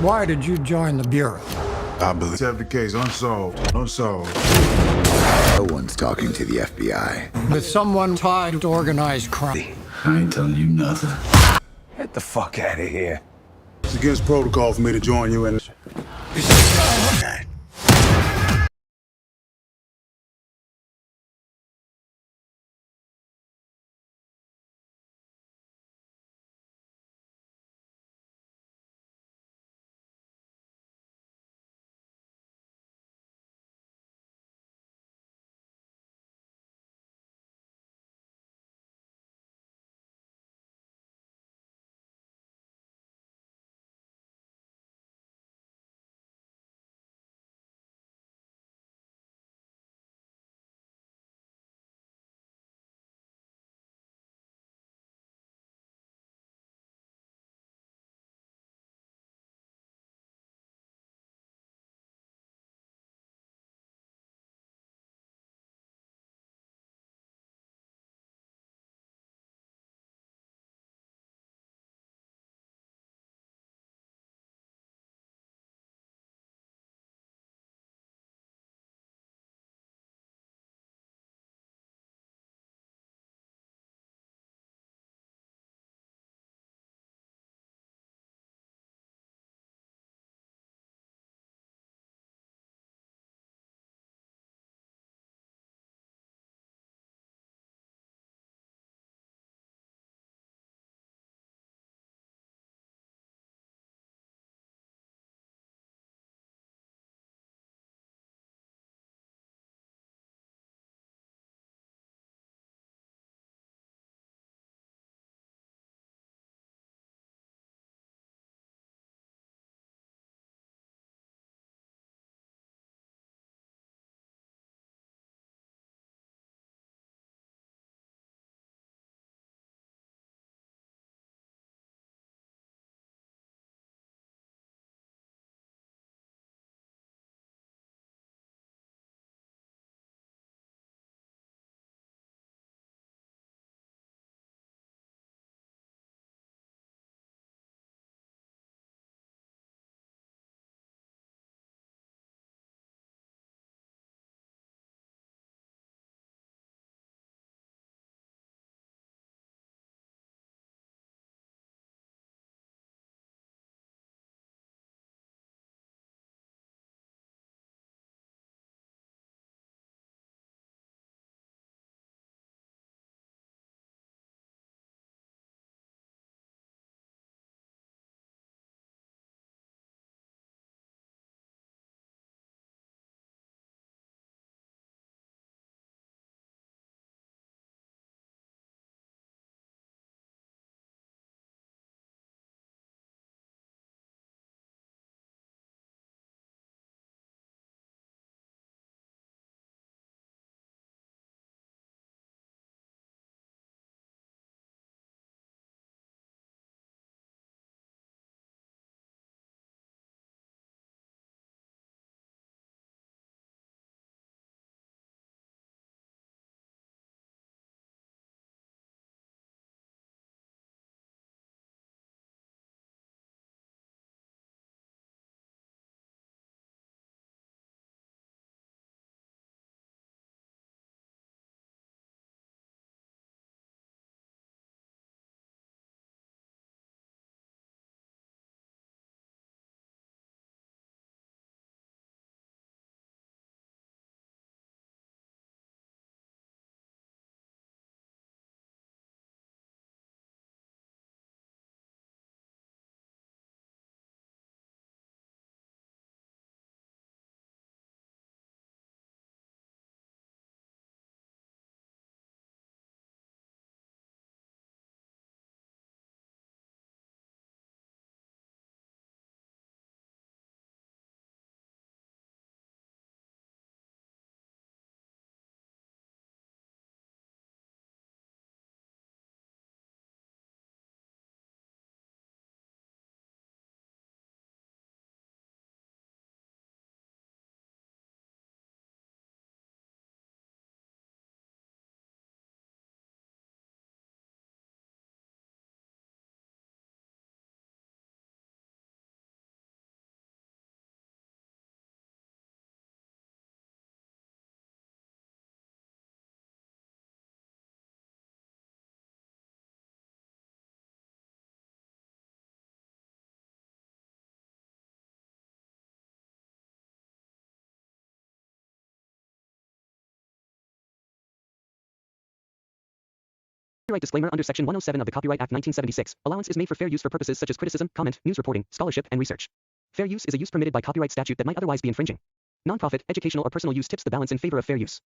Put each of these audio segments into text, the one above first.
Why did you join the Bureau? I believe the case unsolved. Unsolved. No one's talking to the FBI. With someone tied to organized crime. I ain't telling you nothing. Get the fuck out of here. It's against protocol for me to join you in Copyright disclaimer. Under Section 107 of the Copyright Act 1976, allowance is made for fair use for purposes such as criticism, comment, news reporting, scholarship, and research. Fair use is a use permitted by copyright statute that might otherwise be infringing. Nonprofit, educational, or personal use tips the balance in favor of fair use.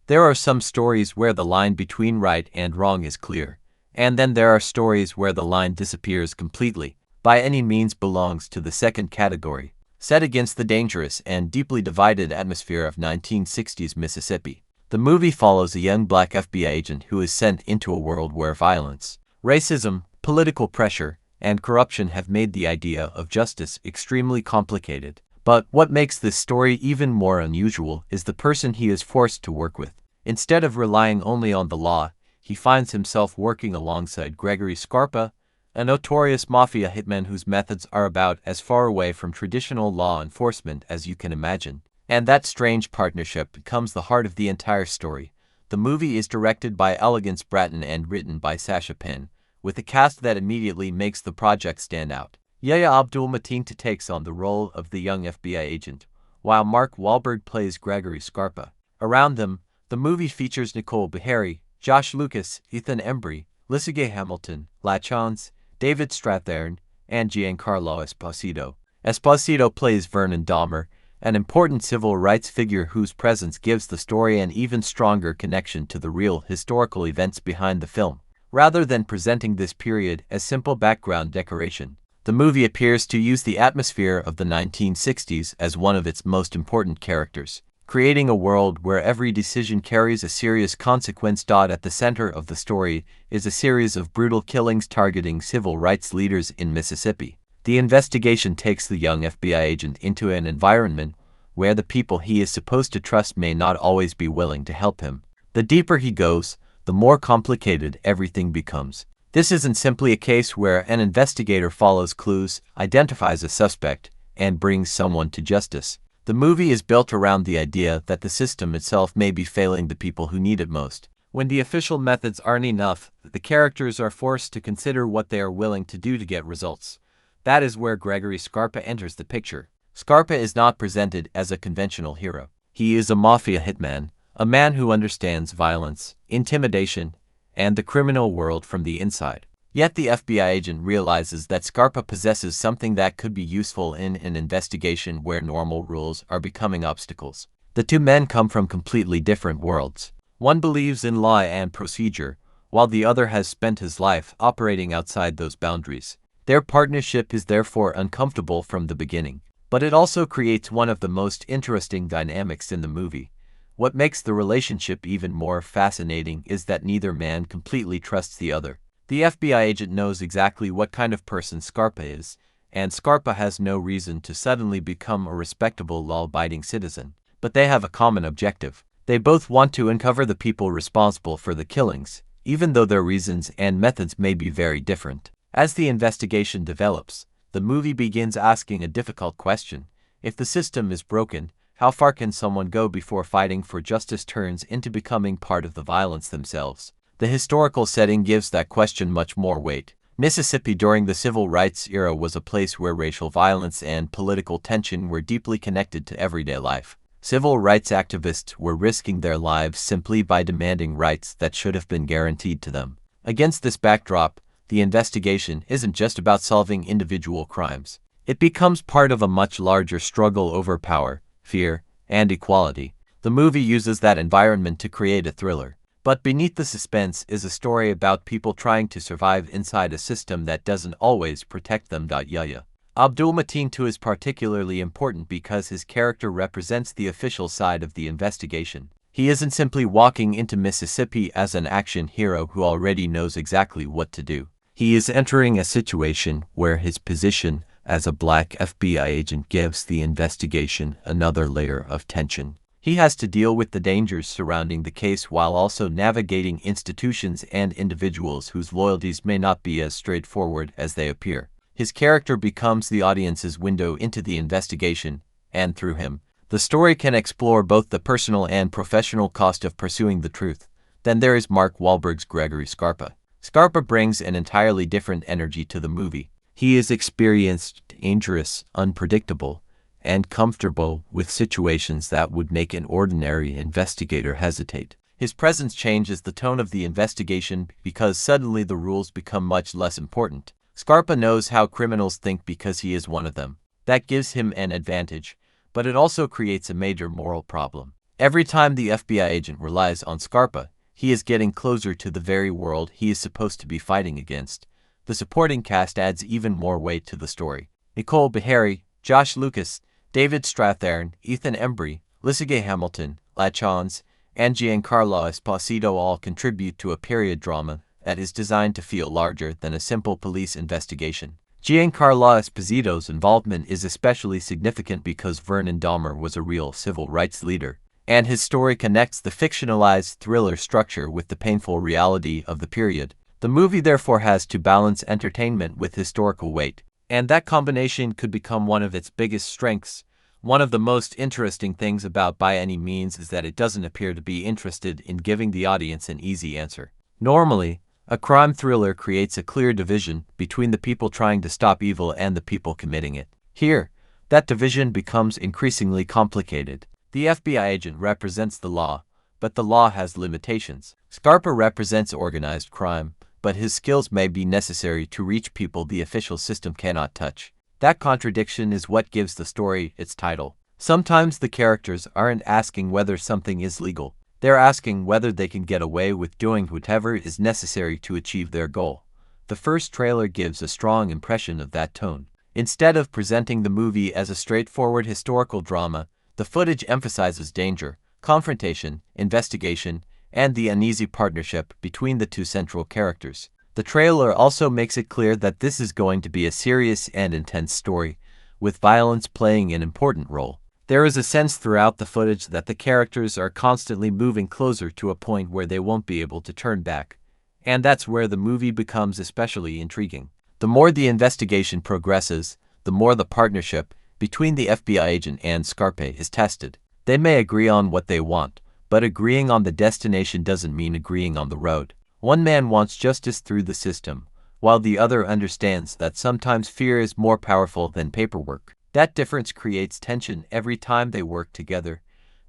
There are some stories where the line between right and wrong is clear, and then there are stories where the line disappears completely. By any means belongs to the second category, set against the dangerous and deeply divided atmosphere of 1960s Mississippi. The movie follows a young black FBI agent who is sent into a world where violence, racism, political pressure, and corruption have made the idea of justice extremely complicated. But what makes this story even more unusual is the person he is forced to work with. Instead of relying only on the law, he finds himself working alongside Gregory Scarpa, a notorious mafia hitman whose methods are about as far away from traditional law enforcement as you can imagine. And that strange partnership becomes the heart of the entire story. The movie is directed by Elegance Bratton and written by Sasha Penn, with a cast that immediately makes the project stand out. Yahya Abdul-Mateen takes on the role of the young FBI agent, while Mark Wahlberg plays Gregory Scarpa. Around them, the movie features Nicole Beharie, Josh Lucas, Ethan Embry, Lissagay Hamilton, Lachance, David Strathairn, and Giancarlo Esposito. Esposito plays Vernon Dahmer, an important civil rights figure whose presence gives the story an even stronger connection to the real historical events behind the film. Rather than presenting this period as simple background decoration, the movie appears to use the atmosphere of the 1960s as one of its most important characters, creating a world where every decision carries a serious consequence. At the center of the story is a series of brutal killings targeting civil rights leaders in Mississippi. The investigation takes the young FBI agent into an environment where the people he is supposed to trust may not always be willing to help him. The deeper he goes, the more complicated everything becomes. This isn't simply a case where an investigator follows clues, identifies a suspect, and brings someone to justice. The movie is built around the idea that the system itself may be failing the people who need it most. When the official methods aren't enough, the characters are forced to consider what they are willing to do to get results. That is where Gregory Scarpa enters the picture. Scarpa is not presented as a conventional hero. He is a mafia hitman, a man who understands violence, intimidation, and the criminal world from the inside. Yet the FBI agent realizes that Scarpa possesses something that could be useful in an investigation where normal rules are becoming obstacles. The two men come from completely different worlds. One believes in law and procedure, while the other has spent his life operating outside those boundaries. Their partnership is therefore uncomfortable from the beginning, but it also creates one of the most interesting dynamics in the movie. What makes the relationship even more fascinating is that neither man completely trusts the other. The FBI agent knows exactly what kind of person Scarpa is, and Scarpa has no reason to suddenly become a respectable law-abiding citizen. But they have a common objective. They both want to uncover the people responsible for the killings, even though their reasons and methods may be very different. As the investigation develops, the movie begins asking a difficult question. If the system is broken, how far can someone go before fighting for justice turns into becoming part of the violence themselves? The historical setting gives that question much more weight. Mississippi during the civil rights era was a place where racial violence and political tension were deeply connected to everyday life. Civil rights activists were risking their lives simply by demanding rights that should have been guaranteed to them. Against this backdrop, the investigation isn't just about solving individual crimes. It becomes part of a much larger struggle over power, fear, and equality. The movie uses that environment to create a thriller. But beneath the suspense is a story about people trying to survive inside a system that doesn't always protect them. Yahya Abdul-Mateen is particularly important because his character represents the official side of the investigation. He isn't simply walking into Mississippi as an action hero who already knows exactly what to do. He is entering a situation where his position as a black FBI agent gives the investigation another layer of tension. He has to deal with the dangers surrounding the case while also navigating institutions and individuals whose loyalties may not be as straightforward as they appear. His character becomes the audience's window into the investigation, and through him, the story can explore both the personal and professional cost of pursuing the truth. Then there is Mark Wahlberg's Gregory Scarpa. Scarpa brings an entirely different energy to the movie. He is experienced, dangerous, unpredictable, and comfortable with situations that would make an ordinary investigator hesitate. His presence changes the tone of the investigation because suddenly the rules become much less important. Scarpa knows how criminals think because he is one of them. That gives him an advantage, but it also creates a major moral problem. Every time the FBI agent relies on Scarpa, he is getting closer to the very world he is supposed to be fighting against. The supporting cast adds even more weight to the story. Nicole Beharie, Josh Lucas, David Strathairn, Ethan Embry, Lissaga Hamilton, Lachons, and Giancarlo Esposito all contribute to a period drama that is designed to feel larger than a simple police investigation. Giancarlo Esposito's involvement is especially significant because Vernon Dahmer was a real civil rights leader, and his story connects the fictionalized thriller structure with the painful reality of the period. The movie therefore has to balance entertainment with historical weight, and that combination could become one of its biggest strengths. One of the most interesting things about By Any Means is that it doesn't appear to be interested in giving the audience an easy answer. Normally, a crime thriller creates a clear division between the people trying to stop evil and the people committing it. Here, that division becomes increasingly complicated. The FBI agent represents the law, but the law has limitations. Scarpa represents organized crime, but his skills may be necessary to reach people the official system cannot touch. That contradiction is what gives the story its title. Sometimes the characters aren't asking whether something is legal. They're asking whether they can get away with doing whatever is necessary to achieve their goal. The first trailer gives a strong impression of that tone. Instead of presenting the movie as a straightforward historical drama, the footage emphasizes danger, confrontation, investigation, and the uneasy partnership between the two central characters. The trailer also makes it clear that this is going to be a serious and intense story, with violence playing an important role. There is a sense throughout the footage that the characters are constantly moving closer to a point where they won't be able to turn back, and that's where the movie becomes especially intriguing. The more the investigation progresses, the more the partnership between the FBI agent and Scarpa is tested. They may agree on what they want, but agreeing on the destination doesn't mean agreeing on the road. One man wants justice through the system, while the other understands that sometimes fear is more powerful than paperwork. That difference creates tension every time they work together.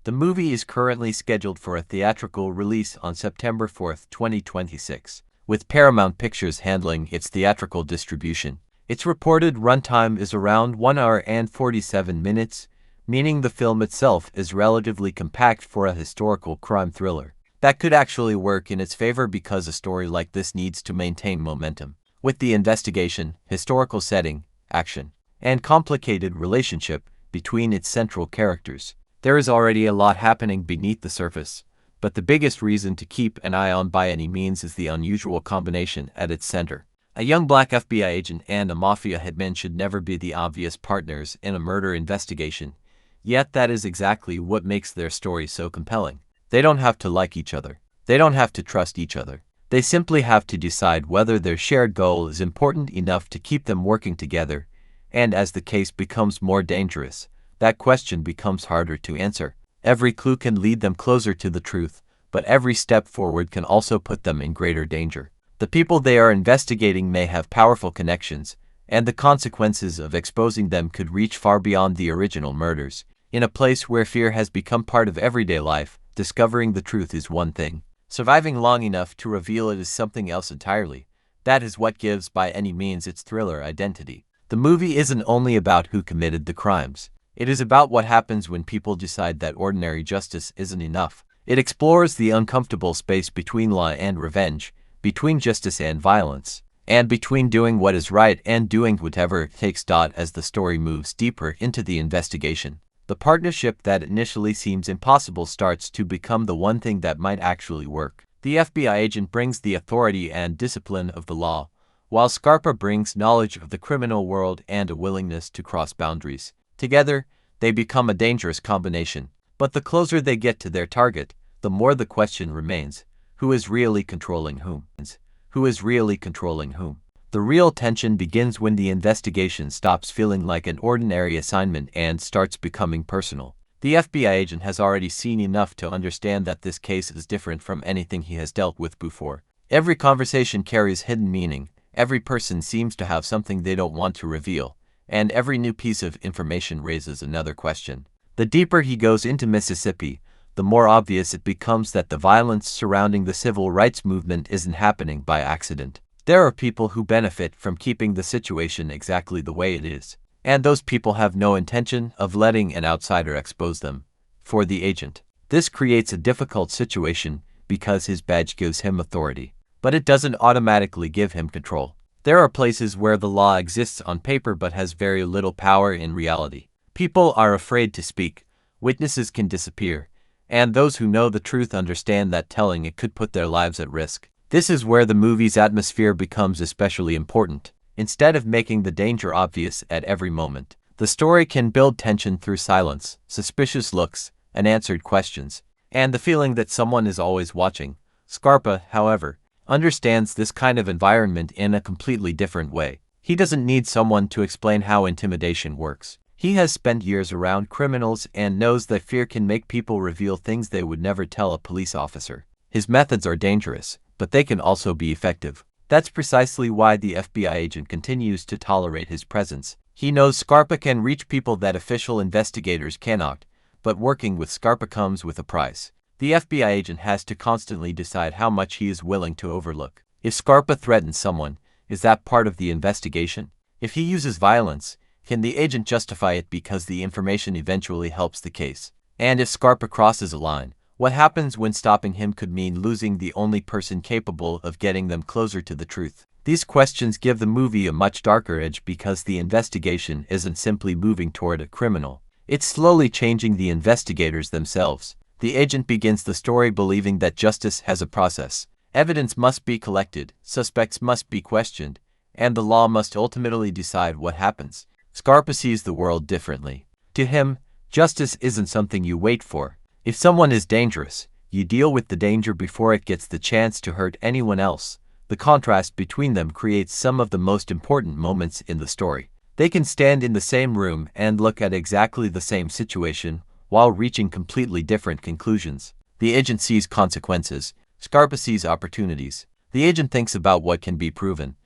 The movie is currently scheduled for a theatrical release on September 4, 2026, with Paramount Pictures handling its theatrical distribution. Its reported runtime is around 1 hour and 47 minutes, meaning the film itself is relatively compact for a historical crime thriller. That could actually work in its favor because a story like this needs to maintain momentum. With the investigation, historical setting, action, and complicated relationship between its central characters, there is already a lot happening beneath the surface. But the biggest reason to keep an eye on By Any Means is the unusual combination at its center. A young black FBI agent and a mafia hitman should never be the obvious partners in a murder investigation, yet that is exactly what makes their story so compelling. They don't have to like each other. They don't have to trust each other. They simply have to decide whether their shared goal is important enough to keep them working together, and as the case becomes more dangerous, that question becomes harder to answer. Every clue can lead them closer to the truth, but every step forward can also put them in greater danger. The people they are investigating may have powerful connections, and the consequences of exposing them could reach far beyond the original murders. In a place where fear has become part of everyday life, discovering the truth is one thing. Surviving long enough to reveal it is something else entirely. That is what gives By Any Means its thriller identity. The movie isn't only about who committed the crimes. It is about what happens when people decide that ordinary justice isn't enough. It explores the uncomfortable space between law and revenge, between justice and violence, and between doing what is right and doing whatever it takes. As the story moves deeper into the investigation, the partnership that initially seems impossible starts to become the one thing that might actually work. The FBI agent brings the authority and discipline of the law, while Scarpa brings knowledge of the criminal world and a willingness to cross boundaries. Together, they become a dangerous combination. But the closer they get to their target, the more the question remains: who is really controlling whom? Who is really controlling whom? The real tension begins when the investigation stops feeling like an ordinary assignment and starts becoming personal. The FBI agent has already seen enough to understand that this case is different from anything he has dealt with before. Every conversation carries hidden meaning, every person seems to have something they don't want to reveal, and every new piece of information raises another question. The deeper he goes into Mississippi, the more obvious it becomes that the violence surrounding the civil rights movement isn't happening by accident. There are people who benefit from keeping the situation exactly the way it is, and those people have no intention of letting an outsider expose them. For the agent, this creates a difficult situation because his badge gives him authority, but it doesn't automatically give him control. There are places where the law exists on paper but has very little power in reality. People are afraid to speak, witnesses can disappear, and those who know the truth understand that telling it could put their lives at risk. This is where the movie's atmosphere becomes especially important. Instead of making the danger obvious at every moment, the story can build tension through silence, suspicious looks, unanswered questions, and the feeling that someone is always watching. Scarpa, however, understands this kind of environment in a completely different way. He doesn't need someone to explain how intimidation works. He has spent years around criminals and knows that fear can make people reveal things they would never tell a police officer. His methods are dangerous, but they can also be effective. That's precisely why the FBI agent continues to tolerate his presence. He knows Scarpa can reach people that official investigators cannot, but working with Scarpa comes with a price. The FBI agent has to constantly decide how much he is willing to overlook. If Scarpa threatens someone, is that part of the investigation? If he uses violence, can the agent justify it because the information eventually helps the case? And if Scarpa crosses a line, what happens when stopping him could mean losing the only person capable of getting them closer to the truth? These questions give the movie a much darker edge because the investigation isn't simply moving toward a criminal. It's slowly changing the investigators themselves. The agent begins the story believing that justice has a process. Evidence must be collected, suspects must be questioned, and the law must ultimately decide what happens. Scarpa sees the world differently. To him, justice isn't something you wait for. If someone is dangerous, you deal with the danger before it gets the chance to hurt anyone else. The contrast between them creates some of the most important moments in the story. They can stand in the same room and look at exactly the same situation while reaching completely different conclusions. The agent sees consequences. Scarpa sees opportunities. The agent thinks about what can be proven.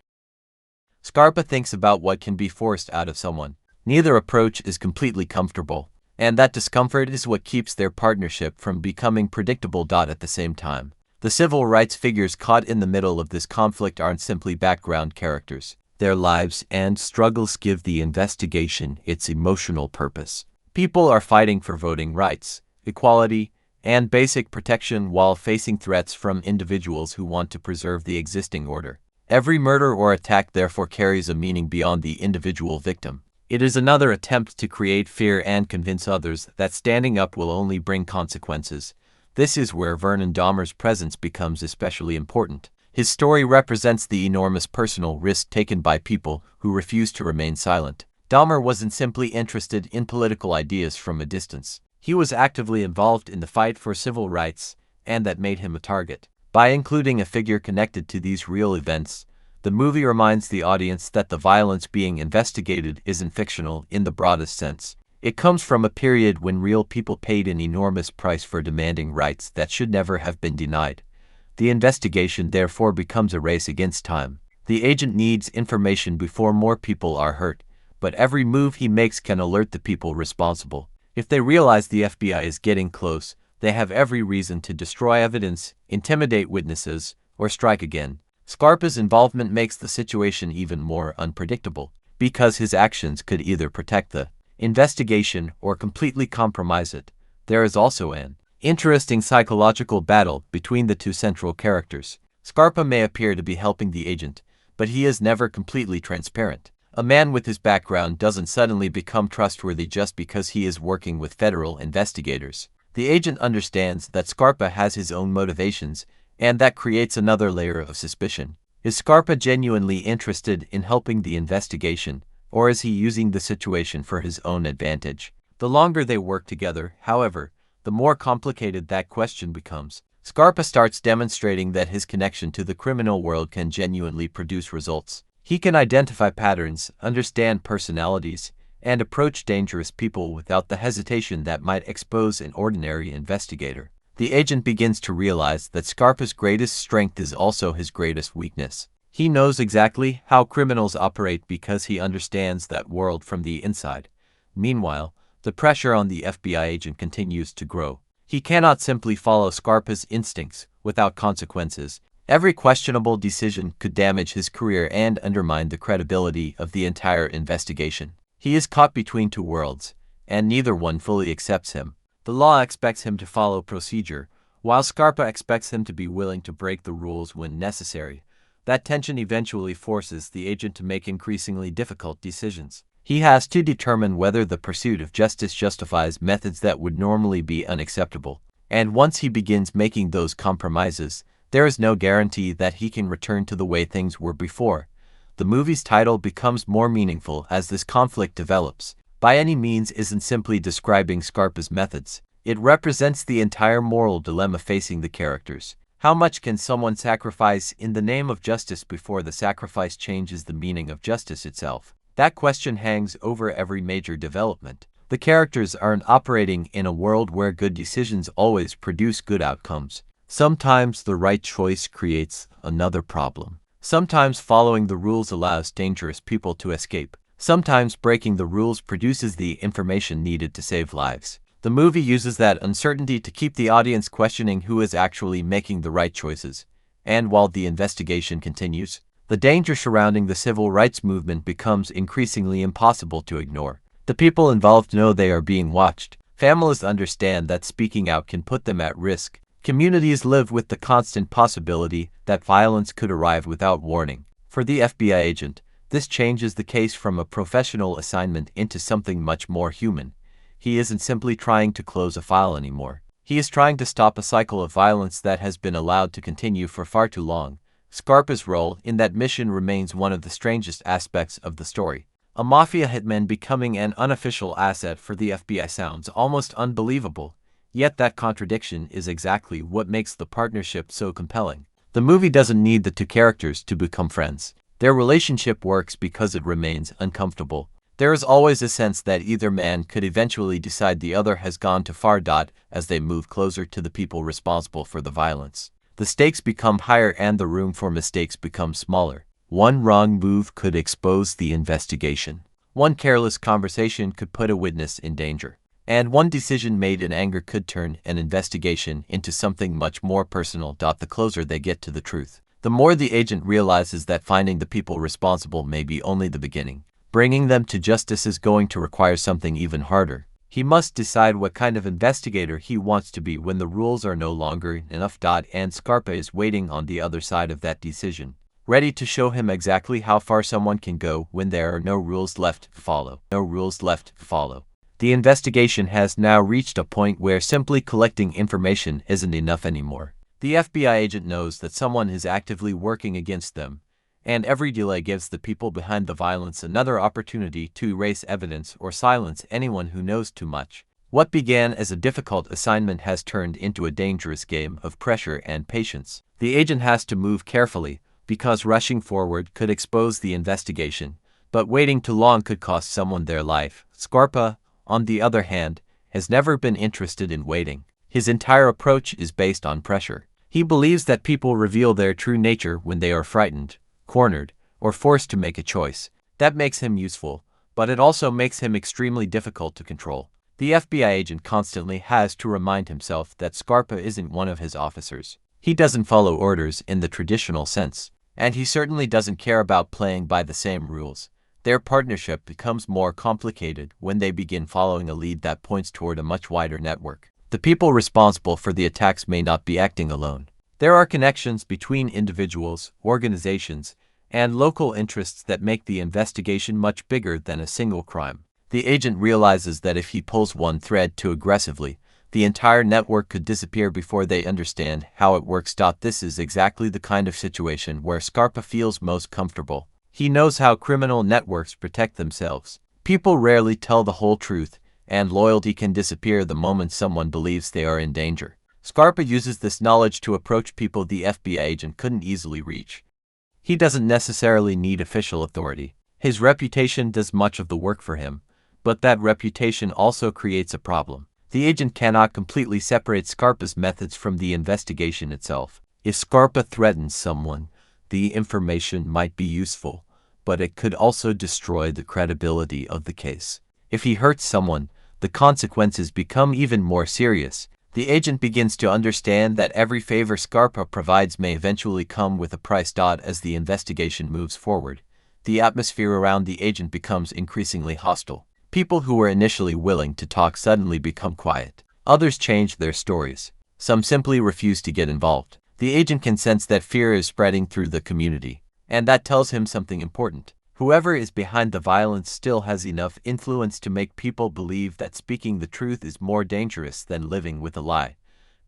Scarpa thinks about what can be forced out of someone. Neither approach is completely comfortable, and that discomfort is what keeps their partnership from becoming predictable. At the same time, the civil rights figures caught in the middle of this conflict aren't simply background characters. Their lives and struggles give the investigation its emotional purpose. People are fighting for voting rights, equality, and basic protection while facing threats from individuals who want to preserve the existing order. Every murder or attack therefore carries a meaning beyond the individual victim. It is another attempt to create fear and convince others that standing up will only bring consequences. This is where Vernon Dahmer's presence becomes especially important. His story represents the enormous personal risk taken by people who refuse to remain silent. Dahmer wasn't simply interested in political ideas from a distance. He was actively involved in the fight for civil rights, and that made him a target. By including a figure connected to these real events, the movie reminds the audience that the violence being investigated isn't fictional in the broadest sense. It comes from a period when real people paid an enormous price for demanding rights that should never have been denied. The investigation therefore becomes a race against time. The agent needs information before more people are hurt, but every move he makes can alert the people responsible. If they realize the FBI is getting close, they have every reason to destroy evidence, intimidate witnesses, or strike again. Scarpa's involvement makes the situation even more unpredictable, because his actions could either protect the investigation or completely compromise it. There is also an interesting psychological battle between the two central characters. Scarpa may appear to be helping the agent, but he is never completely transparent. A man with his background doesn't suddenly become trustworthy just because he is working with federal investigators. The agent understands that Scarpa has his own motivations, and that creates another layer of suspicion. Is Scarpa genuinely interested in helping the investigation, or is he using the situation for his own advantage? The longer they work together, however, the more complicated that question becomes. Scarpa starts demonstrating that his connection to the criminal world can genuinely produce results. He can identify patterns, understand personalities, and approach dangerous people without the hesitation that might expose an ordinary investigator. The agent begins to realize that Scarpa's greatest strength is also his greatest weakness. He knows exactly how criminals operate because he understands that world from the inside. Meanwhile, the pressure on the FBI agent continues to grow. He cannot simply follow Scarpa's instincts without consequences. Every questionable decision could damage his career and undermine the credibility of the entire investigation. He is caught between two worlds, and neither one fully accepts him. The law expects him to follow procedure, while Scarpa expects him to be willing to break the rules when necessary. That tension eventually forces the agent to make increasingly difficult decisions. He has to determine whether the pursuit of justice justifies methods that would normally be unacceptable. And once he begins making those compromises, there is no guarantee that he can return to the way things were before. The movie's title becomes more meaningful as this conflict develops. By any means isn't simply describing Scarpa's methods. It represents the entire moral dilemma facing the characters. How much can someone sacrifice in the name of justice before the sacrifice changes the meaning of justice itself? That question hangs over every major development. The characters aren't operating in a world where good decisions always produce good outcomes. Sometimes the right choice creates another problem. Sometimes following the rules allows dangerous people to escape. Sometimes breaking the rules produces the information needed to save lives. The movie uses that uncertainty to keep the audience questioning who is actually making the right choices. And while the investigation continues, the danger surrounding the civil rights movement becomes increasingly impossible to ignore. The people involved know they are being watched. Families understand that speaking out can put them at risk. Communities live with the constant possibility that violence could arrive without warning. For the FBI agent, this changes the case from a professional assignment into something much more human. He isn't simply trying to close a file anymore. He is trying to stop a cycle of violence that has been allowed to continue for far too long. Scarpa's role in that mission remains one of the strangest aspects of the story. A mafia hitman becoming an unofficial asset for the FBI sounds almost unbelievable, yet that contradiction is exactly what makes the partnership so compelling. The movie doesn't need the two characters to become friends. Their relationship works because it remains uncomfortable. There is always a sense that either man could eventually decide the other has gone too far. As they move closer to the people responsible for the violence, the stakes become higher and the room for mistakes becomes smaller. One wrong move could expose the investigation. One careless conversation could put a witness in danger. And one decision made in anger could turn an investigation into something much more personal. The closer they get to the truth, the more the agent realizes that finding the people responsible may be only the beginning. Bringing them to justice is going to require something even harder. He must decide what kind of investigator he wants to be when the rules are no longer enough. And Scarpa is waiting on the other side of that decision, ready to show him exactly how far someone can go when there are no rules left to follow. No rules left to follow. The investigation has now reached a point where simply collecting information isn't enough anymore. The FBI agent knows that someone is actively working against them, and every delay gives the people behind the violence another opportunity to erase evidence or silence anyone who knows too much. What began as a difficult assignment has turned into a dangerous game of pressure and patience. The agent has to move carefully, because rushing forward could expose the investigation, but waiting too long could cost someone their life. Scarpa, on the other hand, has never been interested in waiting. His entire approach is based on pressure. He believes that people reveal their true nature when they are frightened, cornered, or forced to make a choice. That makes him useful, but it also makes him extremely difficult to control. The FBI agent constantly has to remind himself that Scarpa isn't one of his officers. He doesn't follow orders in the traditional sense, and he certainly doesn't care about playing by the same rules. Their partnership becomes more complicated when they begin following a lead that points toward a much wider network. The people responsible for the attacks may not be acting alone. There are connections between individuals, organizations, and local interests that make the investigation much bigger than a single crime. The agent realizes that if he pulls one thread too aggressively, the entire network could disappear before they understand how it works. This is exactly the kind of situation where Scarpa feels most comfortable. He knows how criminal networks protect themselves. People rarely tell the whole truth, and loyalty can disappear the moment someone believes they are in danger. Scarpa uses this knowledge to approach people the FBI agent couldn't easily reach. He doesn't necessarily need official authority. His reputation does much of the work for him, but that reputation also creates a problem. The agent cannot completely separate Scarpa's methods from the investigation itself. If Scarpa threatens someone, the information might be useful, but it could also destroy the credibility of the case. If he hurts someone, the consequences become even more serious. The agent begins to understand that every favor Scarpa provides may eventually come with a price. As the investigation moves forward, the atmosphere around the agent becomes increasingly hostile. People who were initially willing to talk suddenly become quiet. Others change their stories. Some simply refuse to get involved. The agent can sense that fear is spreading through the community, and that tells him something important. Whoever is behind the violence still has enough influence to make people believe that speaking the truth is more dangerous than living with a lie.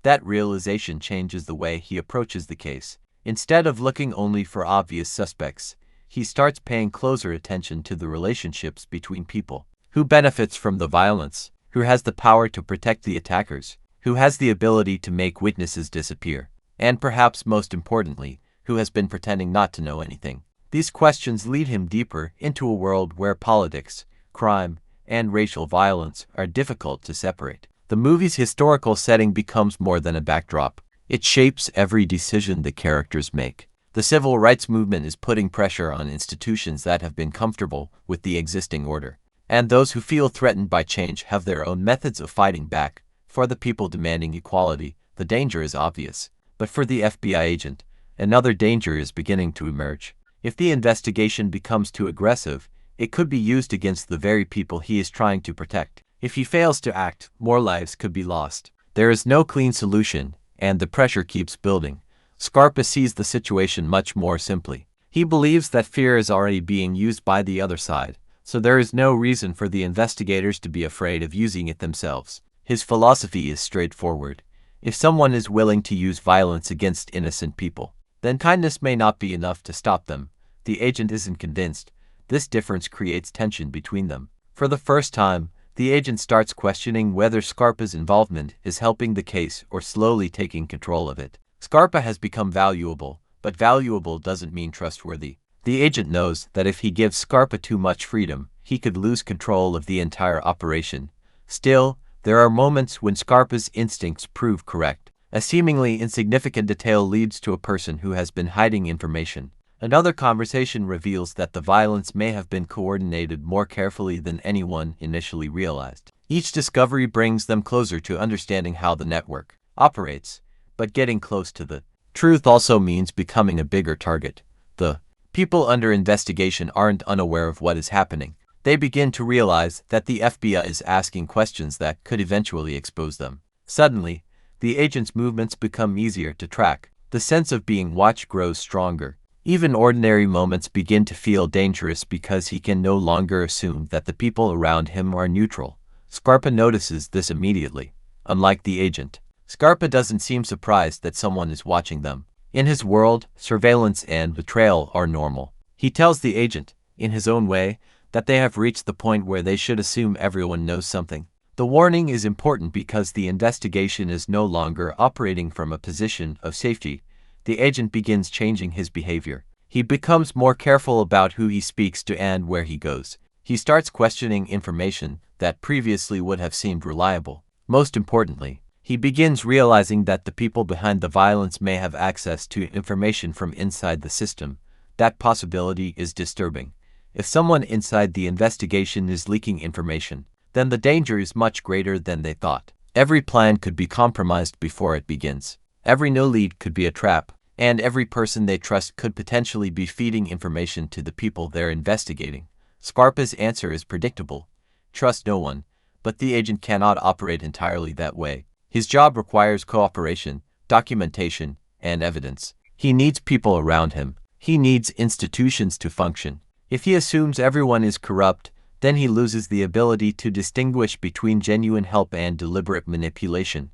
That realization changes the way he approaches the case. Instead of looking only for obvious suspects, he starts paying closer attention to the relationships between people. Who benefits from the violence? Who has the power to protect the attackers? Who has the ability to make witnesses disappear? And perhaps most importantly, who has been pretending not to know anything? These questions lead him deeper into a world where politics, crime, and racial violence are difficult to separate. The movie's historical setting becomes more than a backdrop. It shapes every decision the characters make. The civil rights movement is putting pressure on institutions that have been comfortable with the existing order. And those who feel threatened by change have their own methods of fighting back. For the people demanding equality, the danger is obvious. But for the FBI agent, another danger is beginning to emerge. If the investigation becomes too aggressive, it could be used against the very people he is trying to protect. If he fails to act, more lives could be lost. There is no clean solution, and the pressure keeps building. Scarpa sees the situation much more simply. He believes that fear is already being used by the other side, so there is no reason for the investigators to be afraid of using it themselves. His philosophy is straightforward. If someone is willing to use violence against innocent people, then kindness may not be enough to stop them. The agent isn't convinced. This difference creates tension between them. For the first time, the agent starts questioning whether Scarpa's involvement is helping the case or slowly taking control of it. Scarpa has become valuable, but valuable doesn't mean trustworthy. The agent knows that if he gives Scarpa too much freedom, he could lose control of the entire operation. Still, there are moments when Scarpa's instincts prove correct. A seemingly insignificant detail leads to a person who has been hiding information. Another conversation reveals that the violence may have been coordinated more carefully than anyone initially realized. Each discovery brings them closer to understanding how the network operates, but getting close to the truth also means becoming a bigger target. The people under investigation aren't unaware of what is happening. They begin to realize that the FBI is asking questions that could eventually expose them. Suddenly, the agent's movements become easier to track. The sense of being watched grows stronger. Even ordinary moments begin to feel dangerous because he can no longer assume that the people around him are neutral. Scarpa notices this immediately. Unlike the agent, Scarpa doesn't seem surprised that someone is watching them. In his world, surveillance and betrayal are normal. He tells the agent, in his own way, that they have reached the point where they should assume everyone knows something. The warning is important because the investigation is no longer operating from a position of safety. The agent begins changing his behavior. He becomes more careful about who he speaks to and where he goes. He starts questioning information that previously would have seemed reliable. Most importantly, he begins realizing that the people behind the violence may have access to information from inside the system. That possibility is disturbing. If someone inside the investigation is leaking information, then the danger is much greater than they thought. Every plan could be compromised before it begins. Every new lead could be a trap, and every person they trust could potentially be feeding information to the people they're investigating. Scarpa's answer is predictable. Trust no one, but the agent cannot operate entirely that way. His job requires cooperation, documentation, and evidence. He needs people around him. He needs institutions to function. If he assumes everyone is corrupt, then he loses the ability to distinguish between genuine help and deliberate manipulation.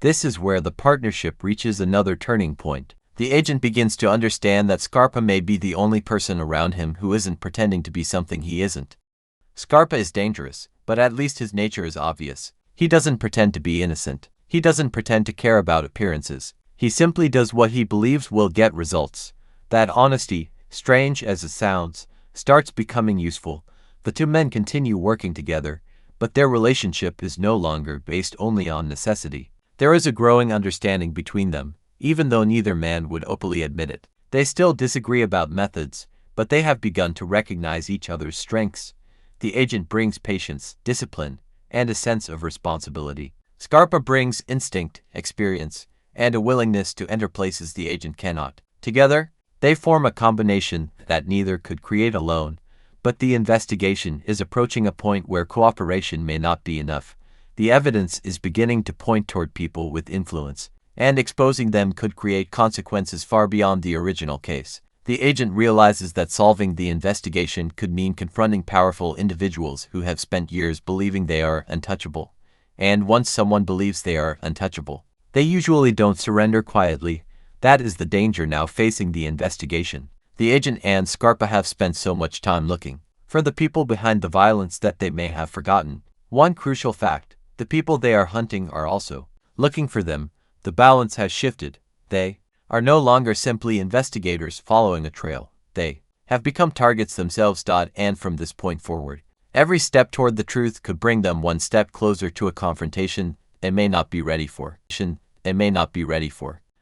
This is where the partnership reaches another turning point. The agent begins to understand that Scarpa may be the only person around him who isn't pretending to be something he isn't. Scarpa is dangerous, but at least his nature is obvious. He doesn't pretend to be innocent. He doesn't pretend to care about appearances. He simply does what he believes will get results. That honesty, strange as it sounds, starts becoming useful. The two men continue working together, but their relationship is no longer based only on necessity. There is a growing understanding between them, even though neither man would openly admit it. They still disagree about methods, but they have begun to recognize each other's strengths. The agent brings patience, discipline, and a sense of responsibility. Scarpa brings instinct, experience, and a willingness to enter places the agent cannot. Together, they form a combination that neither could create alone, but the investigation is approaching a point where cooperation may not be enough. The evidence is beginning to point toward people with influence, and exposing them could create consequences far beyond the original case. The agent realizes that solving the investigation could mean confronting powerful individuals who have spent years believing they are untouchable. And once someone believes they are untouchable, they usually don't surrender quietly. That is the danger now facing the investigation. The agent and Scarpa have spent so much time looking for the people behind the violence that they may have forgotten one crucial fact: the people they are hunting are also looking for them. The balance has shifted. They are no longer simply investigators following a trail. They have become targets themselves. And from this point forward, every step toward the truth could bring them one step closer to a confrontation they may not be ready for.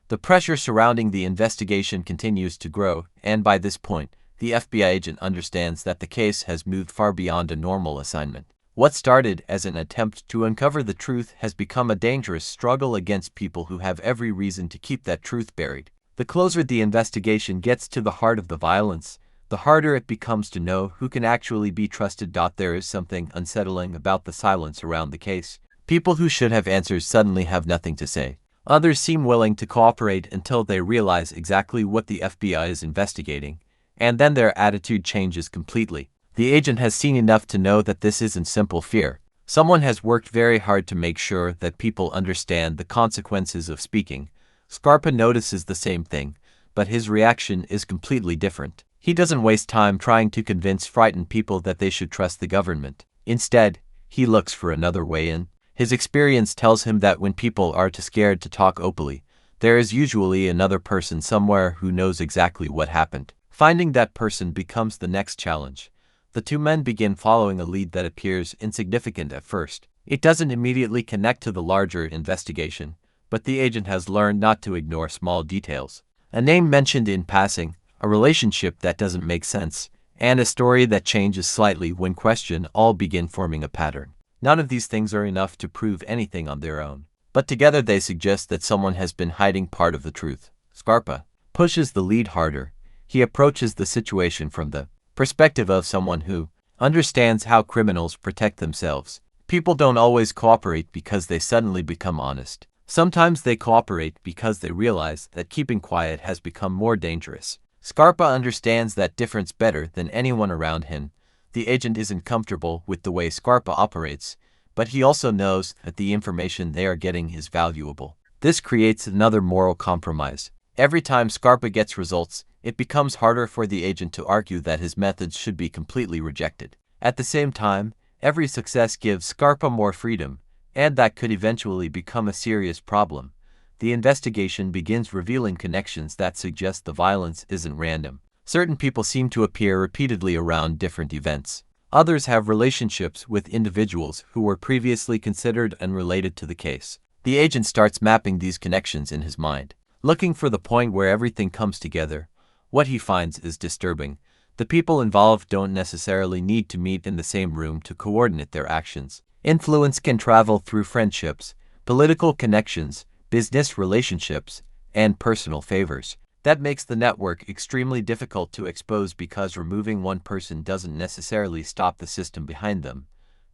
The pressure surrounding the investigation continues to grow, and by this point, the FBI agent understands that the case has moved far beyond a normal assignment. What started as an attempt to uncover the truth has become a dangerous struggle against people who have every reason to keep that truth buried. The closer the investigation gets to the heart of the violence, the harder it becomes to know who can actually be trusted. There is something unsettling about the silence around the case. People who should have answers suddenly have nothing to say. Others seem willing to cooperate until they realize exactly what the FBI is investigating, and then their attitude changes completely. The agent has seen enough to know that this isn't simple fear. Someone has worked very hard to make sure that people understand the consequences of speaking. Scarpa notices the same thing, but his reaction is completely different. He doesn't waste time trying to convince frightened people that they should trust the government. Instead, he looks for another way in. His experience tells him that when people are too scared to talk openly, there is usually another person somewhere who knows exactly what happened. Finding that person becomes the next challenge. The two men begin following a lead that appears insignificant at first. It doesn't immediately connect to the larger investigation, but the agent has learned not to ignore small details. A name mentioned in passing, a relationship that doesn't make sense, and a story that changes slightly when questioned all begin forming a pattern. None of these things are enough to prove anything on their own, but together they suggest that someone has been hiding part of the truth. Scarpa pushes the lead harder. He approaches the situation from the perspective of someone who understands how criminals protect themselves. People don't always cooperate because they suddenly become honest. Sometimes they cooperate because they realize that keeping quiet has become more dangerous. Scarpa understands that difference better than anyone around him. The agent isn't comfortable with the way Scarpa operates, but he also knows that the information they are getting is valuable. This creates another moral compromise. Every time Scarpa gets results, it becomes harder for the agent to argue that his methods should be completely rejected. At the same time, every success gives Scarpa more freedom, and that could eventually become a serious problem. The investigation begins revealing connections that suggest the violence isn't random. Certain people seem to appear repeatedly around different events. Others have relationships with individuals who were previously considered unrelated to the case. The agent starts mapping these connections in his mind, looking for the point where everything comes together. What he finds is disturbing. The people involved don't necessarily need to meet in the same room to coordinate their actions. Influence can travel through friendships, political connections, business relationships, and personal favors. That makes the network extremely difficult to expose because removing one person doesn't necessarily stop the system behind them.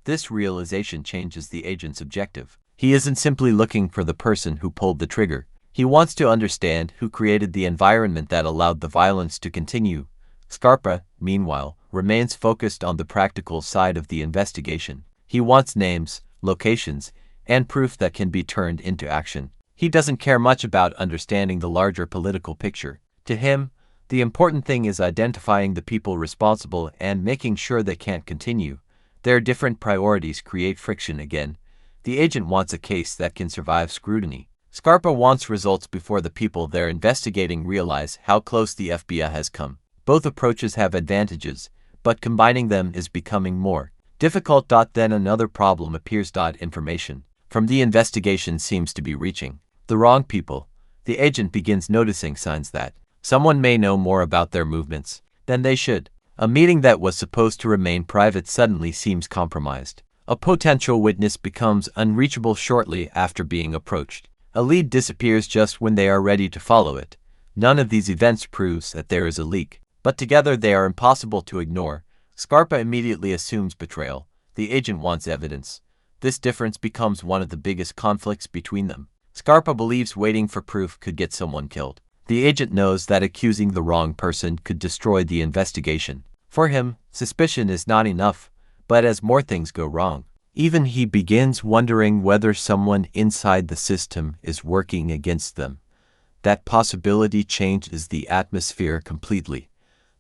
This realization changes the agent's objective. He isn't simply looking for the person who pulled the trigger. He wants to understand who created the environment that allowed the violence to continue. Scarpa, meanwhile, remains focused on the practical side of the investigation. He wants names, locations, and proof that can be turned into action. He doesn't care much about understanding the larger political picture. To him, the important thing is identifying the people responsible and making sure they can't continue. Their different priorities create friction again. The agent wants a case that can survive scrutiny. Scarpa wants results before the people they're investigating realize how close the FBI has come. Both approaches have advantages, but combining them is becoming more difficult. Then another problem appears. Information from the investigation seems to be reaching the wrong people. The agent begins noticing signs that someone may know more about their movements than they should. A meeting that was supposed to remain private suddenly seems compromised. A potential witness becomes unreachable shortly after being approached. A lead disappears just when they are ready to follow it. None of these events proves that there is a leak, but together they are impossible to ignore. Scarpa immediately assumes betrayal. The agent wants evidence. This difference becomes one of the biggest conflicts between them. Scarpa believes waiting for proof could get someone killed. The agent knows that accusing the wrong person could destroy the investigation. For him, suspicion is not enough, but as more things go wrong, even he begins wondering whether someone inside the system is working against them. That possibility changes the atmosphere completely.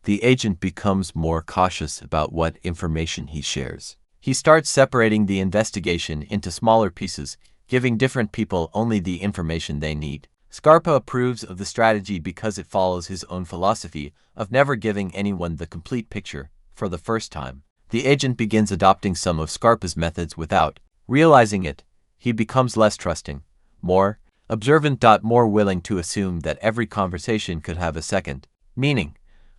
The agent becomes more cautious about what information he shares. He starts separating the investigation into smaller pieces, giving different people only the information they need. Scarpa approves of the strategy because it follows his own philosophy of never giving anyone the complete picture for the first time. The agent begins adopting some of Scarpa's methods without realizing it. He becomes less trusting, more observant, more willing to assume that every conversation could have a second meaning.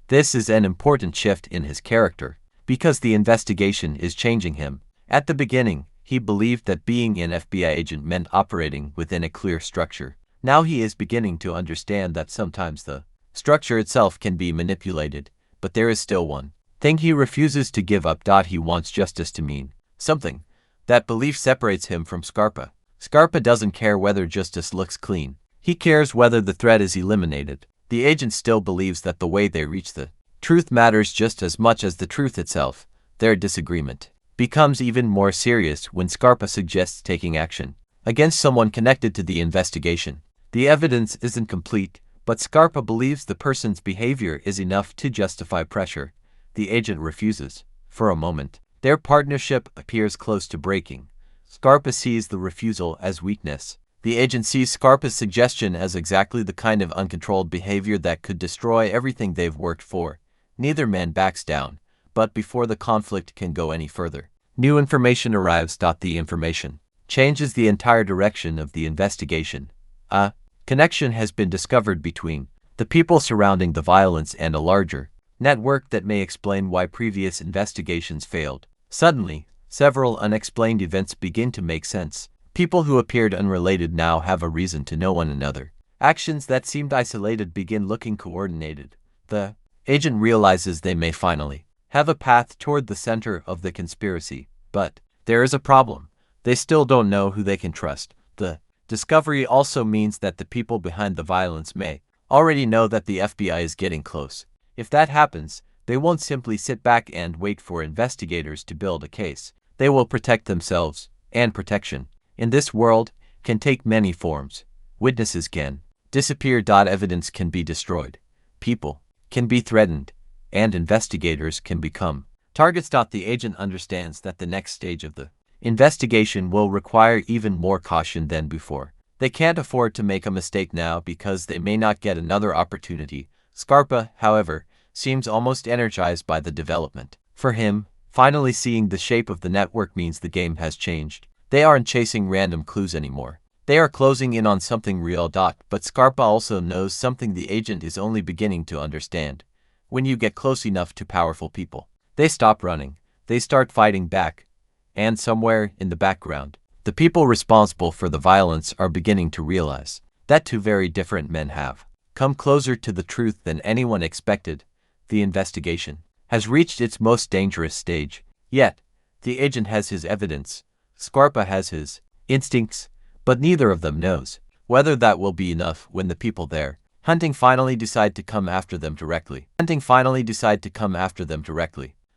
This is an important shift in his character, because the investigation is changing him. At the beginning, he believed that being an FBI agent meant operating within a clear structure. Now he is beginning to understand that sometimes the structure itself can be manipulated, but there is still one thing he refuses to give up. He wants justice to mean something. That belief separates him from Scarpa. Scarpa doesn't care whether justice looks clean. He cares whether the threat is eliminated. The agent still believes that the way they reach the truth matters just as much as the truth itself. Their disagreement becomes even more serious when Scarpa suggests taking action against someone connected to the investigation. The evidence isn't complete, but Scarpa believes the person's behavior is enough to justify pressure. The agent refuses. For a moment, their partnership appears close to breaking. Scarpa sees the refusal as weakness. The agent sees Scarpa's suggestion as exactly the kind of uncontrolled behavior that could destroy everything they've worked for. Neither man backs down, but before the conflict can go any further, new information arrives. The information changes the entire direction of the investigation. A connection has been discovered between the people surrounding the violence and a larger network that may explain why previous investigations failed. Suddenly, several unexplained events begin to make sense. People who appeared unrelated now have a reason to know one another. Actions that seemed isolated begin looking coordinated. The agent realizes they may finally have a path toward the center of the conspiracy. But there is a problem. They still don't know who they can trust. The discovery also means that the people behind the violence may already know that the FBI is getting close. If that happens, they won't simply sit back and wait for investigators to build a case. They will protect themselves, and protection in this world can take many forms. Witnesses can disappear. Evidence can be destroyed. People can be threatened, and investigators can become targets. The agent understands that the next stage of the investigation will require even more caution than before. They can't afford to make a mistake now because they may not get another opportunity. Scarpa, however, seems almost energized by the development. For him, finally seeing the shape of the network means the game has changed. They aren't chasing random clues anymore. They are closing in on something real. But Scarpa also knows something the agent is only beginning to understand. When you get close enough to powerful people, they stop running. They start fighting back. And somewhere in the background, the people responsible for the violence are beginning to realize that two very different men have come closer to the truth than anyone expected. The investigation has reached its most dangerous stage. Yet, the agent has his evidence. Scarpa has his instincts, but neither of them knows whether that will be enough when the people there hunting finally decide to come after them directly.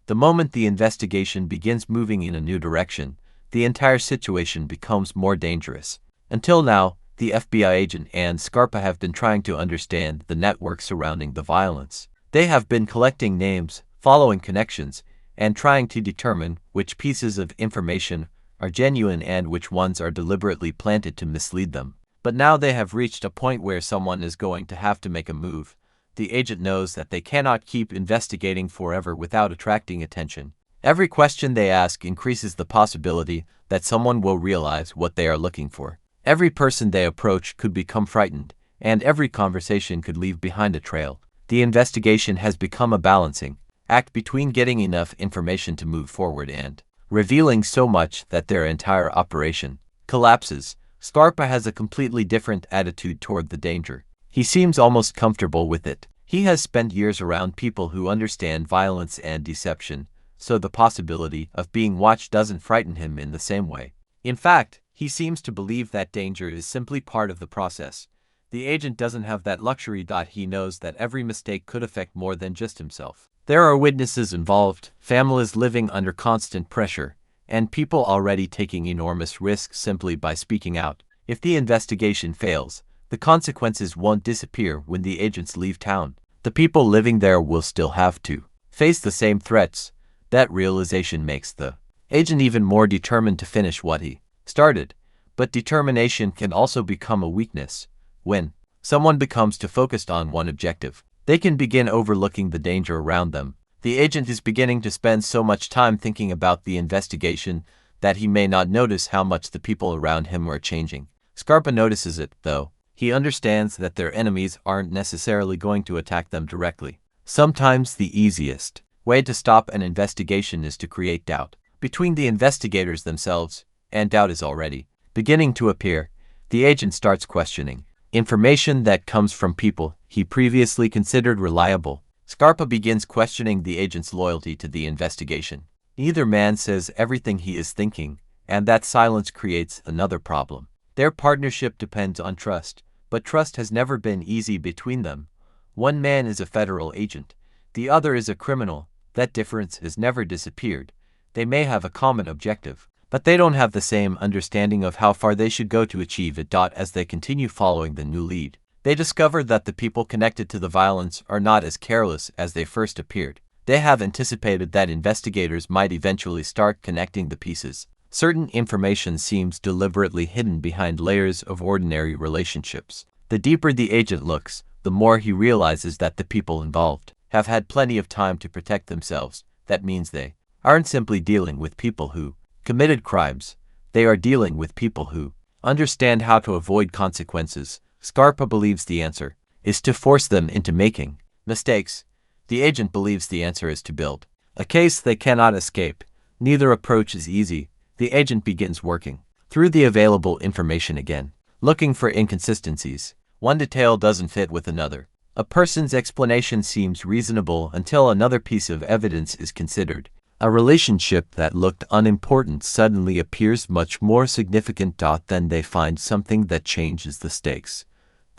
The moment the investigation begins moving in a new direction, the entire situation becomes more dangerous. Until now, the FBI agent and Scarpa have been trying to understand the network surrounding the violence. They have been collecting names, following connections, and trying to determine which pieces of information are genuine and which ones are deliberately planted to mislead them. But now they have reached a point where someone is going to have to make a move. The agent knows that they cannot keep investigating forever without attracting attention. Every question they ask increases the possibility that someone will realize what they are looking for. Every person they approach could become frightened, and every conversation could leave behind a trail. The investigation has become a balancing act between getting enough information to move forward and revealing so much that their entire operation collapses. Scarpa has a completely different attitude toward the danger. He seems almost comfortable with it. He has spent years around people who understand violence and deception, so the possibility of being watched doesn't frighten him in the same way. In fact, he seems to believe that danger is simply part of the process. The agent doesn't have that luxury. He knows that every mistake could affect more than just himself. There are witnesses involved, families living under constant pressure, and people already taking enormous risks simply by speaking out. If the investigation fails, the consequences won't disappear when the agents leave town. The people living there will still have to face the same threats. That realization makes the agent even more determined to finish what he started. But determination can also become a weakness. When someone becomes too focused on one objective, they can begin overlooking the danger around them. The agent is beginning to spend so much time thinking about the investigation that he may not notice how much the people around him are changing. Scarpa notices it, though. He understands that their enemies aren't necessarily going to attack them directly. Sometimes the easiest way to stop an investigation is to create doubt between the investigators themselves, and doubt is already beginning to appear. The agent starts questioning information that comes from people he previously considered reliable. Scarpa begins questioning the agent's loyalty to the investigation. Neither man says everything he is thinking, and that silence creates another problem. Their partnership depends on trust, but trust has never been easy between them. One man is a federal agent, the other is a criminal. That difference has never disappeared. They may have a common objective, but they don't have the same understanding of how far they should go to achieve it. As they continue following the new lead, they discover that the people connected to the violence are not as careless as they first appeared. They have anticipated that investigators might eventually start connecting the pieces. Certain information seems deliberately hidden behind layers of ordinary relationships. The deeper the agent looks, the more he realizes that the people involved have had plenty of time to protect themselves. That means they aren't simply dealing with people who committed crimes. They are dealing with people who understand how to avoid consequences. Scarpa believes the answer is to force them into making mistakes. The agent believes the answer is to build a case they cannot escape. Neither approach is easy. The agent begins working through the available information again, looking for inconsistencies. One detail doesn't fit with another. A person's explanation seems reasonable until another piece of evidence is considered. A relationship that looked unimportant suddenly appears much more significant. Then they find something that changes the stakes.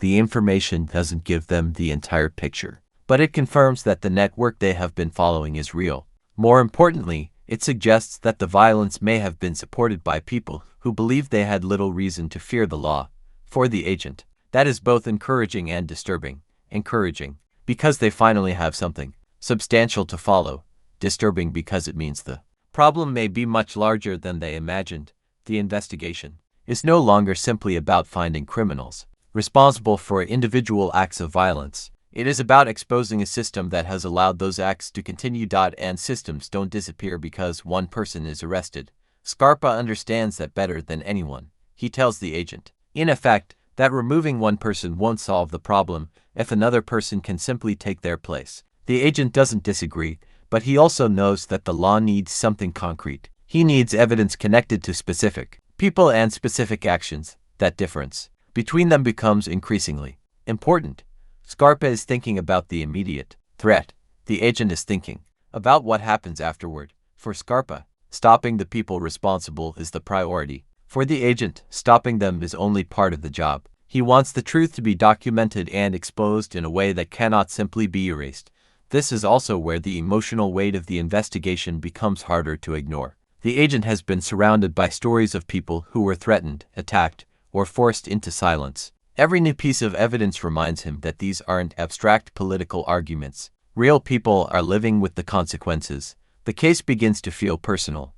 The information doesn't give them the entire picture, but it confirms that the network they have been following is real. More importantly, it suggests that the violence may have been supported by people who believed they had little reason to fear the law. For the agent, that is both encouraging and disturbing. Encouraging, because they finally have something substantial to follow. Disturbing because it means the problem may be much larger than they imagined. The investigation is no longer simply about finding criminals responsible for individual acts of violence. It is about exposing a system that has allowed those acts to continue. And systems don't disappear because one person is arrested. Scarpa understands that better than anyone. He tells the agent, in effect, that removing one person won't solve the problem if another person can simply take their place. The agent doesn't disagree, but he also knows that the law needs something concrete. He needs evidence connected to specific people and specific actions. That difference between them becomes increasingly important. Scarpa is thinking about the immediate threat. The agent is thinking about what happens afterward. For Scarpa, stopping the people responsible is the priority. For the agent, stopping them is only part of the job. He wants the truth to be documented and exposed in a way that cannot simply be erased. This is also where the emotional weight of the investigation becomes harder to ignore. The agent has been surrounded by stories of people who were threatened, attacked, or forced into silence. Every new piece of evidence reminds him that these aren't abstract political arguments. Real people are living with the consequences. The case begins to feel personal.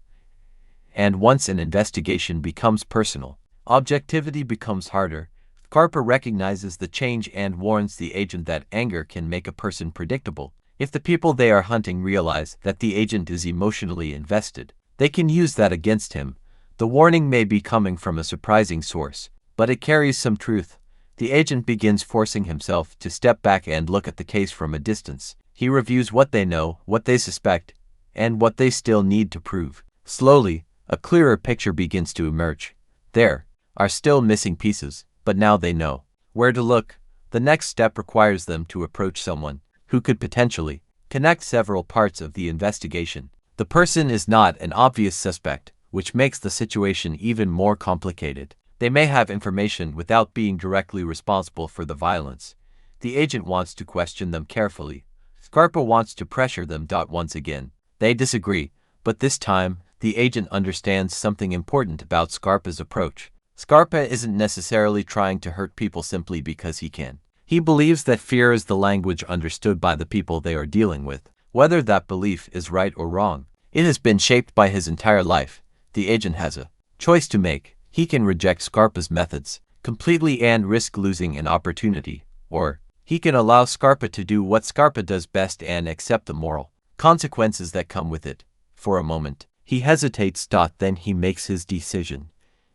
And once an investigation becomes personal, objectivity becomes harder. Scarpa recognizes the change and warns the agent that anger can make a person predictable. If the people they are hunting realize that the agent is emotionally invested, they can use that against him. The warning may be coming from a surprising source, but it carries some truth. The agent begins forcing himself to step back and look at the case from a distance. He reviews what they know, what they suspect, and what they still need to prove. Slowly, a clearer picture begins to emerge. There are still missing pieces, but now they know where to look. The next step requires them to approach someone who could potentially connect several parts of the investigation. The person is not an obvious suspect, which makes the situation even more complicated. They may have information without being directly responsible for the violence. The agent wants to question them carefully. Scarpa wants to pressure them. Once again, they disagree, but this time, the agent understands something important about Scarpa's approach. Scarpa isn't necessarily trying to hurt people simply because he can. He believes that fear is the language understood by the people they are dealing with. Whether that belief is right or wrong, it has been shaped by his entire life. The agent has a choice to make. He can reject Scarpa's methods completely and risk losing an opportunity, or he can allow Scarpa to do what Scarpa does best and accept the moral consequences that come with it. For a moment, he hesitates. Then he makes his decision.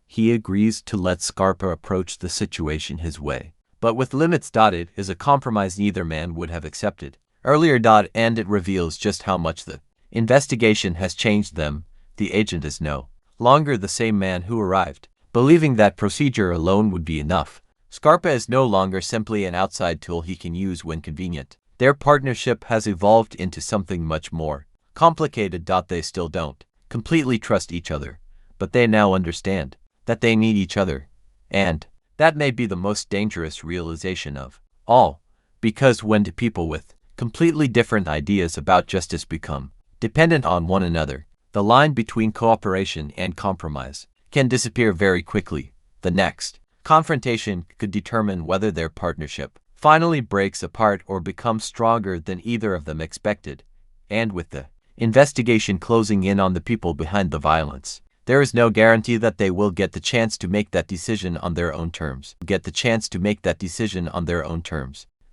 He agrees to let Scarpa approach the situation his way, but with limits. It is a compromise neither man would have accepted earlier. And it reveals just how much the investigation has changed them. The agent is no longer the same man who arrived, believing that procedure alone would be enough. Scarpa is no longer simply an outside tool he can use when convenient. Their partnership has evolved into something much more complicated. They still don't completely trust each other, but they now understand that they need each other. And that may be the most dangerous realization of all, because when two people with completely different ideas about justice become dependent on one another, the line between cooperation and compromise can disappear very quickly. The next confrontation could determine whether their partnership finally breaks apart or becomes stronger than either of them expected. And with the investigation closing in on the people behind the violence, there is no guarantee that they will get the chance to make that decision on their own terms.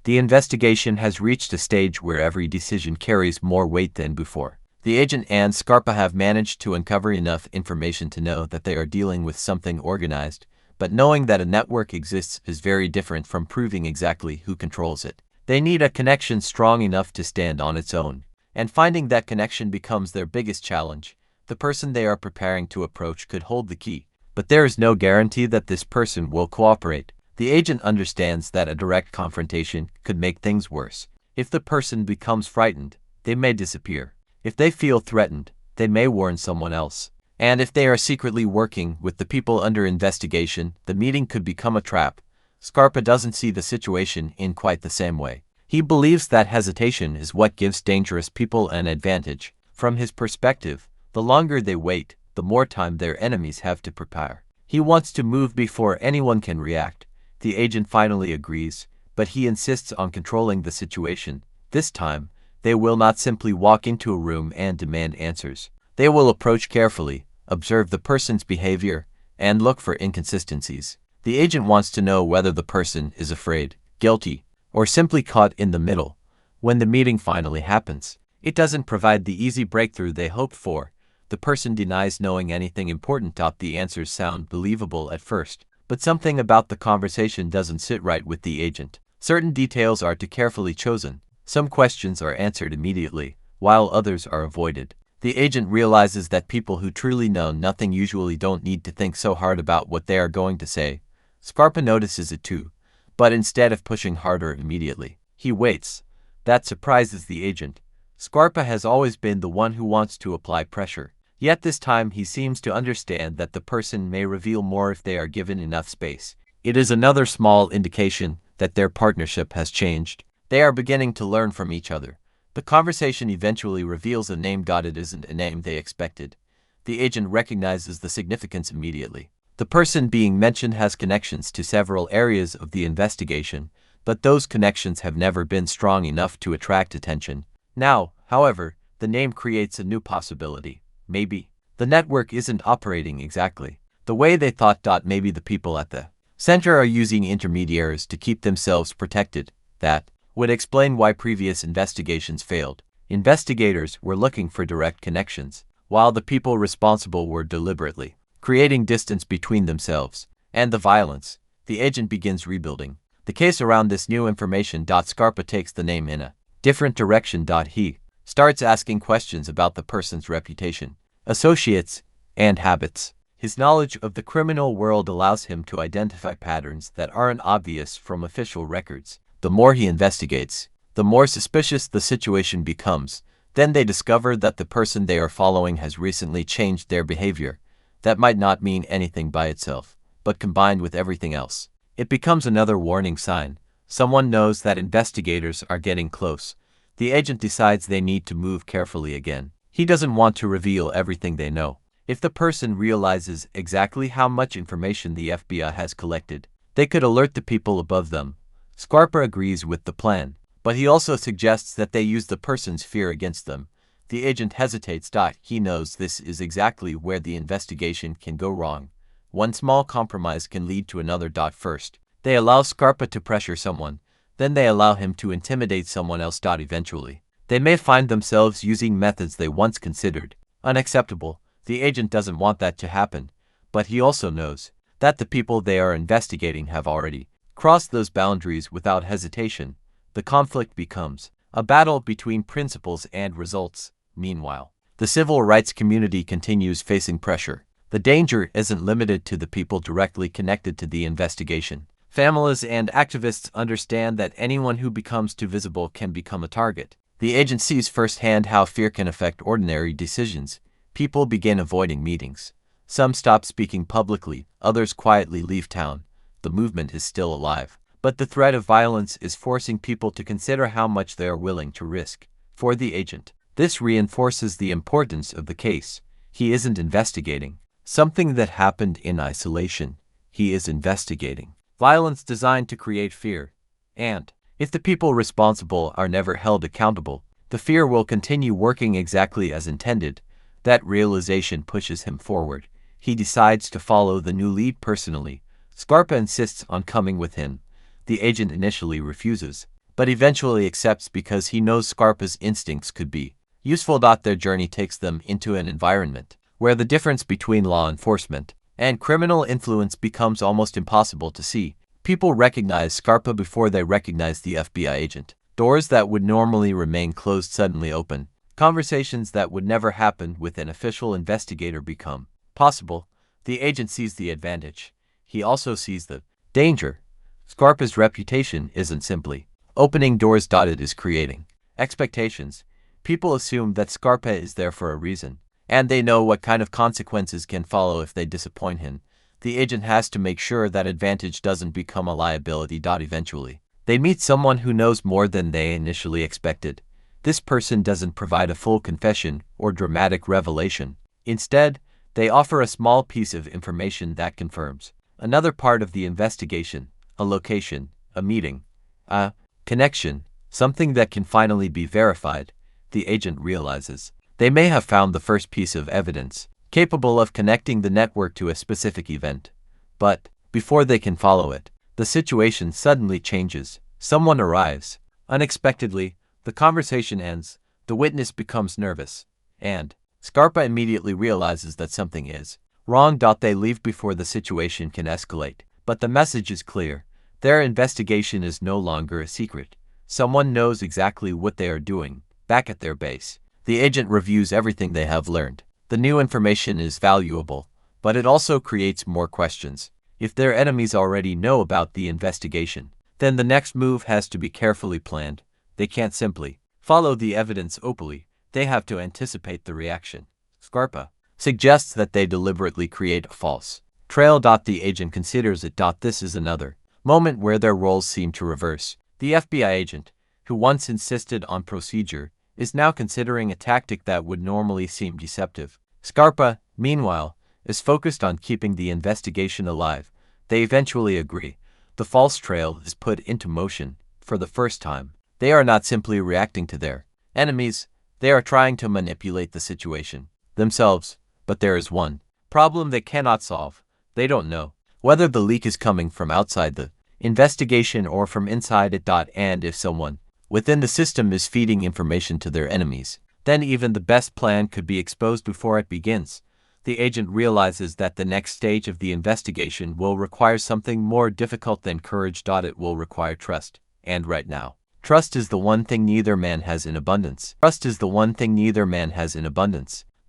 The investigation has reached a stage where every decision carries more weight than before. The agent and Scarpa have managed to uncover enough information to know that they are dealing with something organized, but knowing that a network exists is very different from proving exactly who controls it. They need a connection strong enough to stand on its own, and finding that connection becomes their biggest challenge. The person they are preparing to approach could hold the key, but there is no guarantee that this person will cooperate. The agent understands that a direct confrontation could make things worse. If the person becomes frightened, they may disappear. If they feel threatened, they may warn someone else. And if they are secretly working with the people under investigation, the meeting could become a trap. Scarpa doesn't see the situation in quite the same way. He believes that hesitation is what gives dangerous people an advantage. From his perspective, the longer they wait, the more time their enemies have to prepare. He wants to move before anyone can react. The agent finally agrees, but he insists on controlling the situation. This time, they will not simply walk into a room and demand answers. They will approach carefully, observe the person's behavior, and look for inconsistencies. The agent wants to know whether the person is afraid, guilty, or simply caught in the middle. When the meeting finally happens, it doesn't provide the easy breakthrough they hoped for. The person denies knowing anything important. The answers sound believable at first, but something about the conversation doesn't sit right with the agent. Certain details are too carefully chosen. Some questions are answered immediately, while others are avoided. The agent realizes that people who truly know nothing usually don't need to think so hard about what they are going to say. Scarpa notices it too, but instead of pushing harder immediately, he waits. That surprises the agent. Scarpa has always been the one who wants to apply pressure, yet this time he seems to understand that the person may reveal more if they are given enough space. It is another small indication that their partnership has changed. They are beginning to learn from each other. The conversation eventually reveals a name. It isn't a name they expected. The agent recognizes the significance immediately. The person being mentioned has connections to several areas of the investigation, but those connections have never been strong enough to attract attention. Now, however, the name creates a new possibility. Maybe the network isn't operating exactly the way they thought. Maybe the people at the center are using intermediaries to keep themselves protected. That would explain why previous investigations failed. Investigators were looking for direct connections, while the people responsible were deliberately creating distance between themselves and the violence. The agent begins rebuilding the case around this new information. Scarpa takes the name in a different direction. He starts asking questions about the person's reputation. associates, and habits. His knowledge of the criminal world allows him to identify patterns that aren't obvious from official records. The more he investigates, the more suspicious the situation becomes. Then they discover that the person they are following has recently changed their behavior. That might not mean anything by itself, but combined with everything else, it becomes another warning sign. Someone knows that investigators are getting close. The agent decides they need to move carefully again. He doesn't want to reveal everything they know. If the person realizes exactly how much information the FBI has collected, they could alert the people above them. Scarpa agrees with the plan, but he also suggests that they use the person's fear against them. The agent hesitates. He knows this is exactly where the investigation can go wrong. One small compromise can lead to another. First, they allow Scarpa to pressure someone, then they allow him to intimidate someone else. Eventually, they may find themselves using methods they once considered unacceptable. The agent doesn't want that to happen, but he also knows that the people they are investigating have already crossed those boundaries without hesitation. The conflict becomes a battle between principles and results. Meanwhile, the civil rights community continues facing pressure. The danger isn't limited to the people directly connected to the investigation. Families and activists understand that anyone who becomes too visible can become a target. The agent sees firsthand how fear can affect ordinary decisions. People begin avoiding meetings. Some stop speaking publicly, others quietly leave town. The movement is still alive, but the threat of violence is forcing people to consider how much they are willing to risk. For the agent, this reinforces the importance of the case. He isn't investigating something that happened in isolation. He is investigating violence designed to create fear. And if the people responsible are never held accountable, the fear will continue working exactly as intended. That realization pushes him forward. He decides to follow the new lead personally. Scarpa insists on coming with him. The agent initially refuses, but eventually accepts because he knows Scarpa's instincts could be useful. Their journey takes them into an environment where the difference between law enforcement and criminal influence becomes almost impossible to see. People recognize Scarpa before they recognize the FBI agent. Doors that would normally remain closed suddenly open. Conversations that would never happen with an official investigator become possible. The agent sees the advantage. He also sees the danger. Scarpa's reputation isn't simply opening doors. It is creating expectations. People assume that Scarpa is there for a reason, and they know what kind of consequences can follow if they disappoint him. The agent has to make sure that advantage doesn't become a liability. Eventually, they meet someone who knows more than they initially expected. This person doesn't provide a full confession or dramatic revelation. Instead, they offer a small piece of information that confirms another part of the investigation, a location, a meeting, a connection, something that can finally be verified. The agent realizes they may have found the first piece of evidence capable of connecting the network to a specific event. But before they can follow it, the situation suddenly changes. Someone arrives unexpectedly. The conversation ends, the witness becomes nervous, and Scarpa immediately realizes that something is wrong. They leave before the situation can escalate, but the message is clear. Their investigation is no longer a secret. Someone knows exactly what they are doing. Back at their base, the agent reviews everything they have learned. The new information is valuable, but it also creates more questions. If their enemies already know about the investigation, then the next move has to be carefully planned. They can't simply follow the evidence openly. They have to anticipate the reaction. Scarpa suggests that they deliberately create a false trail. The agent considers it. This is another moment where their roles seem to reverse. The FBI agent, who once insisted on procedure, is now considering a tactic that would normally seem deceptive. Scarpa, meanwhile, is focused on keeping the investigation alive. They eventually agree. The false trail is put into motion for the first time. They are not simply reacting to their enemies, they are trying to manipulate the situation themselves. But there is one problem they cannot solve. They don't know whether the leak is coming from outside the investigation or from inside it. And if someone within the system is feeding information to their enemies, then even the best plan could be exposed before it begins. The agent realizes that the next stage of the investigation will require something more difficult than courage. It will require trust. And right now, trust is the one thing neither man has in abundance.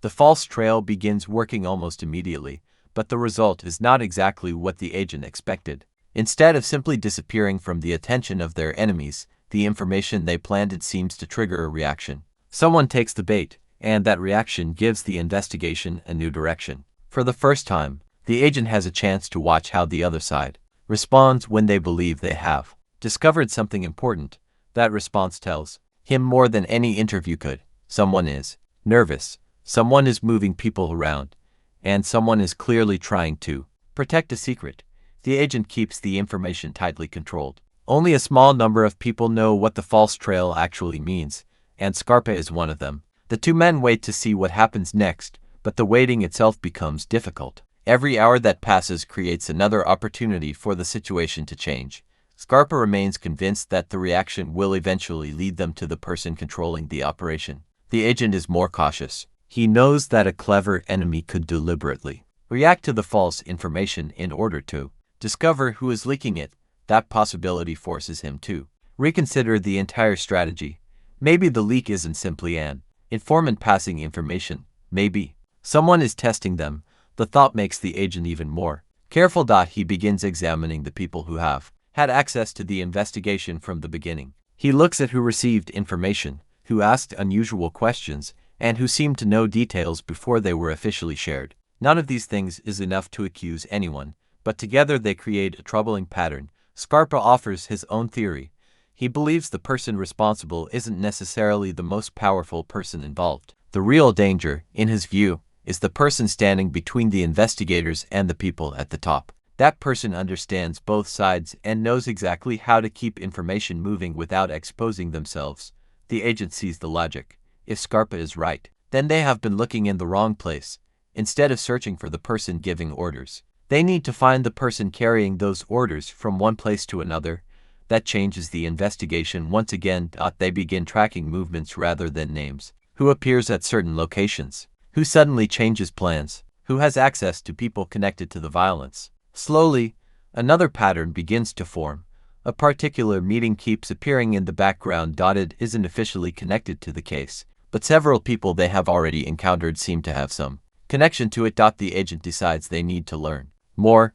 The The false trail begins working almost immediately, but the result is not exactly what the agent expected. Instead of simply disappearing from the attention of their enemies, the information they planted seems to trigger a reaction. Someone takes the bait, and that reaction gives the investigation a new direction. For the first time, the agent has a chance to watch how the other side responds when they believe they have discovered something important. That response tells him more than any interview could. Someone is nervous, someone is moving people around, and someone is clearly trying to protect a secret. The agent keeps the information tightly controlled. Only a small number of people know what the false trail actually means, and Scarpa is one of them. The two men wait to see what happens next, but the waiting itself becomes difficult. Every hour that passes creates another opportunity for the situation to change. Scarpa remains convinced that the reaction will eventually lead them to the person controlling the operation. The agent is more cautious. He knows that a clever enemy could deliberately react to the false information in order to discover who is leaking it. That possibility forces him to reconsider the entire strategy. Maybe the leak isn't simply an informant passing information. Maybe someone is testing them. The thought makes the agent even more careful. He begins examining the people who have had access to the investigation from the beginning. He looks at who received information, who asked unusual questions, and who seemed to know details before they were officially shared. None of these things is enough to accuse anyone, but together they create a troubling pattern. Scarpa offers his own theory. He believes the person responsible isn't necessarily the most powerful person involved. The real danger, in his view, is the person standing between the investigators and the people at the top. That person understands both sides and knows exactly how to keep information moving without exposing themselves. The agent sees the logic. If Scarpa is right, then they have been looking in the wrong place. Instead of searching for the person giving orders, they need to find the person carrying those orders from one place to another. That changes the investigation once again. They begin tracking movements rather than names. Who appears at certain locations? Who suddenly changes plans? Who has access to people connected to the violence? Slowly, another pattern begins to form. A particular meeting keeps appearing in the background. It isn't officially connected to the case, but several people they have already encountered seem to have some connection to it. The agent decides they need to learn more.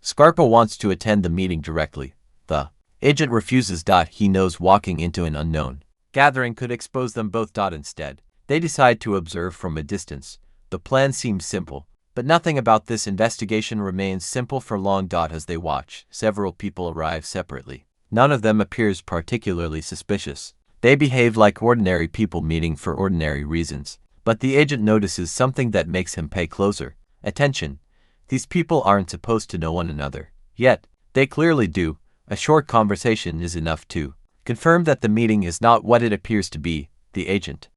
Scarpa wants to attend the meeting directly. The agent refuses. He knows walking into an unknown gathering could expose them both. Instead, they decide to observe from a distance. The plan seems simple, but nothing about this investigation remains simple for long. As they watch, several people arrive separately. None of them appears particularly suspicious. They behave like ordinary people meeting for ordinary reasons. But the agent notices something that makes him pay closer attention. These people aren't supposed to know one another, yet they clearly do. A short conversation is enough to confirm that the meeting is not what it appears to be. The agent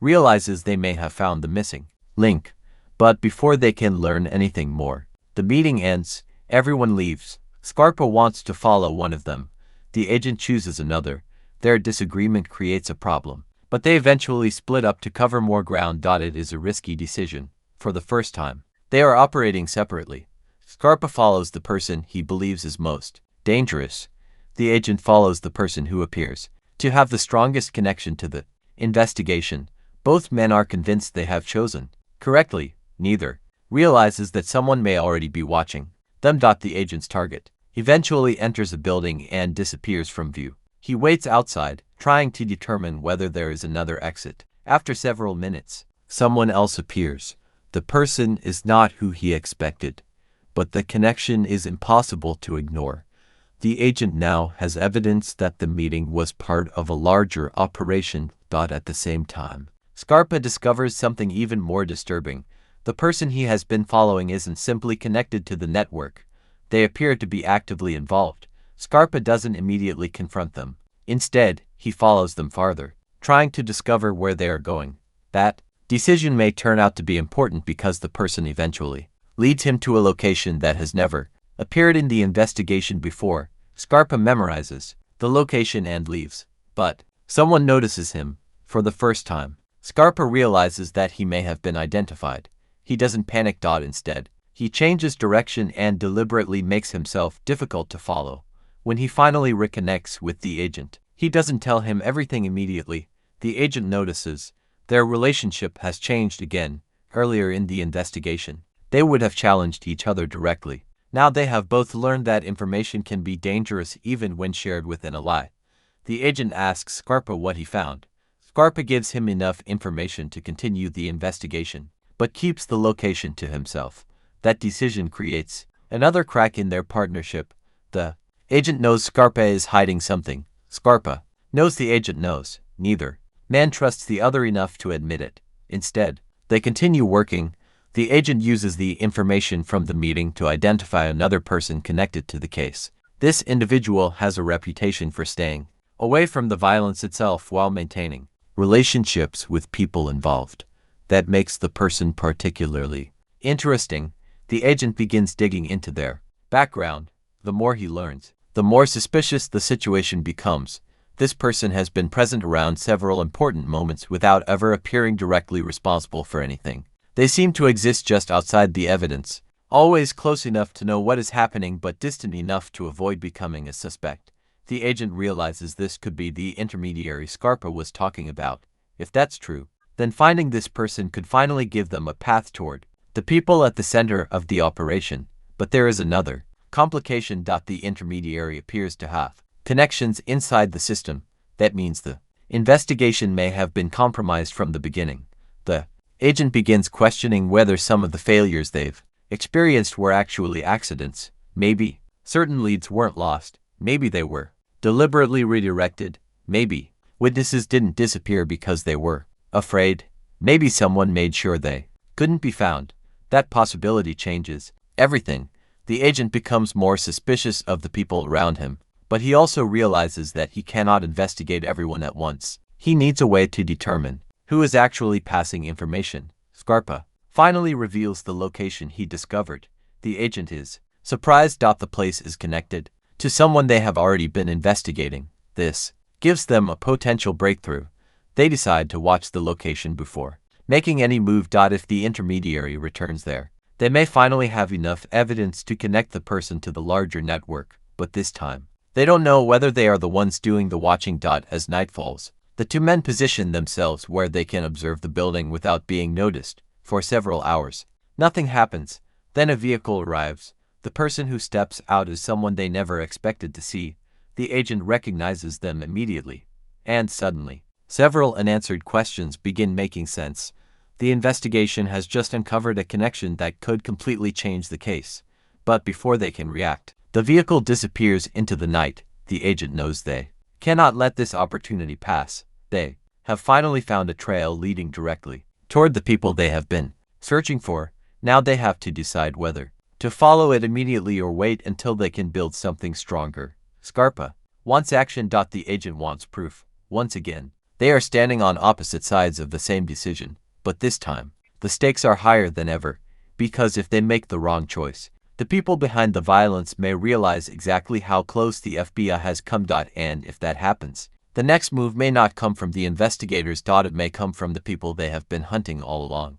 realizes they may have found the missing link, but before they can learn anything more, the meeting ends. Everyone leaves. Scarpa wants to follow one of them. The agent chooses another. Their disagreement creates a problem, but they eventually split up to cover more ground. It is a risky decision. For the first time, they are operating separately. Scarpa follows the person he believes is most dangerous. The agent follows the person who appears to have the strongest connection to the investigation. Both men are convinced they have chosen correctly. Neither realizes that someone may already be watching them. The agent's target eventually enters a building and disappears from view. He waits outside, trying to determine whether there is another exit. After several minutes, someone else appears. The person is not who he expected, but the connection is impossible to ignore. The agent now has evidence that the meeting was part of a larger operation. At the same time, Scarpa discovers something even more disturbing. The person he has been following isn't simply connected to the network. They appear to be actively involved. Scarpa doesn't immediately confront them. Instead, he follows them farther, trying to discover where they are going. That decision may turn out to be important because the person eventually leads him to a location that has never appeared in the investigation before. Scarpa memorizes the location and leaves, but someone notices him for the first time. Scarpa realizes that he may have been identified. He doesn't panic. Instead, he changes direction and deliberately makes himself difficult to follow. When he finally reconnects with the agent, he doesn't tell him everything immediately. The agent notices Their relationship has changed again. Earlier in the investigation, they would have challenged each other directly. Now they have both learned that information can be dangerous even when shared within a lie. The agent asks Scarpa what he found. Scarpa gives him enough information to continue the investigation, but keeps the location to himself. That decision creates another crack in their partnership. The agent knows Scarpa is hiding something. Scarpa knows the agent knows. Neither man trusts the other enough to admit it. Instead, they continue working. The agent uses the information from the meeting to identify another person connected to the case. This individual has a reputation for staying away from the violence itself while maintaining relationships with people involved. That makes the person particularly interesting. The agent begins digging into their background. The more he learns, the more suspicious the situation becomes. This person has been present around several important moments without ever appearing directly responsible for anything. They seem to exist just outside the evidence, always close enough to know what is happening but distant enough to avoid becoming a suspect. The agent realizes this could be the intermediary Scarpa was talking about. If that's true, then finding this person could finally give them a path toward the people at the center of the operation. But there is another complication. The intermediary appears to have connections inside the system. That means the investigation may have been compromised from the beginning. The agent begins questioning whether some of the failures they've experienced were actually accidents. Maybe certain leads weren't lost. Maybe they were deliberately redirected. Maybe witnesses didn't disappear because they were afraid. Maybe someone made sure they couldn't be found. That possibility changes everything. The agent becomes more suspicious of the people around him, but he also realizes that he cannot investigate everyone at once. He needs a way to determine who is actually passing information. Scarpa finally reveals the location he discovered. The agent is surprised. The place is connected to someone they have already been investigating. This gives them a potential breakthrough. They decide to watch the location before making any move. If the intermediary returns there, they may finally have enough evidence to connect the person to the larger network. But this time, they don't know whether they are the ones doing the watching. As night falls, the two men position themselves where they can observe the building without being noticed. For several hours, nothing happens. Then a vehicle arrives. The person who steps out is someone they never expected to see. The agent recognizes them immediately. And suddenly, several unanswered questions begin making sense. The investigation has just uncovered a connection that could completely change the case. But before they can react, the vehicle disappears into the night. The agent knows they cannot let this opportunity pass. They have finally found a trail leading directly toward the people they have been searching for. Now they have to decide whether to follow it immediately or wait until they can build something stronger. Scarpa wants action. The agent wants proof. Once again, they are standing on opposite sides of the same decision, but this time, the stakes are higher than ever, because if they make the wrong choice, the people behind the violence may realize exactly how close the FBI has come. And if that happens, the next move may not come from the investigators. It may come from the people they have been hunting all along.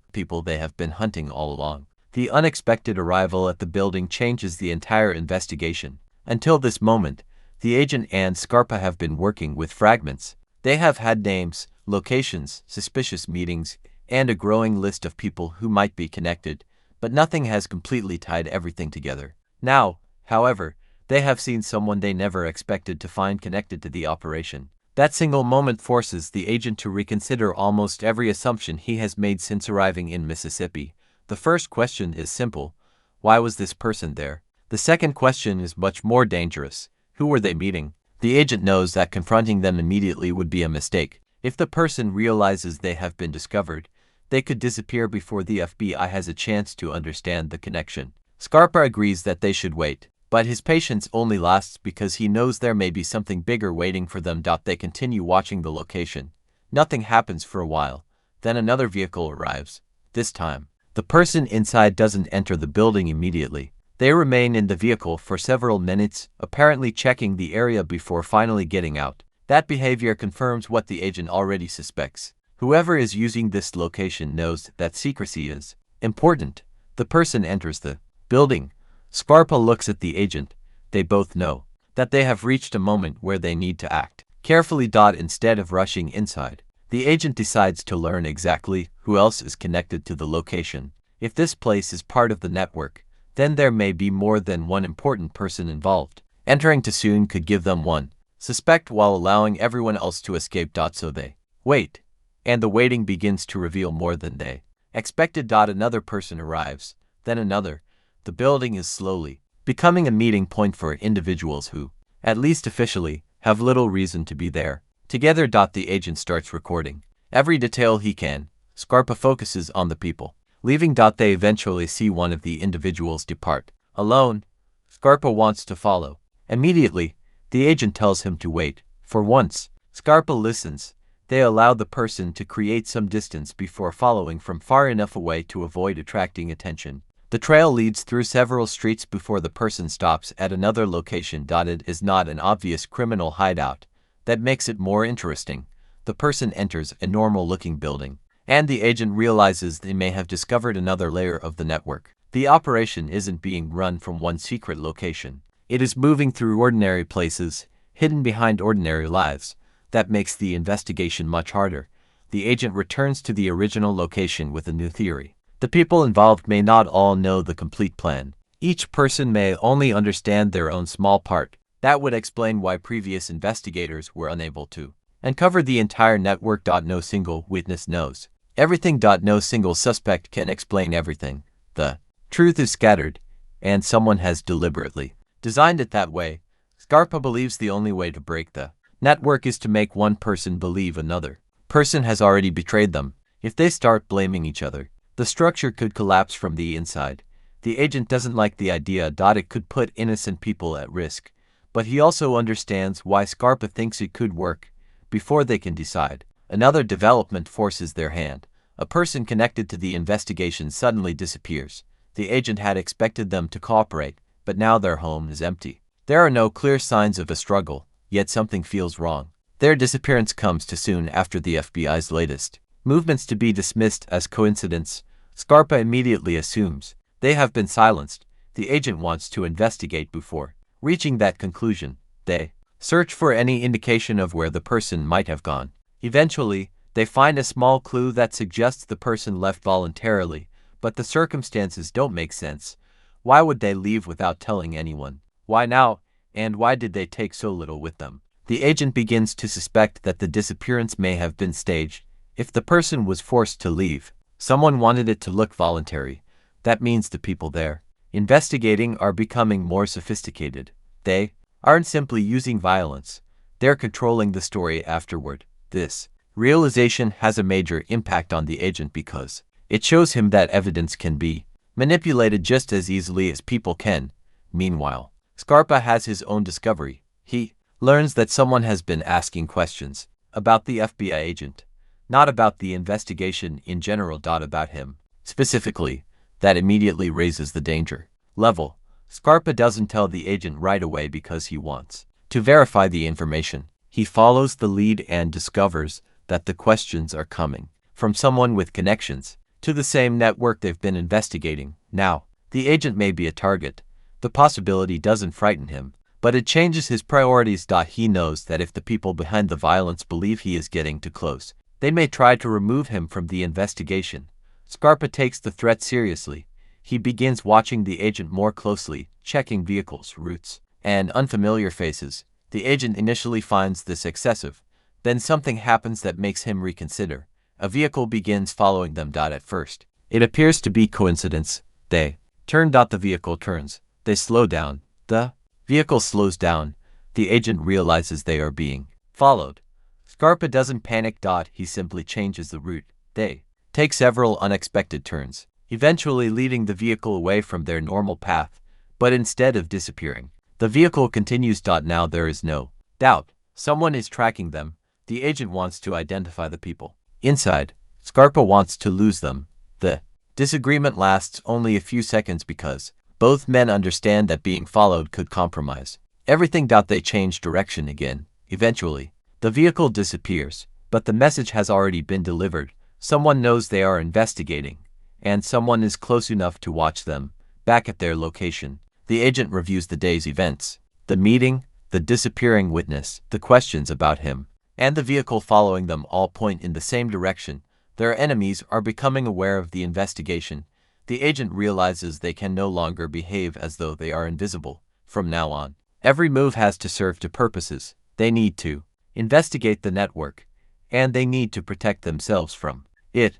The unexpected arrival at the building changes the entire investigation. Until this moment, the agent and Scarpa have been working with fragments. They have had names, locations, suspicious meetings, and a growing list of people who might be connected, but nothing has completely tied everything together. Now, however, they have seen someone they never expected to find connected to the operation. That single moment forces the agent to reconsider almost every assumption he has made since arriving in Mississippi. The first question is simple: why was this person there? The second question is much more dangerous: who were they meeting? The agent knows that confronting them immediately would be a mistake. If the person realizes they have been discovered, they could disappear before the FBI has a chance to understand the connection. Scarpa agrees that they should wait, but his patience only lasts because he knows there may be something bigger waiting for them. They continue watching the location. Nothing happens for a while. Then another vehicle arrives. This time, the person inside doesn't enter the building immediately. They remain in the vehicle for several minutes, apparently checking the area before finally getting out. That behavior confirms what the agent already suspects. Whoever is using this location knows that secrecy is important. The person enters the building. Scarpa looks at the agent. They both know that they have reached a moment where they need to act carefully. Instead of rushing inside, The agent decides to learn exactly who else is connected to the location. If this place is part of the network, then there may be more than one important person involved. Entering too soon could give them one suspect while allowing everyone else to escape. So they wait, and the waiting begins to reveal more than they expected. Another person arrives, then another. The building is slowly becoming a meeting point for individuals who, at least officially, have little reason to be there. Together. The agent starts recording every detail he can. Scarpa focuses on the people leaving. They eventually see one of the individuals depart. Alone, Scarpa wants to follow. Immediately, the agent tells him to wait. For once, Scarpa listens. They allow the person to create some distance before following from far enough away to avoid attracting attention. The trail leads through several streets before the person stops at another location. It is not an obvious criminal hideout. That makes it more interesting. The person enters a normal-looking building, and the agent realizes they may have discovered another layer of the network. The operation isn't being run from one secret location. It is moving through ordinary places, hidden behind ordinary lives. That makes the investigation much harder. The agent returns to the original location with a new theory. The people involved may not all know the complete plan. Each person may only understand their own small part. That would explain why previous investigators were unable to uncover the entire network. No single witness knows everything. No single suspect can explain everything. The truth is scattered, and someone has deliberately designed it that way. Scarpa believes the only way to break the network is to make one person believe another person has already betrayed them. If they start blaming each other, the structure could collapse from the inside. The agent doesn't like the idea. It could put innocent people at risk, but he also understands why Scarpa thinks it could work. Before they can decide, another development forces their hand. A person connected to the investigation suddenly disappears. The agent had expected them to cooperate, but now their home is empty. There are no clear signs of a struggle, yet something feels wrong. Their disappearance comes too soon after the FBI's latest movements to be dismissed as coincidence. Scarpa immediately assumes they have been silenced. The agent wants to investigate before reaching that conclusion. They search for any indication of where the person might have gone. Eventually, they find a small clue that suggests the person left voluntarily, but the circumstances don't make sense. Why would they leave without telling anyone? Why now? And why did they take so little with them? The agent begins to suspect that the disappearance may have been staged. If the person was forced to leave, someone wanted it to look voluntary. That means the people there investigating are becoming more sophisticated. They aren't simply using violence. They're controlling the story afterward. This realization has a major impact on the agent because it shows him that evidence can be manipulated just as easily as people can. Meanwhile, Scarpa has his own discovery. He learns that someone has been asking questions about the FBI agent, not about the investigation in general. About him specifically. That immediately raises the danger level. Scarpa doesn't tell the agent right away because he wants to verify the information. He follows the lead and discovers that the questions are coming from someone with connections to the same network they've been investigating. Now, the agent may be a target. The possibility doesn't frighten him, but it changes his priorities. He knows that if the people behind the violence believe he is getting too close, they may try to remove him from the investigation. Scarpa takes the threat seriously. He begins watching the agent more closely, checking vehicles, routes, and unfamiliar faces. The agent initially finds this excessive. Then something happens that makes him reconsider. A vehicle begins following them. At first, it appears to be coincidence. They turn. The vehicle turns. They slow down. The vehicle slows down. The agent realizes they are being followed. Scarpa doesn't panic. He simply changes the route. They take several unexpected turns, eventually leading the vehicle away from their normal path. But instead of disappearing, the vehicle continues. Now there is no doubt someone is tracking them. The agent wants to identify the people inside. Scarpa wants to lose them. The disagreement lasts only a few seconds because both men understand that being followed could compromise everything. They change direction again. Eventually, the vehicle disappears, but the message has already been delivered. Someone knows they are investigating, and someone is close enough to watch them. Back at their location, the agent reviews the day's events. The meeting, the disappearing witness, the questions about him. and the vehicle following them all point in the same direction. Their enemies are becoming aware of the investigation. The agent realizes they can no longer behave as though they are invisible. From now on, every move has to serve two purposes. They need to investigate the network, and they need to protect themselves from it.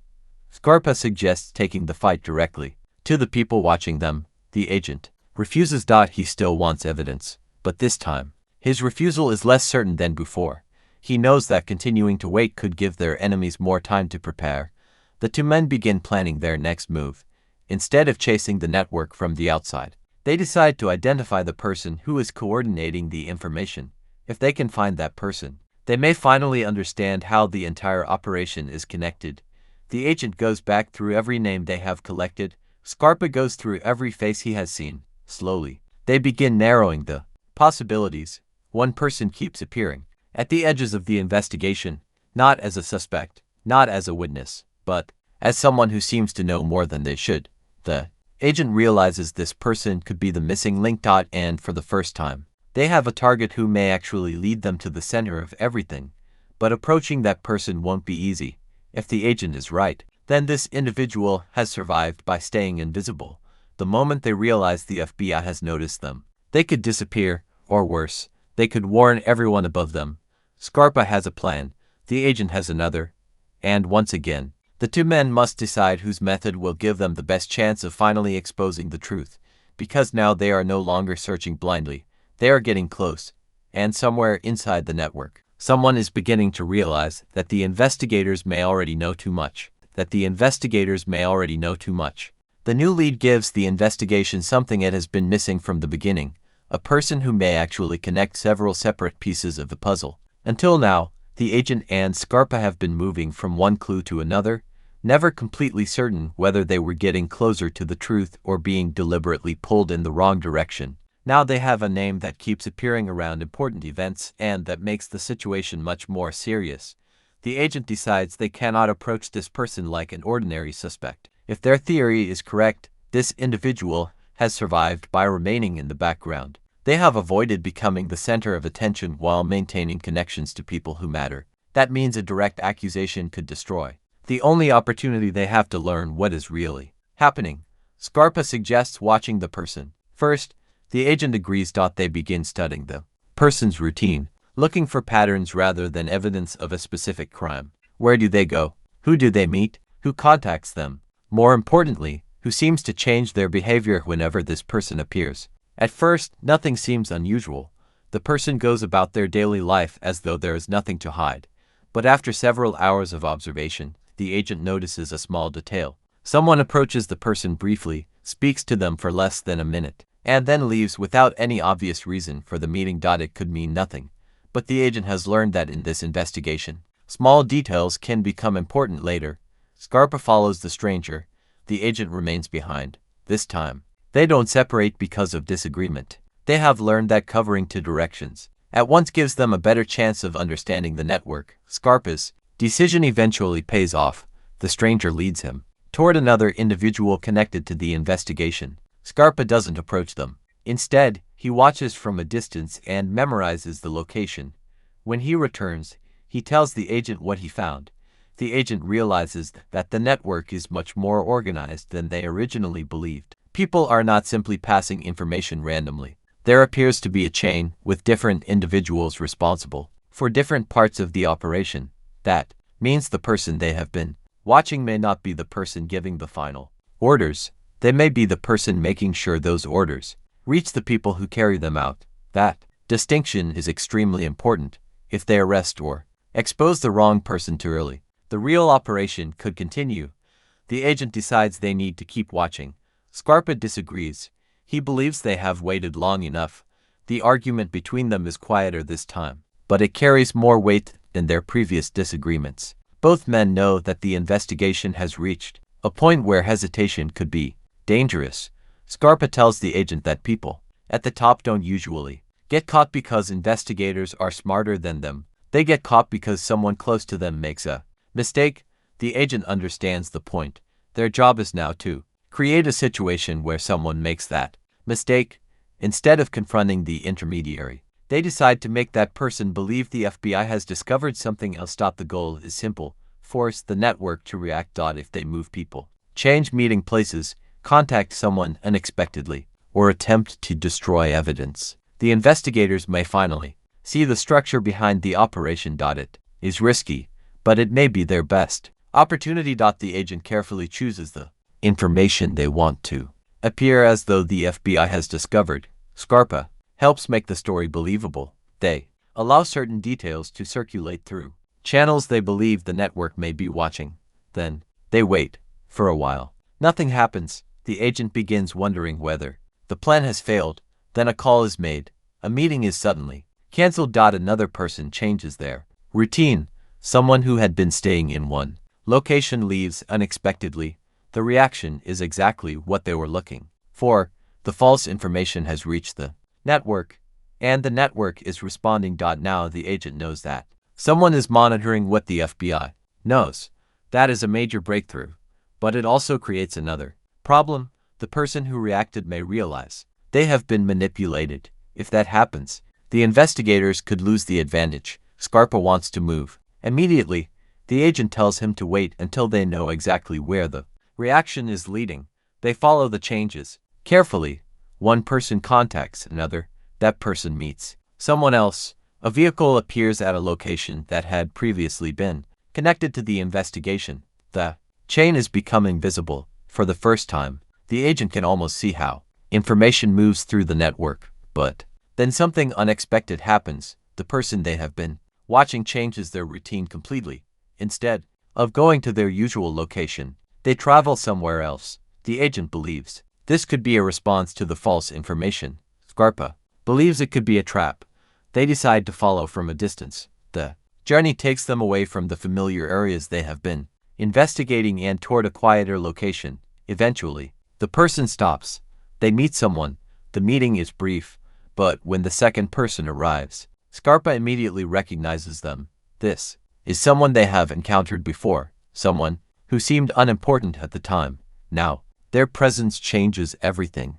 Scarpa suggests taking the fight directly to the people watching them. The agent refuses. He still wants evidence, but this time, his refusal is less certain than before. He knows that continuing to wait could give their enemies more time to prepare. The two men begin planning their next move. Instead of chasing the network from the outside, they decide to identify the person who is coordinating the information. If they can find that person, they may finally understand how the entire operation is connected. The agent goes back through every name they have collected. Scarpa goes through every face he has seen. Slowly, they begin narrowing the possibilities. One person keeps appearing at the edges of the investigation, not as a suspect, not as a witness, but as someone who seems to know more than they should. The agent realizes this person could be the missing link. And for the first time, they have a target who may actually lead them to the center of everything. But approaching that person won't be easy. If the agent is right, then this individual has survived by staying invisible. The moment they realize the FBI has noticed them, they could disappear, or worse, they could warn everyone above them. Scarpa has a plan, the agent has another, and once again, the two men must decide whose method will give them the best chance of finally exposing the truth, because now they are no longer searching blindly. They are getting close, and somewhere inside the network, someone is beginning to realize that the investigators may already know too much. The new lead gives the investigation something it has been missing from the beginning, a person who may actually connect several separate pieces of the puzzle. Until now, the agent and Scarpa have been moving from one clue to another, never completely certain whether they were getting closer to the truth or being deliberately pulled in the wrong direction. Now they have a name that keeps appearing around important events and that makes the situation much more serious. The agent decides they cannot approach this person like an ordinary suspect. If their theory is correct, this individual has survived by remaining in the background. They have avoided becoming the center of attention while maintaining connections to people who matter. That means a direct accusation could destroy the only opportunity they have to learn what is really happening. Scarpa suggests watching the person. First, the agent agrees. They begin studying the person's routine, looking for patterns rather than evidence of a specific crime. Where do they go? Who do they meet? Who contacts them? More importantly, who seems to change their behavior whenever this person appears? At first, nothing seems unusual. The person goes about their daily life as though there is nothing to hide. But after several hours of observation, the agent notices a small detail. Someone approaches the person briefly, speaks to them for less than a minute, and then leaves without any obvious reason for the meeting. It could mean nothing. But the agent has learned that in this investigation, small details can become important later. Scarpa follows the stranger. The agent remains behind. This time, they don't separate because of disagreement. They have learned that covering two directions at once gives them a better chance of understanding the network. Scarpa's decision eventually pays off. The stranger leads him toward another individual connected to the investigation. Scarpa doesn't approach them. Instead, he watches from a distance and memorizes the location. When he returns, he tells the agent what he found. The agent realizes that the network is much more organized than they originally believed. People are not simply passing information randomly. There appears to be a chain with different individuals responsible for different parts of the operation. That means the person they have been watching may not be the person giving the final orders. They may be the person making sure those orders reach the people who carry them out. That distinction is extremely important. If they arrest or expose the wrong person too early, the real operation could continue. The agent decides they need to keep watching. Scarpa disagrees. He believes they have waited long enough. The argument between them is quieter this time, but it carries more weight than their previous disagreements. Both men know that the investigation has reached a point where hesitation could be dangerous. Scarpa tells the agent that people at the top don't usually get caught because investigators are smarter than them. They get caught because someone close to them makes a mistake. The agent understands the point. Their job is now to create a situation where someone makes that mistake. Instead of confronting the intermediary, They decide to make that person believe the FBI has discovered something else. The goal is simple: force the network to react. If they move people, change meeting places, contact someone unexpectedly, or attempt to destroy evidence, the investigators may finally see the structure behind the operation. It is risky, but it may be their best opportunity. The agent carefully chooses the information they want to appear as though the FBI has discovered. Scarpa helps make the story believable. They allow certain details to circulate through channels they believe the network may be watching. Then they wait for a while. Nothing happens. The agent begins wondering whether the plan has failed. Then a call is made. A meeting is suddenly canceled. Another person changes their routine. Someone who had been staying in one location leaves unexpectedly. The reaction is exactly what they were looking for. The false information has reached the network, and the network is responding. Now the agent knows that someone is monitoring what the FBI knows. That is a major breakthrough, but it also creates another problem. The person who reacted may realize they have been manipulated. If that happens, the investigators could lose the advantage. Scarpa wants to move immediately. The agent tells him to wait until they know exactly where the reaction is leading. They follow the changes carefully. One person contacts another. That person meets someone else. A vehicle appears at a location that had previously been connected to the investigation. The chain is becoming visible. For the first time, the agent can almost see how information moves through the network. But then something unexpected happens. The person they have been watching changes their routine completely. Instead of going to their usual location, they travel somewhere else. The agent believes this could be a response to the false information. Scarpa believes it could be a trap. They decide to follow from a distance. The journey takes them away from the familiar areas they have been investigating and toward a quieter location. Eventually, the person stops. They meet someone. The meeting is brief, but when the second person arrives, Scarpa immediately recognizes them. This is someone they have encountered before, someone who seemed unimportant at the time. Now, their presence changes everything.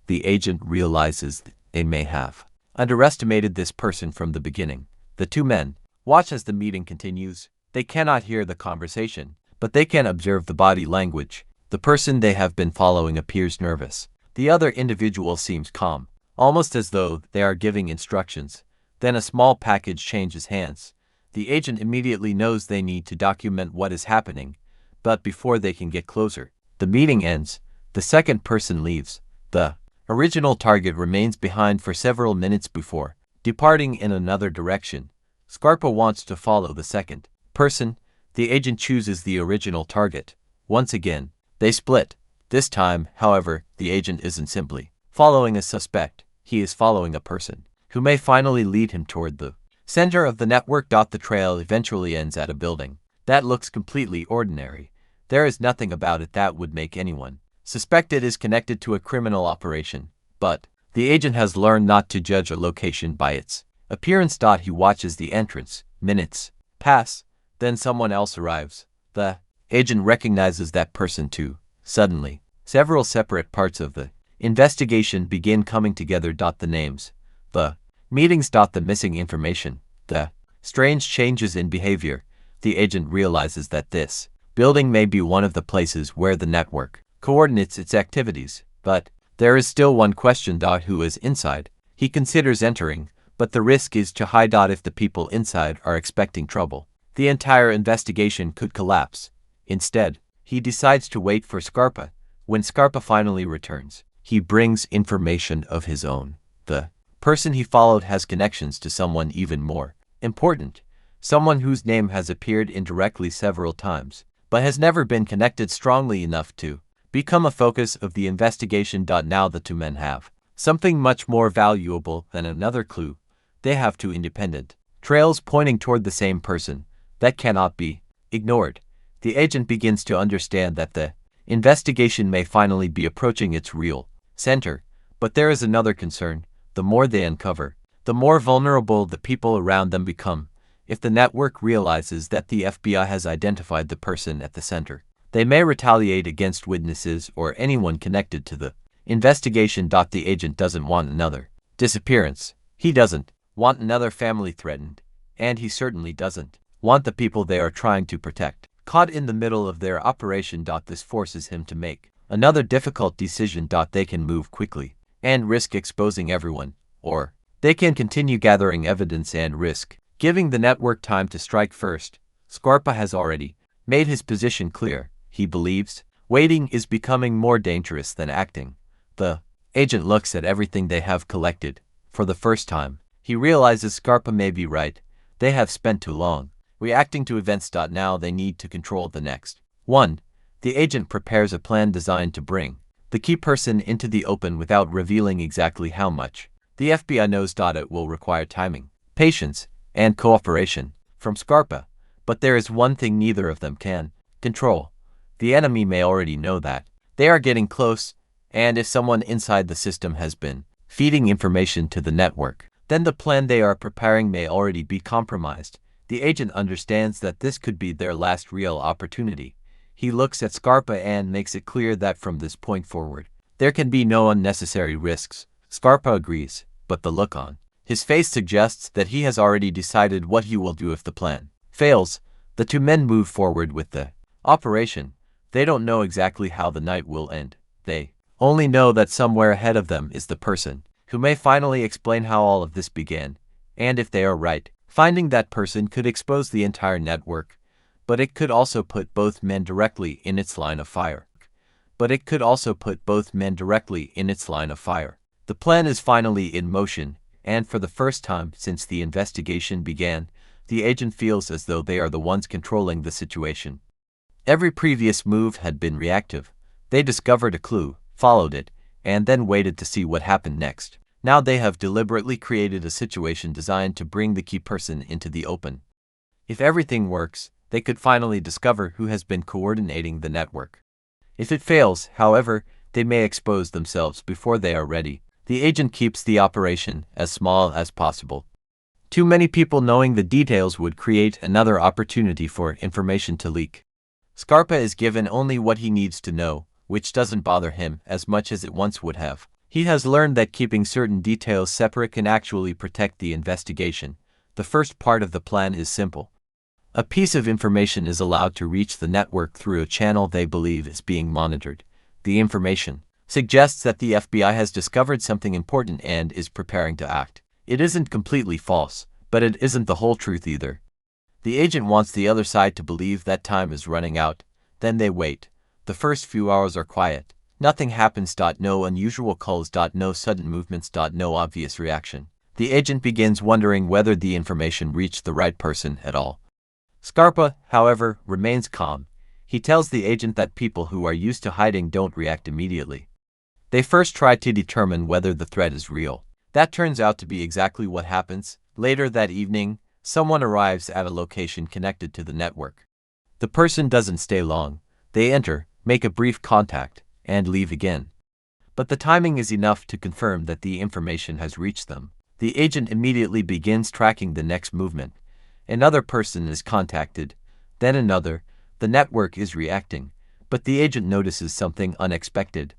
The agent realizes that they may have underestimated this person from the beginning. The two men watch as the meeting continues. They cannot hear the conversation, but they can observe the body language. The person they have been following appears nervous. The other individual seems calm, almost as though they are giving instructions. Then a small package changes hands. The agent immediately knows they need to document what is happening, but before they can get closer, the meeting ends. The second person leaves. The original target remains behind for several minutes before departing in another direction. Scarpa wants to follow the second person. The agent chooses the original target. Once again, they split. This time, however, the agent isn't simply following a suspect. He is following a person who may finally lead him toward the center of the network. The trail eventually ends at a building that looks completely ordinary. There is nothing about it that would make anyone suspect it is connected to a criminal operation. But the agent has learned not to judge a location by its appearance. He watches the entrance. Minutes pass. Then someone else arrives. The agent recognizes that person too. Suddenly, several separate parts of the investigation begin coming together. The names, the meetings, the missing information, the strange changes in behavior. The agent realizes that this building may be one of the places where the network coordinates its activities. But there is still one question. Who is inside? He considers entering, but the risk is too high. If the people inside are expecting trouble, the entire investigation could collapse. Instead, he decides to wait for Scarpa. When Scarpa finally returns, he brings information of his own. The person he followed has connections to someone even more important, someone whose name has appeared indirectly several times, but has never been connected strongly enough to become a focus of the investigation. Now the two men have something much more valuable than another clue. They have two independent trails pointing toward the same person that cannot be ignored. The agent begins to understand that the investigation may finally be approaching its real center. But there is another concern. The more they uncover, the more vulnerable the people around them become. If the network realizes that the FBI has identified the person at the center, they may retaliate against witnesses or anyone connected to the investigation. The agent doesn't want another disappearance. He doesn't want another family threatened, and he certainly doesn't want the people they are trying to protect caught in the middle of their operation. This forces him to make another difficult decision. They can move quickly and risk exposing everyone, or they can continue gathering evidence and risk giving the network time to strike first. Scarpa has already made his position clear. He believes waiting is becoming more dangerous than acting. The agent looks at everything they have collected. For the first time, he realizes Scarpa may be right. They have spent too long reacting to events. Now they need to control the next one. The agent prepares a plan designed to bring the key person into the open without revealing exactly how much. The FBI knows it will require timing, patience, and cooperation from Scarpa, but there is one thing neither of them can control. The enemy may already know that they are getting close, and if someone inside the system has been feeding information to the network, then the plan they are preparing may already be compromised. The agent understands that this could be their last real opportunity. He looks at Scarpa and makes it clear that from this point forward, there can be no unnecessary risks. Scarpa agrees, but the look on his face suggests that he has already decided what he will do if the plan fails. The two men move forward with the operation. They don't know exactly how the night will end. They only know that somewhere ahead of them is the person who may finally explain how all of this began. And if they are right, finding that person could expose the entire network, but it could also put both men directly in its line of fire. The plan is finally in motion, and for the first time since the investigation began, the agent feels as though they are the ones controlling the situation. Every previous move had been reactive. They discovered a clue, followed it, and then waited to see what happened next. Now they have deliberately created a situation designed to bring the key person into the open. If everything works, they could finally discover who has been coordinating the network. If it fails, however, they may expose themselves before they are ready. The agent keeps the operation as small as possible. Too many people knowing the details would create another opportunity for information to leak. Scarpa is given only what he needs to know, which doesn't bother him as much as it once would have. He has learned that keeping certain details separate can actually protect the investigation. The first part of the plan is simple. A piece of information is allowed to reach the network through a channel they believe is being monitored. The information suggests that the FBI has discovered something important and is preparing to act. It isn't completely false, but it isn't the whole truth either. The agent wants the other side to believe that time is running out. Then they wait. The first few hours are quiet. Nothing happens. No unusual calls. No sudden movements. No obvious reaction. The agent begins wondering whether the information reached the right person at all. Scarpa, however, remains calm. He tells the agent that people who are used to hiding don't react immediately. They first try to determine whether the threat is real. That turns out to be exactly what happens. Later that evening, someone arrives at a location connected to the network. The person doesn't stay long. They enter, make a brief contact, and leave again. But the timing is enough to confirm that the information has reached them. The agent immediately begins tracking the next movement. Another person is contacted, then another. The network is reacting, but the agent notices something unexpected.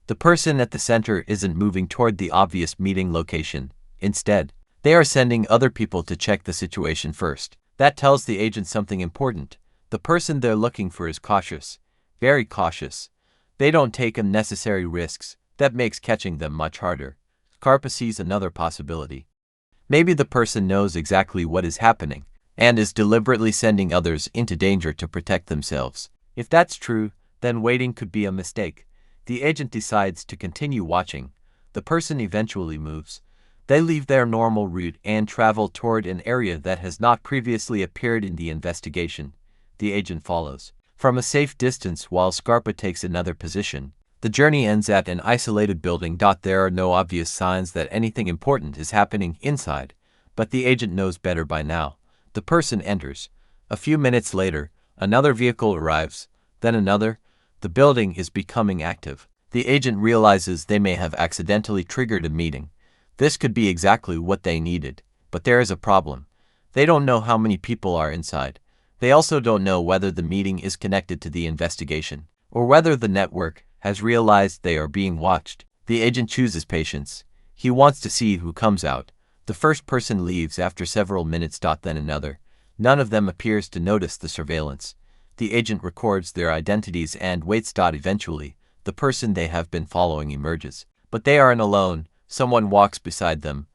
The person at the center isn't moving toward the obvious meeting location. Instead, they are sending other people to check the situation first. That tells the agent something important. The person they're looking for is cautious, very cautious. They don't take unnecessary risks. That makes catching them much harder. Scarpa sees another possibility. Maybe the person knows exactly what is happening and is deliberately sending others into danger to protect themselves. If that's true, then waiting could be a mistake. The agent decides to continue watching. The person eventually moves. They leave their normal route and travel toward an area that has not previously appeared in the investigation. The agent follows from a safe distance while Scarpa takes another position. The journey ends at an isolated building. There are no obvious signs that anything important is happening inside, but the agent knows better by now. The person enters. A few minutes later, another vehicle arrives, then another. The building is becoming active. The agent realizes they may have accidentally triggered a meeting. This could be exactly what they needed, but there is a problem. They don't know how many people are inside. They also don't know whether the meeting is connected to the investigation, or whether the network has realized they are being watched. The agent chooses patience. He wants to see who comes out. The first person leaves after several minutes. Then another. None of them appears to notice the surveillance. The agent records their identities and waits. Eventually, the person they have been following emerges. But they aren't alone. Someone walks beside them.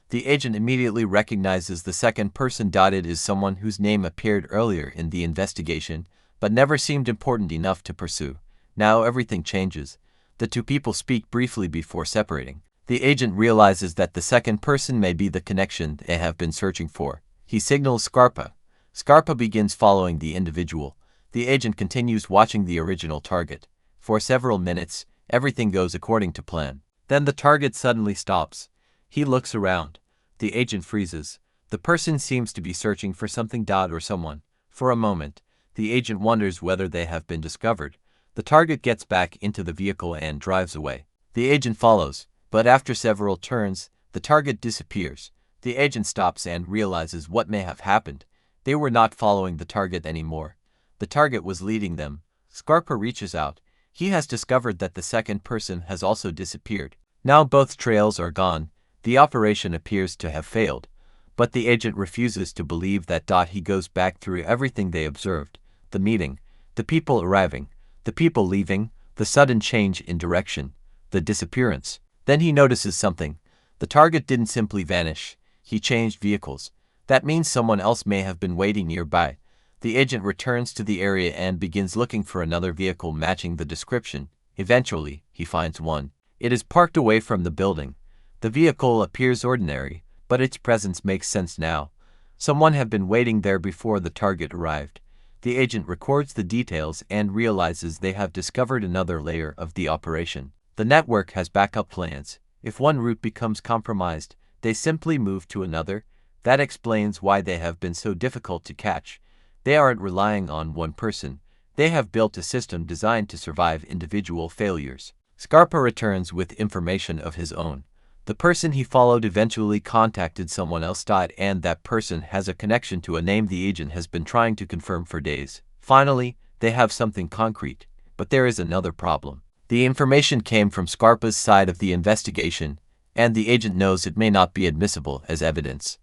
The agent immediately recognizes the second person. It is someone whose name appeared earlier in the investigation, but never seemed important enough to pursue. Now everything changes. The two people speak briefly before separating. The agent realizes that the second person may be the connection they have been searching for. He signals Scarpa. Scarpa begins following the individual. The agent continues watching the original target. For several minutes, everything goes according to plan. Then the target suddenly stops. He looks around. The agent freezes. The person seems to be searching for something or someone. For a moment, the agent wonders whether they have been discovered. The target gets back into the vehicle and drives away. The agent follows, but after several turns, the target disappears. The agent stops and realizes what may have happened. They were not following the target anymore. The target was leading them. Scarpa reaches out. He has discovered that the second person has also disappeared. Now both trails are gone. The operation appears to have failed. But the agent refuses to believe that. He goes back through everything they observed. The meeting, the people arriving, the people leaving, the sudden change in direction, the disappearance. Then he notices something. The target didn't simply vanish. He changed vehicles. That means someone else may have been waiting nearby. The agent returns to the area and begins looking for another vehicle matching the description. Eventually, he finds one. It is parked away from the building. The vehicle appears ordinary, but its presence makes sense now. Someone had been waiting there before the target arrived. The agent records the details and realizes they have discovered another layer of the operation. The network has backup plans. If one route becomes compromised, they simply move to another. That explains why they have been so difficult to catch. They aren't relying on one person. They have built a system designed to survive individual failures. Scarpa returns with information of his own. The person he followed eventually contacted someone else. And that person has a connection to a name the agent has been trying to confirm for days. Finally, they have something concrete. But there is another problem. The information came from Scarpa's side of the investigation, and the agent knows it may not be admissible as evidence.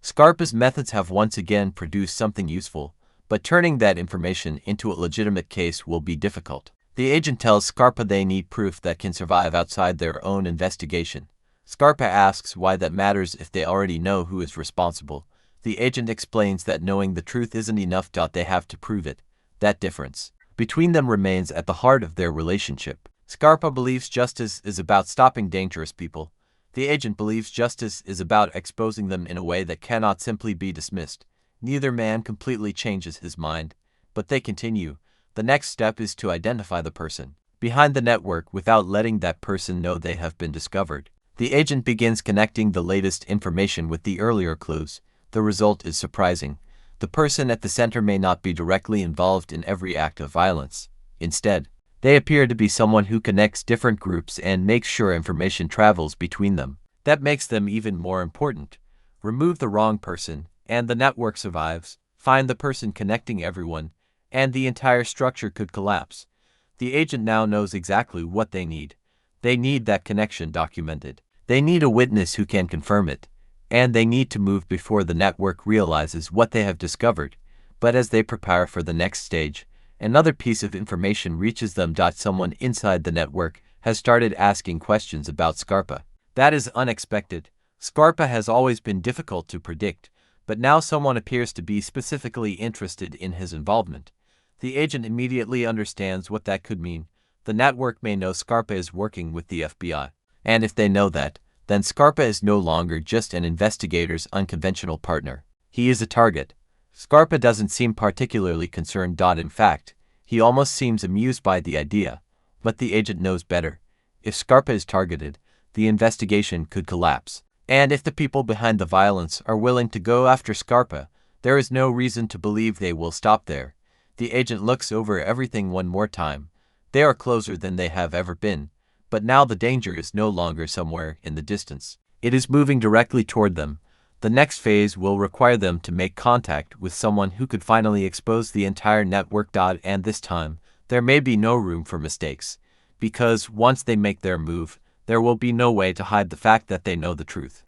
Scarpa's methods have once again produced something useful, but turning that information into a legitimate case will be difficult. The agent tells Scarpa they need proof that can survive outside their own investigation. Scarpa asks why that matters if they already know who is responsible. The agent explains that knowing the truth isn't enough. They have to prove it. That difference between them remains at the heart of their relationship. Scarpa believes justice is about stopping dangerous people. The agent believes justice is about exposing them in a way that cannot simply be dismissed. Neither man completely changes his mind, but they continue. The next step is to identify the person behind the network without letting that person know they have been discovered. The agent begins connecting the latest information with the earlier clues. The result is surprising. The person at the center may not be directly involved in every act of violence. Instead, they appear to be someone who connects different groups and makes sure information travels between them. That makes them even more important. Remove the wrong person, and the network survives. Find the person connecting everyone, and the entire structure could collapse. The agent now knows exactly what they need. They need that connection documented. They need a witness who can confirm it. And they need to move before the network realizes what they have discovered. But as they prepare for the next stage, another piece of information reaches them. Someone inside the network has started asking questions about Scarpa. That is unexpected. Scarpa has always been difficult to predict, but now someone appears to be specifically interested in his involvement. The agent immediately understands what that could mean. The network may know Scarpa is working with the FBI. And if they know that, then Scarpa is no longer just an investigator's unconventional partner. He is a target. Scarpa doesn't seem particularly concerned. In fact, he almost seems amused by the idea. But the agent knows better. If Scarpa is targeted, the investigation could collapse. And if the people behind the violence are willing to go after Scarpa, there is no reason to believe they will stop there. The agent looks over everything one more time. They are closer than they have ever been. But now the danger is no longer somewhere in the distance. It is moving directly toward them. The next phase will require them to make contact with someone who could finally expose the entire network. And this time, there may be no room for mistakes. Because once they make their move, there will be no way to hide the fact that they know the truth.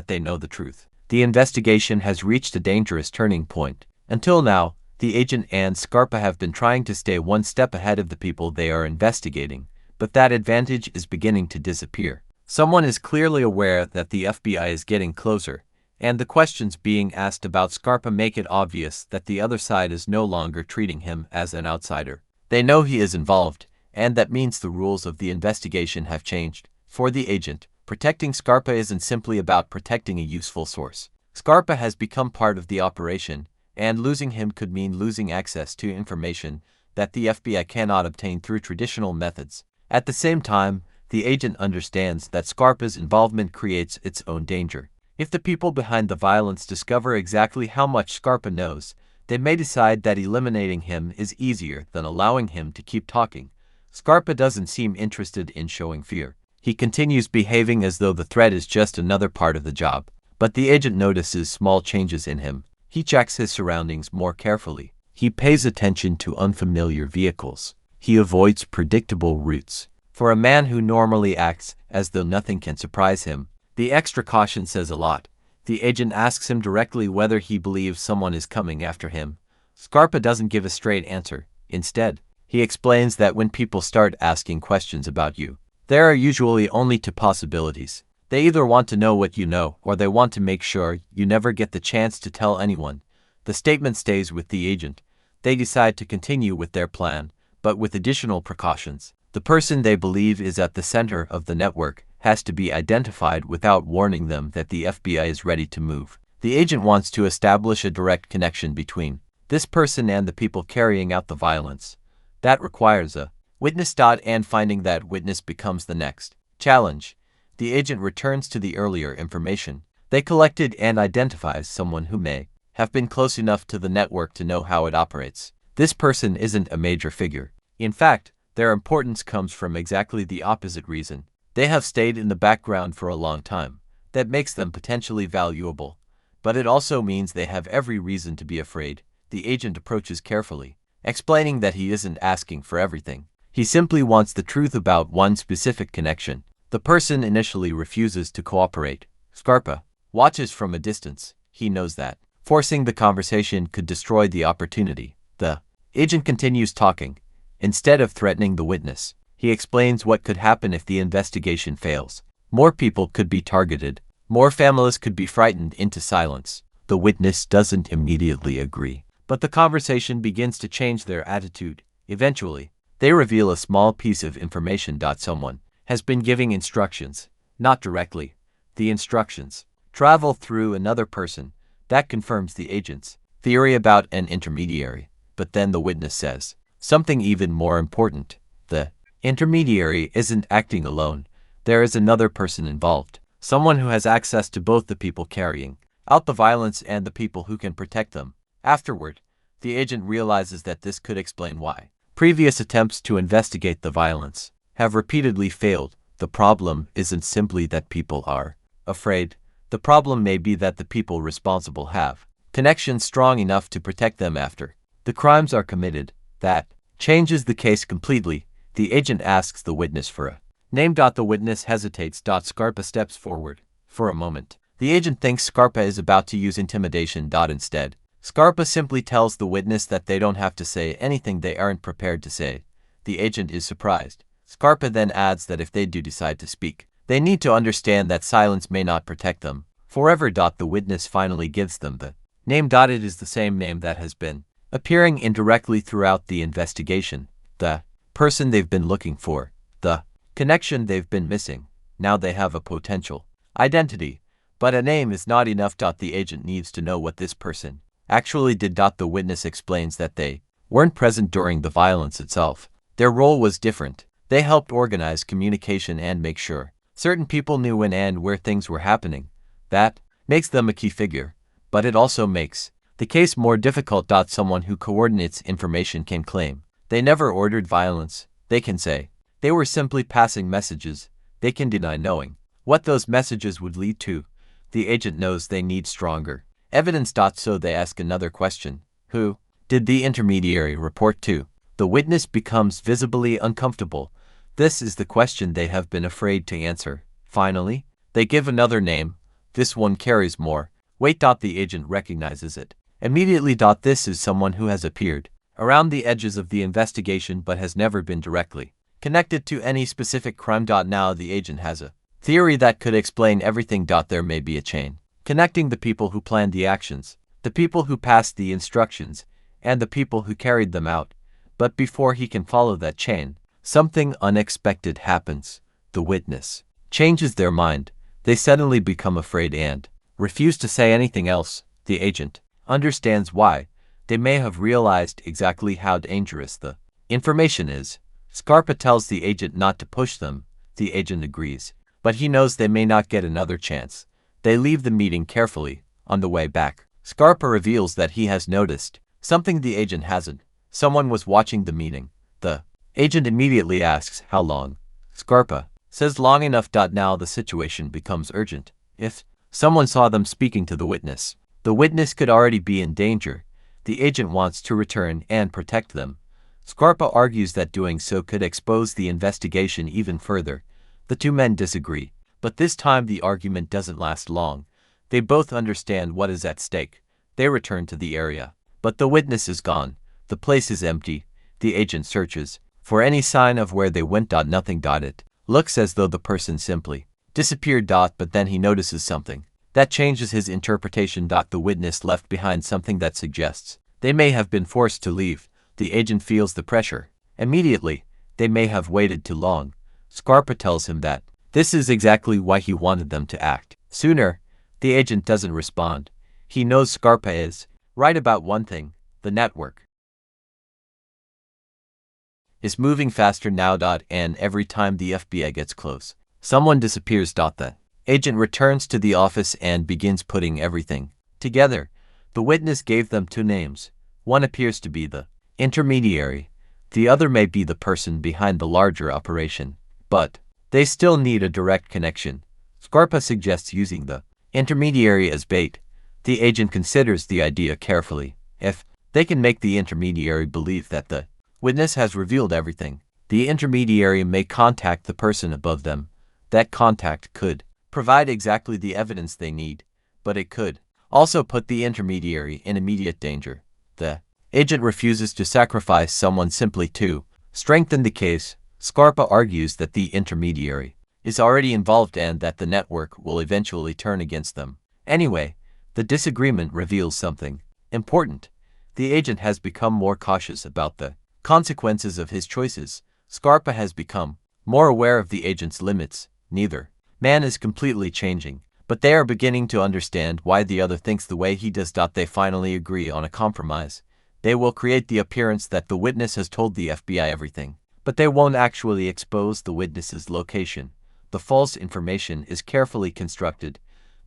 The investigation has reached a dangerous turning point. Until now, the agent and Scarpa have been trying to stay one step ahead of the people they are investigating, but that advantage is beginning to disappear. Someone is clearly aware that the FBI is getting closer, and the questions being asked about Scarpa make it obvious that the other side is no longer treating him as an outsider. They know he is involved, and that means the rules of the investigation have changed. For the agent, protecting Scarpa isn't simply about protecting a useful source. Scarpa has become part of the operation, and losing him could mean losing access to information that the FBI cannot obtain through traditional methods. At the same time, the agent understands that Scarpa's involvement creates its own danger. If the people behind the violence discover exactly how much Scarpa knows, they may decide that eliminating him is easier than allowing him to keep talking. Scarpa doesn't seem interested in showing fear. He continues behaving as though the threat is just another part of the job. But the agent notices small changes in him. He checks his surroundings more carefully. He pays attention to unfamiliar vehicles. He avoids predictable routes. For a man who normally acts as though nothing can surprise him, the extra caution says a lot. The agent asks him directly whether he believes someone is coming after him. Scarpa doesn't give a straight answer. Instead, he explains that when people start asking questions about you, there are usually only two possibilities. They either want to know what you know, or they want to make sure you never get the chance to tell anyone. The statement stays with the agent. They decide to continue with their plan, but with additional precautions. The person they believe is at the center of the network has to be identified without warning them that the FBI is ready to move. The agent wants to establish a direct connection between this person and the people carrying out the violence. That requires a witness. And finding that witness becomes the next challenge. The agent returns to the earlier information they collected and identifies someone who may have been close enough to the network to know how it operates. This person isn't a major figure. In fact, their importance comes from exactly the opposite reason. They have stayed in the background for a long time. That makes them potentially valuable. But it also means they have every reason to be afraid. The agent approaches carefully, explaining that he isn't asking for everything. He simply wants the truth about one specific connection. The person initially refuses to cooperate. Scarpa watches from a distance. He knows that forcing the conversation could destroy the opportunity. The agent continues talking. Instead of threatening the witness, he explains what could happen if the investigation fails. More people could be targeted. More families could be frightened into silence. The witness doesn't immediately agree, but the conversation begins to change their attitude. Eventually, they reveal a small piece of information. Someone has been giving instructions, not directly. The instructions travel through another person. That confirms the agent's theory about an intermediary. But then the witness says something even more important. The intermediary isn't acting alone. There is another person involved. Someone who has access to both the people carrying out the violence and the people who can protect them. Afterward, the agent realizes that this could explain why previous attempts to investigate the violence have repeatedly failed. The problem isn't simply that people are afraid. The problem may be that the people responsible have connections strong enough to protect them after the crimes are committed. That changes the case completely. The agent asks the witness for a name. The witness hesitates. Scarpa steps forward. For a moment, the agent thinks Scarpa is about to use intimidation. Instead, Scarpa simply tells the witness that they don't have to say anything they aren't prepared to say. The agent is surprised. Scarpa then adds that if they do decide to speak, they need to understand that silence may not protect them forever. The witness finally gives them the name. It is the same name that has been appearing indirectly throughout the investigation. The person they've been looking for. The connection they've been missing. Now they have a potential identity. But a name is not enough. The agent needs to know what this person actually did. The witness explains that they weren't present during the violence itself. Their role was different. They helped organize communication and make sure certain people knew when and where things were happening. That makes them a key figure, but it also makes the case more difficult. Someone who coordinates information can claim they never ordered violence. They can say they were simply passing messages. They can deny knowing what those messages would lead to. The agent knows they need stronger evidence. So they ask another question. Who did the intermediary report to? The witness becomes visibly uncomfortable. This is the question they have been afraid to answer. Finally, they give another name. This one carries more Wait. The agent recognizes it. Immediately. This is someone who has appeared around the edges of the investigation but has never been directly connected to any specific crime. Now the agent has a theory that could explain everything. There may be a chain connecting the people who planned the actions, the people who passed the instructions, and the people who carried them out. But before he can follow that chain, something unexpected happens. The witness changes their mind. They suddenly become afraid and refuse to say anything else. The agent understands why. They may have realized exactly how dangerous the information is. Scarpa tells the agent not to push them. The agent agrees, but he knows they may not get another chance. They leave the meeting carefully. On the way back, Scarpa reveals that he has noticed something the agent hasn't. Someone was watching the meeting. The agent immediately asks how long. Scarpa says long enough. Now the situation becomes urgent. If someone saw them speaking to the witness could already be in danger. The agent wants to return and protect them. Scarpa argues that doing so could expose the investigation even further. The two men disagree, but this time the argument doesn't last long. They both understand what is at stake. They return to the area, but the witness is gone. The place is empty. The agent searches for any sign of where they went. Nothing. It looks as though the person simply disappeared. But then he notices something that changes his interpretation. The witness left behind something that suggests they may have been forced to leave. The agent feels the pressure. Immediately, they may have waited too long. Scarpa tells him that this is exactly why he wanted them to act sooner. The agent doesn't respond. He knows Scarpa is right about one thing: the network is moving faster now. And every time the FBI gets close, someone disappears. The agent returns to the office and begins putting everything together. The witness gave them two names. One appears to be the intermediary. The other may be the person behind the larger operation. But they still need a direct connection. Scarpa suggests using the intermediary as bait. The agent considers the idea carefully. If they can make the intermediary believe that the witness has revealed everything, the intermediary may contact the person above them. That contact could provide exactly the evidence they need, but it could also put the intermediary in immediate danger. The agent refuses to sacrifice someone simply to strengthen the case. Scarpa argues that the intermediary is already involved and that the network will eventually turn against them. Anyway, the disagreement reveals something important. The agent has become more cautious about the consequences of his choices. Scarpa has become more aware of the agent's limits. Neither man is completely changing, but they are beginning to understand why the other thinks the way he does. They finally agree on a compromise. They will create the appearance that the witness has told the FBI everything, but they won't actually expose the witness's location. The false information is carefully constructed.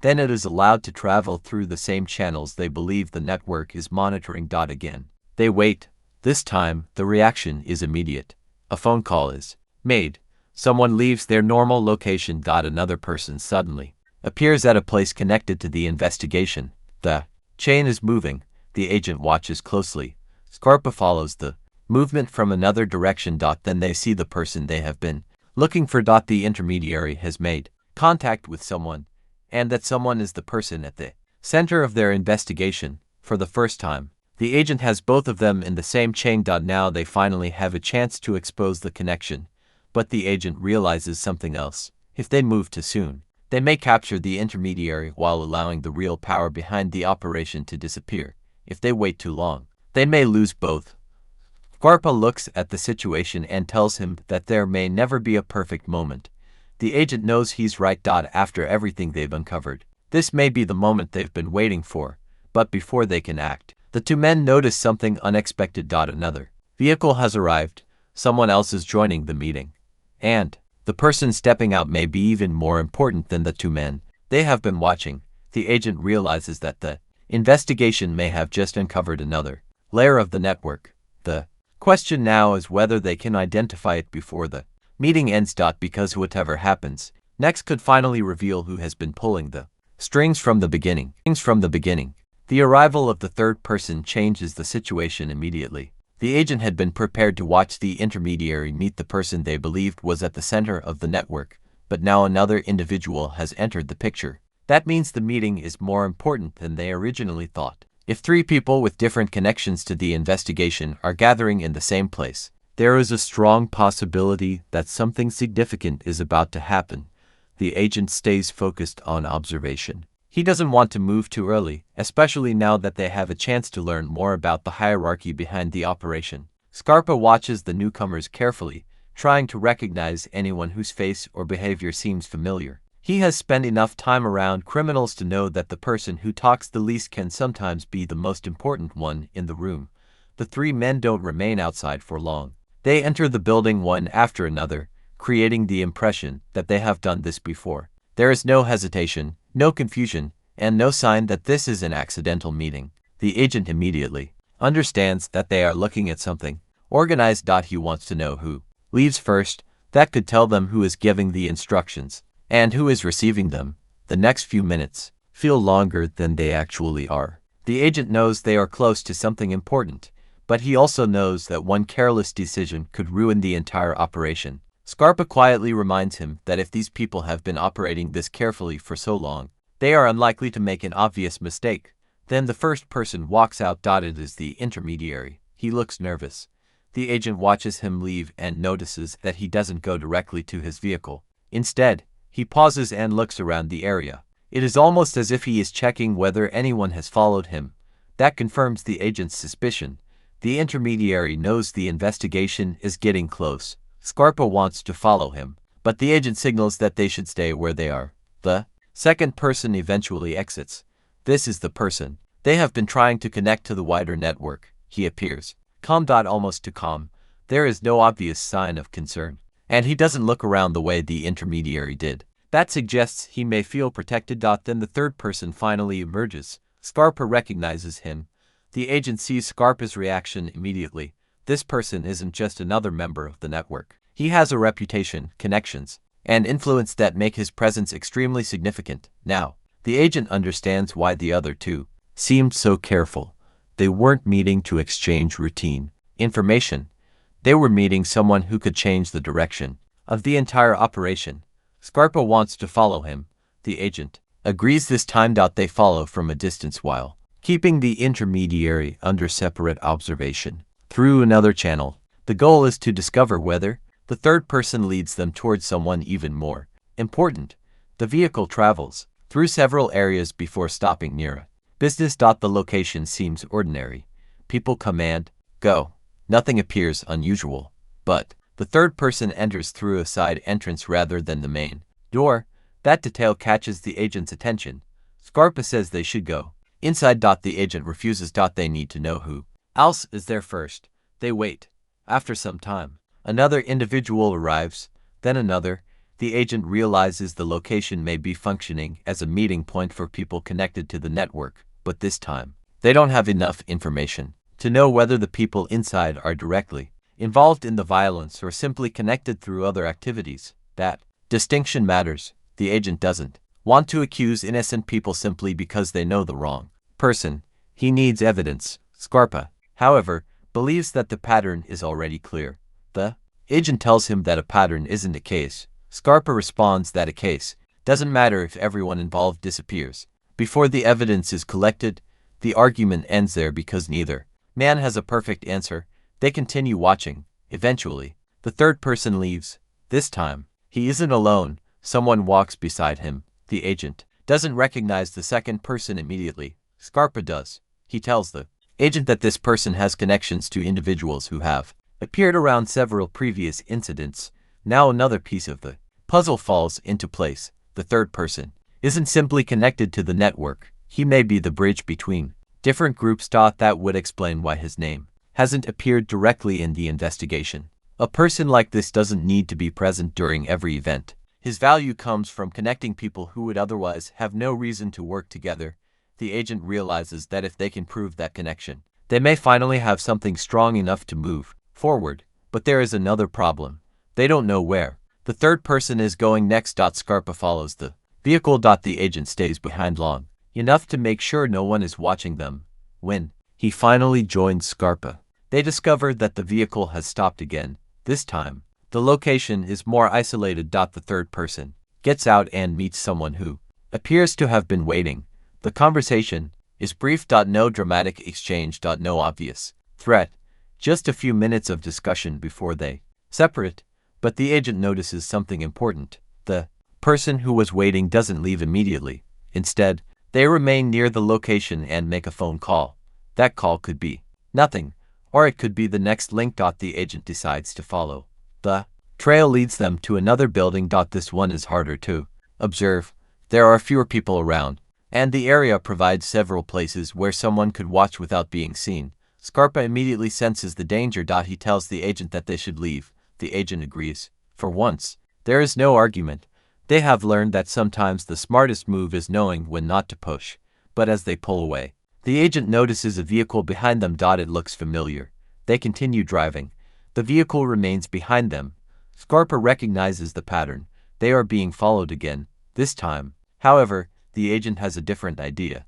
Then it is allowed to travel through the same channels they believe the network is monitoring. Again, they wait. This time, the reaction is immediate. A phone call is made. Someone leaves their normal location. Another person suddenly appears at a place connected to the investigation. The chain is moving. The agent watches closely. Scarpa follows the movement from another direction. Then they see the person they have been looking for. The intermediary has made contact with someone, and that someone is the person at the center of their investigation. For the first time, the agent has both of them in the same chain. Now they finally have a chance to expose the connection, but the agent realizes something else. If they move too soon, they may capture the intermediary while allowing the real power behind the operation to disappear. If they wait too long, they may lose both. Scarpa looks at the situation and tells him that there may never be a perfect moment. The agent knows he's right. After everything they've uncovered, this may be the moment they've been waiting for. But before they can act, the two men notice something unexpected. Another vehicle has arrived. Someone else is joining the meeting. And the person stepping out may be even more important than the two men they have been watching. The agent realizes that the investigation may have just uncovered another layer of the network. The question now is whether they can identify it before the meeting ends. Because whatever happens next could finally reveal who has been pulling the strings from the beginning. The arrival of the third person changes the situation immediately. The agent had been prepared to watch the intermediary meet the person they believed was at the center of the network, but now another individual has entered the picture. That means the meeting is more important than they originally thought. If three people with different connections to the investigation are gathering in the same place, there is a strong possibility that something significant is about to happen. The agent stays focused on observation. He doesn't want to move too early, especially now that they have a chance to learn more about the hierarchy behind the operation. Scarpa watches the newcomers carefully, trying to recognize anyone whose face or behavior seems familiar. He has spent enough time around criminals to know that the person who talks the least can sometimes be the most important one in the room. The three men don't remain outside for long. They enter the building one after another, creating the impression that they have done this before. There is no hesitation, no confusion, and no sign that this is an accidental meeting. The agent immediately understands that they are looking at something organized. He wants to know who leaves first. That could tell them who is giving the instructions and who is receiving them. The next few minutes feel longer than they actually are. The agent knows they are close to something important, but he also knows that one careless decision could ruin the entire operation. Scarpa quietly reminds him that if these people have been operating this carefully for so long, they are unlikely to make an obvious mistake. Then the first person walks out. It is the intermediary. He looks nervous. The agent watches him leave and notices that he doesn't go directly to his vehicle. Instead, he pauses and looks around the area. It is almost as if he is checking whether anyone has followed him. That confirms the agent's suspicion. The intermediary knows the investigation is getting close. Scarpa wants to follow him, but the agent signals that they should stay where they are. The second person eventually exits. This is the person they have been trying to connect to the wider network. He appears calm. Almost too calm. There is no obvious sign of concern, and he doesn't look around the way the intermediary did. That suggests he may feel protected. Then the third person finally emerges. Scarpa recognizes him. The agent sees Scarpa's reaction immediately. This person isn't just another member of the network. He has a reputation, connections, and influence that make his presence extremely significant. Now, the agent understands why the other two seemed so careful. They weren't meeting to exchange routine information. They were meeting someone who could change the direction of the entire operation. Scarpa wants to follow him. The agent agrees this time. They follow from a distance while keeping the intermediary under separate observation. Through another channel, the goal is to discover whether the third person leads them towards someone even more important. The vehicle travels through several areas before stopping near a business. The location seems ordinary. People come and go. Nothing appears unusual. But the third person enters through a side entrance rather than the main door. That detail catches the agent's attention. Scarpa says they should go inside. The agent refuses. They need to know who else is there first. They wait. After some time, another individual arrives, then another. The agent realizes the location may be functioning as a meeting point for people connected to the network, but this time, they don't have enough information to know whether the people inside are directly involved in the violence or simply connected through other activities. That distinction matters. The agent doesn't want to accuse innocent people simply because they know the wrong person. He needs evidence. Scarpa, however, believes that the pattern is already clear. The agent tells him that a pattern isn't a case. Scarpa responds that a case doesn't matter if everyone involved disappears. Before the evidence is collected, the argument ends there because neither man has a perfect answer. They continue watching. Eventually, the third person leaves. This time, he isn't alone. Someone walks beside him. The agent doesn't recognize the second person immediately. Scarpa does. He tells the agent that this person has connections to individuals who have appeared around several previous incidents. Now another piece of the puzzle falls into place. The third person isn't simply connected to the network. He may be the bridge between different groups. That would explain why his name hasn't appeared directly in the investigation. A person like this doesn't need to be present during every event. His value comes from connecting people who would otherwise have no reason to work together. The agent realizes that if they can prove that connection, they may finally have something strong enough to move forward. But there is another problem. They don't know where the third person is going next. Scarpa follows the vehicle. The agent stays behind long enough to make sure no one is watching them. When he finally joins Scarpa, they discover that the vehicle has stopped again. This time, the location is more isolated. The third person gets out and meets someone who appears to have been waiting. The conversation is brief. No dramatic exchange. No obvious threat. Just a few minutes of discussion before they separate. But the agent notices something important. The person who was waiting doesn't leave immediately. Instead, they remain near the location and make a phone call. That call could be nothing, or it could be the next link. The agent decides to follow. The trail leads them to another building. This one is harder to observe. There are fewer people around, and the area provides several places where someone could watch without being seen. Scarpa immediately senses the danger. He tells the agent that they should leave. The agent agrees. For once, there is no argument. They have learned that sometimes the smartest move is knowing when not to push. But as they pull away, the agent notices a vehicle behind them. It looks familiar. They continue driving. The vehicle remains behind them. Scarpa recognizes the pattern. They are being followed again. This time, however, the agent has a different idea.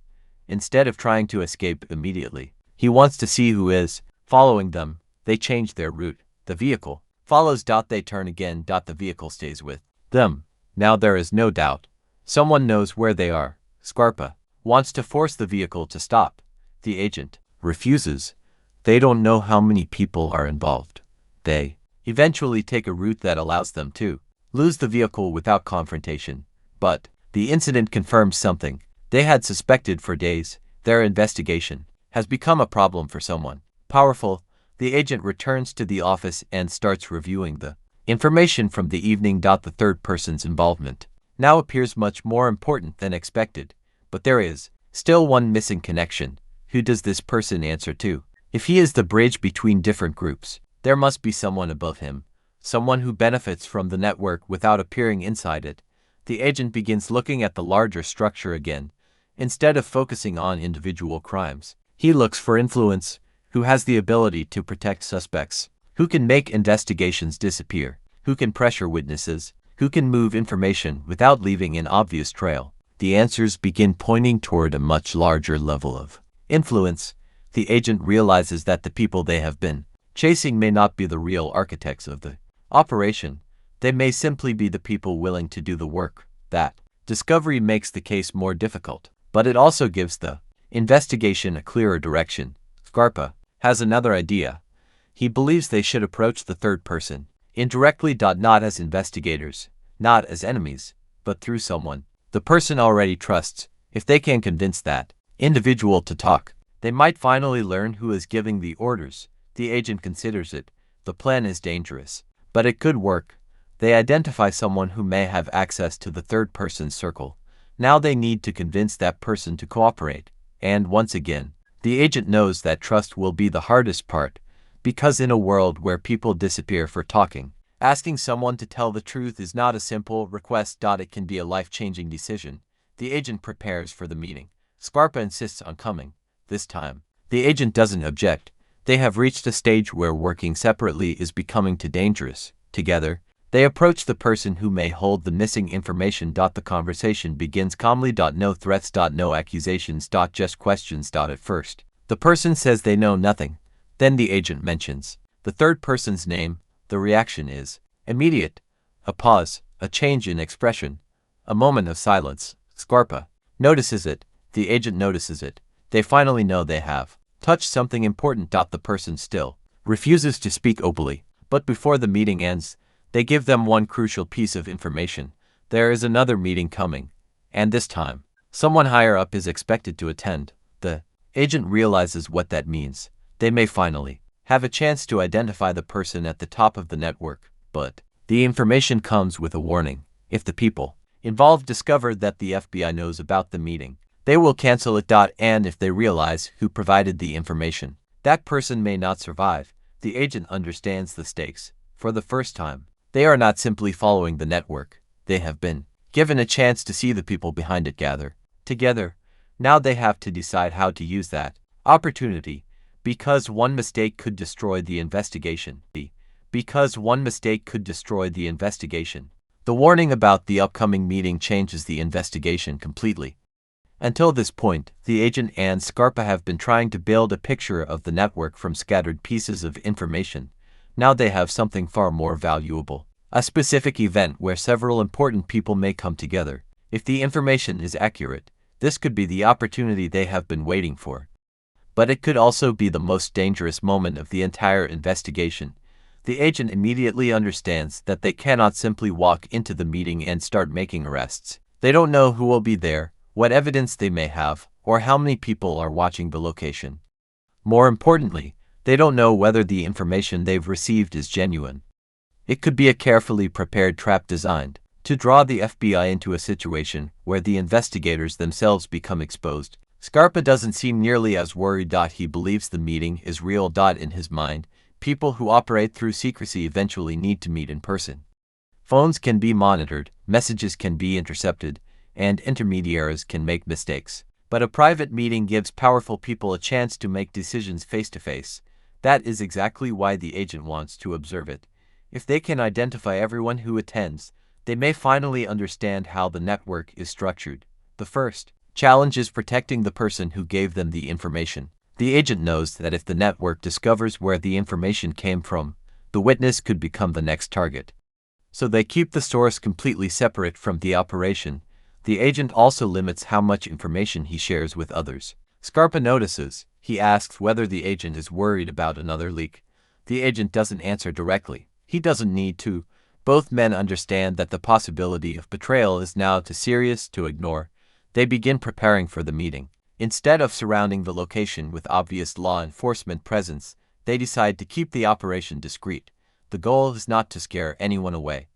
Instead of trying to escape immediately, he wants to see who is following them. They change their route. The vehicle follows. They turn again. The vehicle stays with them. Now there is no doubt. Someone knows where they are. Scarpa wants to force the vehicle to stop. The agent refuses. They don't know how many people are involved. They eventually take a route that allows them to lose the vehicle without confrontation. But the incident confirms something they had suspected for days. Their investigation has become a problem for someone powerful. The agent returns to the office and starts reviewing the information from the evening. The third person's involvement now appears much more important than expected. But there is still one missing connection. Who does this person answer to? If he is the bridge between different groups, there must be someone above him, someone who benefits from the network without appearing inside it. The agent begins looking at the larger structure again. Instead of focusing on individual crimes, he looks for influence. Who has the ability to protect suspects? Who can make investigations disappear? Who can pressure witnesses? Who can move information without leaving an obvious trail? The answers begin pointing toward a much larger level of influence. The agent realizes that the people they have been chasing may not be the real architects of the operation. They may simply be the people willing to do the work. That discovery makes the case more difficult, but it also gives the investigation a clearer direction. Scarpa has another idea. He believes they should approach the third person indirectly. Not as investigators, not as enemies, but through someone the person already trusts. If they can convince that individual to talk, they might finally learn who is giving the orders. The agent considers it. The plan is dangerous, but it could work. They identify someone who may have access to the third person's circle. Now they need to convince that person to cooperate. And once again, the agent knows that trust will be the hardest part, because in a world where people disappear for talking, asking someone to tell the truth is not a simple request. It can be a life-changing decision. The agent prepares for the meeting. Scarpa insists on coming. This time, the agent doesn't object. They have reached a stage where working separately is becoming too dangerous. Together, they approach the person who may hold the missing information. The conversation begins calmly. No threats. No accusations. Just questions. At first, the person says they know nothing. Then the agent mentions the third person's name. The reaction is immediate. A pause, a change in expression, a moment of silence. Scarpa notices it. The agent notices it. They finally know they have touched something important. The person still refuses to speak openly, but before the meeting ends, they give them one crucial piece of information. There is another meeting coming, and this time, someone higher up is expected to attend. The agent realizes what that means. They may finally have a chance to identify the person at the top of the network, but the information comes with a warning. If the people involved discover that the FBI knows about the meeting, they will cancel it. And if they realize who provided the information, that person may not survive. The agent understands the stakes. For the first time, they are not simply following the network. They have been given a chance to see the people behind it gather together. Now they have to decide how to use that opportunity, because one mistake could destroy the investigation. Because one mistake could destroy the investigation. The warning about the upcoming meeting changes the investigation completely. Until this point, the agent and Scarpa have been trying to build a picture of the network from scattered pieces of information. Now they have something far more valuable. A specific event where several important people may come together. If the information is accurate, this could be the opportunity they have been waiting for. But it could also be the most dangerous moment of the entire investigation. The agent immediately understands that they cannot simply walk into the meeting and start making arrests. They don't know who will be there, what evidence they may have, or how many people are watching the location. More importantly, they don't know whether the information they've received is genuine. It could be a carefully prepared trap designed to draw the FBI into a situation where the investigators themselves become exposed. Scarpa doesn't seem nearly as worried. He believes the meeting is real. In his mind, people who operate through secrecy eventually need to meet in person. Phones can be monitored, messages can be intercepted, and intermediaries can make mistakes. But a private meeting gives powerful people a chance to make decisions face-to-face. That is exactly why the agent wants to observe it. If they can identify everyone who attends, they may finally understand how the network is structured. The first challenge is protecting the person who gave them the information. The agent knows that if the network discovers where the information came from, the witness could become the next target. So they keep the source completely separate from the operation. The agent also limits how much information he shares with others. Scarpa notices. He asks whether the agent is worried about another leak. The agent doesn't answer directly. He doesn't need to. Both men understand that the possibility of betrayal is now too serious to ignore. They begin preparing for the meeting. Instead of surrounding the location with obvious law enforcement presence, they decide to keep the operation discreet. The goal is not to scare anyone away.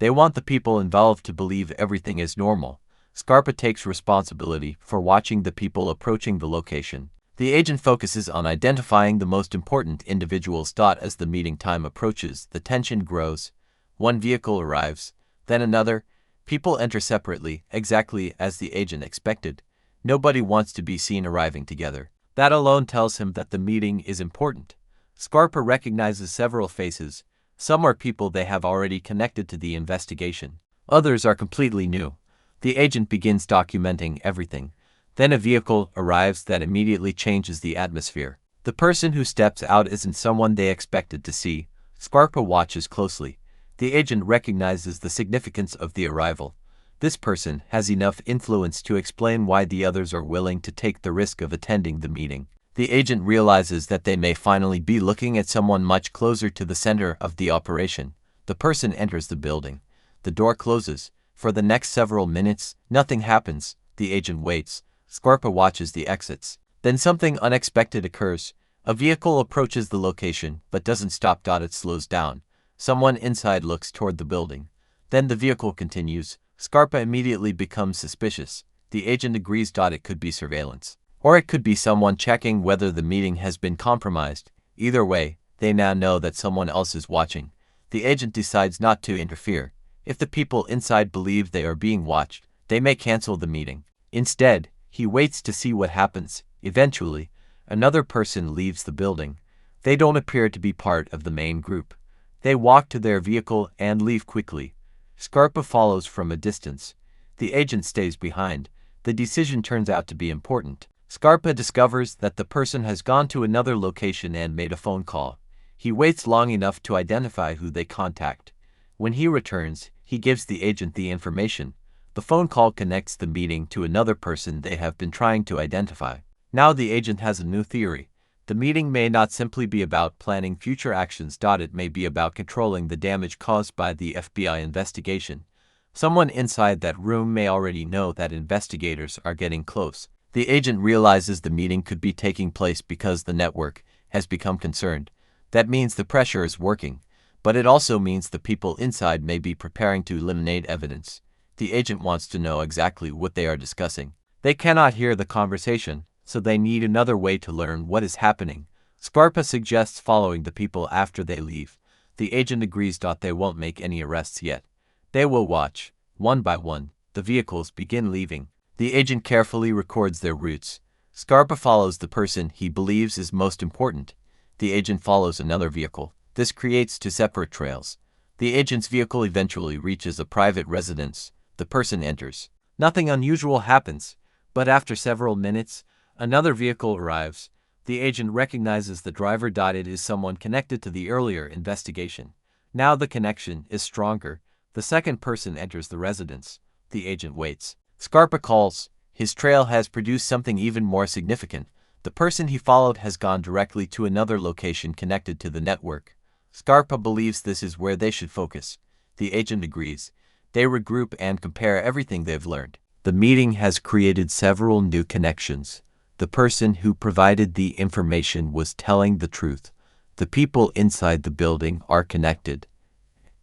They want the people involved to believe everything is normal. Scarpa takes responsibility for watching the people approaching the location. The agent focuses on identifying the most important individuals. As the meeting time approaches, the tension grows. One vehicle arrives, then another. People enter separately, exactly as the agent expected. Nobody wants to be seen arriving together. That alone tells him that the meeting is important. Scarpa recognizes several faces. Some are people they have already connected to the investigation. Others are completely new. The agent begins documenting everything. Then a vehicle arrives that immediately changes the atmosphere. The person who steps out isn't someone they expected to see. Scarpa watches closely. The agent recognizes the significance of the arrival. This person has enough influence to explain why the others are willing to take the risk of attending the meeting. The agent realizes that they may finally be looking at someone much closer to the center of the operation. The person enters the building. The door closes. For the next several minutes, nothing happens. The agent waits. Scarpa watches the exits. Then something unexpected occurs. A vehicle approaches the location, but doesn't stop. It slows down. Someone inside looks toward the building. Then the vehicle continues. Scarpa immediately becomes suspicious. The agent agrees. It could be surveillance. Or it could be someone checking whether the meeting has been compromised. Either way, they now know that someone else is watching. The agent decides not to interfere. If the people inside believe they are being watched, they may cancel the meeting. Instead, he waits to see what happens. Eventually, another person leaves the building. They don't appear to be part of the main group. They walk to their vehicle and leave quickly. Scarpa follows from a distance. The agent stays behind. The decision turns out to be important. Scarpa discovers that the person has gone to another location and made a phone call. He waits long enough to identify who they contact. When he returns, he gives the agent the information. The phone call connects the meeting to another person they have been trying to identify. Now the agent has a new theory. The meeting may not simply be about planning future actions. It may be about controlling the damage caused by the FBI investigation. Someone inside that room may already know that investigators are getting close. The agent realizes the meeting could be taking place because the network has become concerned. That means the pressure is working, but it also means the people inside may be preparing to eliminate evidence. The agent wants to know exactly what they are discussing. They cannot hear the conversation, so they need another way to learn what is happening. Scarpa suggests following the people after they leave. The agent agrees. They won't make any arrests yet. They will watch. One by one, the vehicles begin leaving. The agent carefully records their routes. Scarpa follows the person he believes is most important. The agent follows another vehicle. This creates two separate trails. The agent's vehicle eventually reaches a private residence. The person enters. Nothing unusual happens, but after several minutes, another vehicle arrives. The agent recognizes the driver. It is someone connected to the earlier investigation. Now the connection is stronger. The second person enters the residence. The agent waits. Scarpa calls. His trail has produced something even more significant. The person he followed has gone directly to another location connected to the network. Scarpa believes this is where they should focus. The agent agrees. They regroup and compare everything they've learned. The meeting has created several new connections. The person who provided the information was telling the truth. The people inside the building are connected,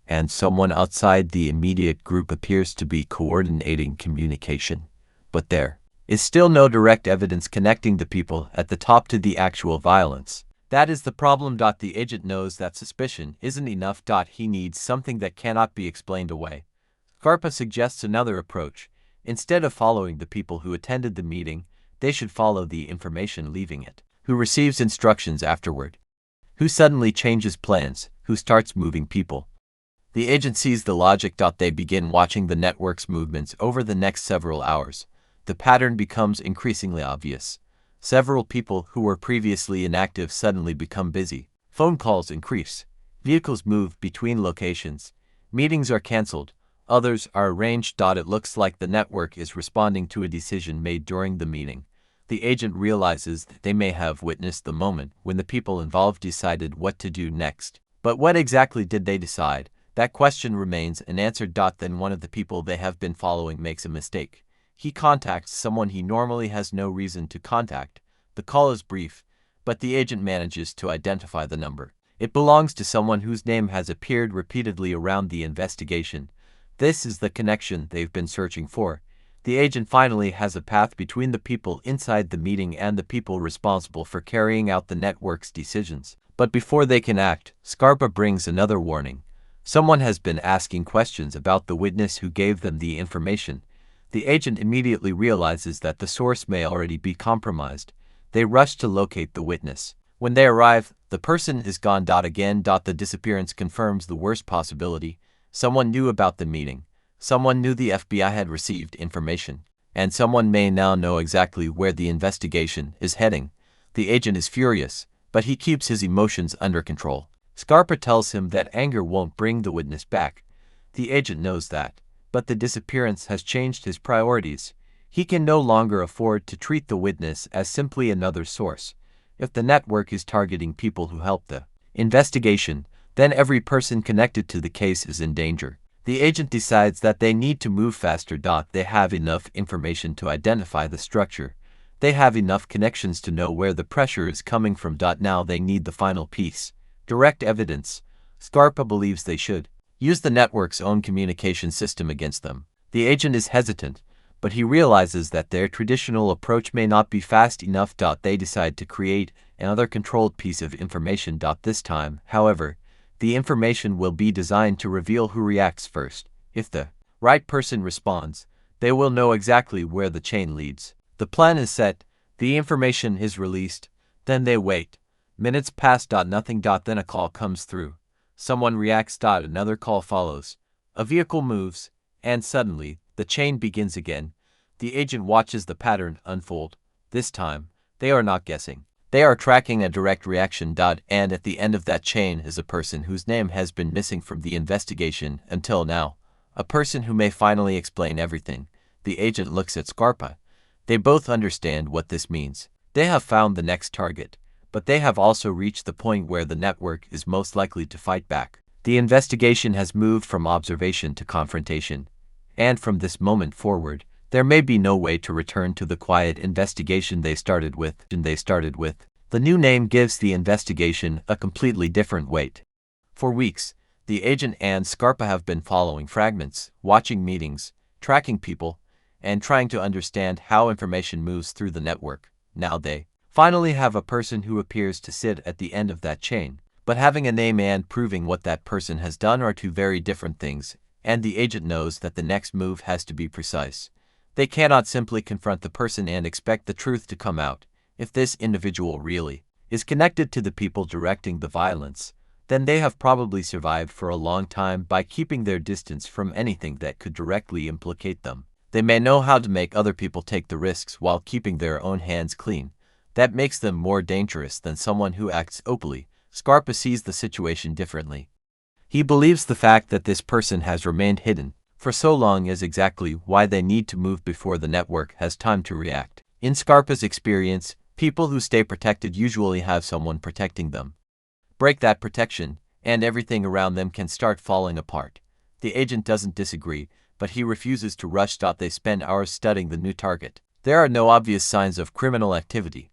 and someone outside the immediate group appears to be coordinating communication. But there is still no direct evidence connecting the people at the top to the actual violence. That is the problem. The agent knows that suspicion isn't enough. He needs something that cannot be explained away. Scarpa suggests another approach. Instead of following the people who attended the meeting, they should follow the information leaving it. Who receives instructions afterward? Who suddenly changes plans? Who starts moving people? The agent sees the logic. They begin watching the network's movements over the next several hours. The pattern becomes increasingly obvious. Several people who were previously inactive suddenly become busy. Phone calls increase. Vehicles move between locations. Meetings are canceled. Others are arranged. It looks like the network is responding to a decision made during the meeting. The agent realizes that they may have witnessed the moment when the people involved decided what to do next. But what exactly did they decide? That question remains unanswered. Then one of the people they have been following makes a mistake. He contacts someone he normally has no reason to contact. The call is brief, but the agent manages to identify the number. It belongs to someone whose name has appeared repeatedly around the investigation. This is the connection they've been searching for. The agent finally has a path between the people inside the meeting and the people responsible for carrying out the network's decisions. But before they can act, Scarpa brings another warning. Someone has been asking questions about the witness who gave them the information. The agent immediately realizes that the source may already be compromised. They rush to locate the witness. When they arrive, the person is gone. Again, the disappearance confirms the worst possibility. Someone knew about the meeting. Someone knew the FBI had received information. And someone may now know exactly where the investigation is heading. The agent is furious, but he keeps his emotions under control. Scarpa tells him that anger won't bring the witness back. The agent knows that, but the disappearance has changed his priorities. He can no longer afford to treat the witness as simply another source. If the network is targeting people who helped the investigation, then every person connected to the case is in danger. The agent decides that they need to move faster. They have enough information to identify the structure. They have enough connections to know where the pressure is coming from. Now they need the final piece. Direct evidence. Scarpa believes they should use the network's own communication system against them. The agent is hesitant, but he realizes that their traditional approach may not be fast enough. They decide to create another controlled piece of information. This time, however, the information will be designed to reveal who reacts first. If the right person responds, they will know exactly where the chain leads. The plan is set, the information is released, then they wait. Minutes pass. Nothing. Then a call comes through. Someone reacts. Another call follows. A vehicle moves, and suddenly, the chain begins again. The agent watches the pattern unfold. This time, they are not guessing. They are tracking a direct reaction. And at the end of that chain is a person whose name has been missing from the investigation until now. A person who may finally explain everything. The agent looks at Scarpa. They both understand what this means. They have found the next target, but they have also reached the point where the network is most likely to fight back. The investigation has moved from observation to confrontation. And from this moment forward, there may be no way to return to the quiet investigation they started with. The new name gives the investigation a completely different weight. For weeks, the agent and Scarpa have been following fragments, watching meetings, tracking people, and trying to understand how information moves through the network. Now they finally have a person who appears to sit at the end of that chain. But having a name and proving what that person has done are two very different things, and the agent knows that the next move has to be precise. They cannot simply confront the person and expect the truth to come out. If this individual really is connected to the people directing the violence, then they have probably survived for a long time by keeping their distance from anything that could directly implicate them. They may know how to make other people take the risks while keeping their own hands clean. That makes them more dangerous than someone who acts openly. Scarpa sees the situation differently. He believes the fact that this person has remained hidden for for so long is exactly why they need to move before the network has time to react. In Scarpa's experience, people who stay protected usually have someone protecting them. Break that protection, and everything around them can start falling apart. The agent doesn't disagree, but he refuses to rush. They spend hours studying the new target. There are no obvious signs of criminal activity.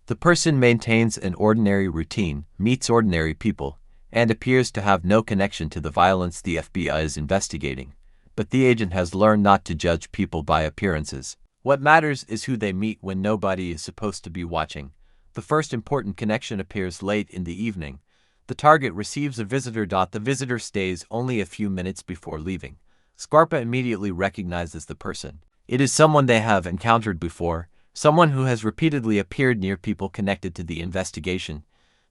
The person maintains an ordinary routine, meets ordinary people, and appears to have no connection to the violence the FBI is investigating. But the agent has learned not to judge people by appearances. What matters is who they meet when nobody is supposed to be watching. The first important connection appears late in the evening. The target receives a visitor. The visitor stays only a few minutes before leaving. Scarpa immediately recognizes the person. It is someone they have encountered before, someone who has repeatedly appeared near people connected to the investigation.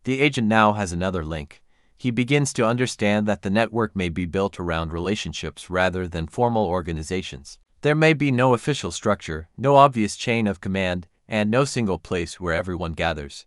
The agent now has another link. He begins to understand that the network may be built around relationships rather than formal organizations. There may be no official structure, no obvious chain of command, and no single place where everyone gathers.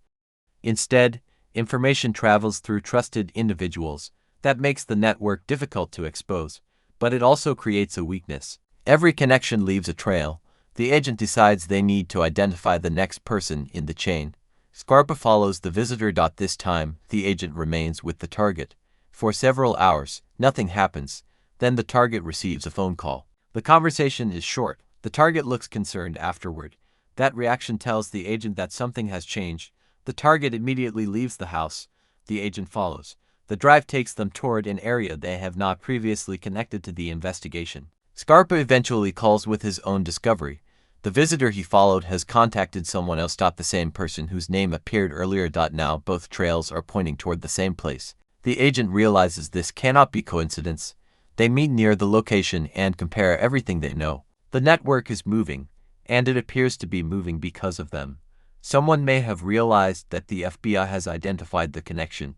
Instead, information travels through trusted individuals. That makes the network difficult to expose, but it also creates a weakness. Every connection leaves a trail. The agent decides they need to identify the next person in the chain. Scarpa follows the visitor. This time, the agent remains with the target. For several hours, nothing happens. Then the target receives a phone call. The conversation is short. The target looks concerned afterward. That reaction tells the agent that something has changed. The target immediately leaves the house. The agent follows. The drive takes them toward an area they have not previously connected to the investigation. Scarpa eventually calls with his own discovery. The visitor he followed has contacted someone else. The same person whose name appeared earlier. Now both trails are pointing toward the same place. The agent realizes this cannot be coincidence. They meet near the location and compare everything they know. The network is moving, and it appears to be moving because of them. Someone may have realized that the FBI has identified the connection.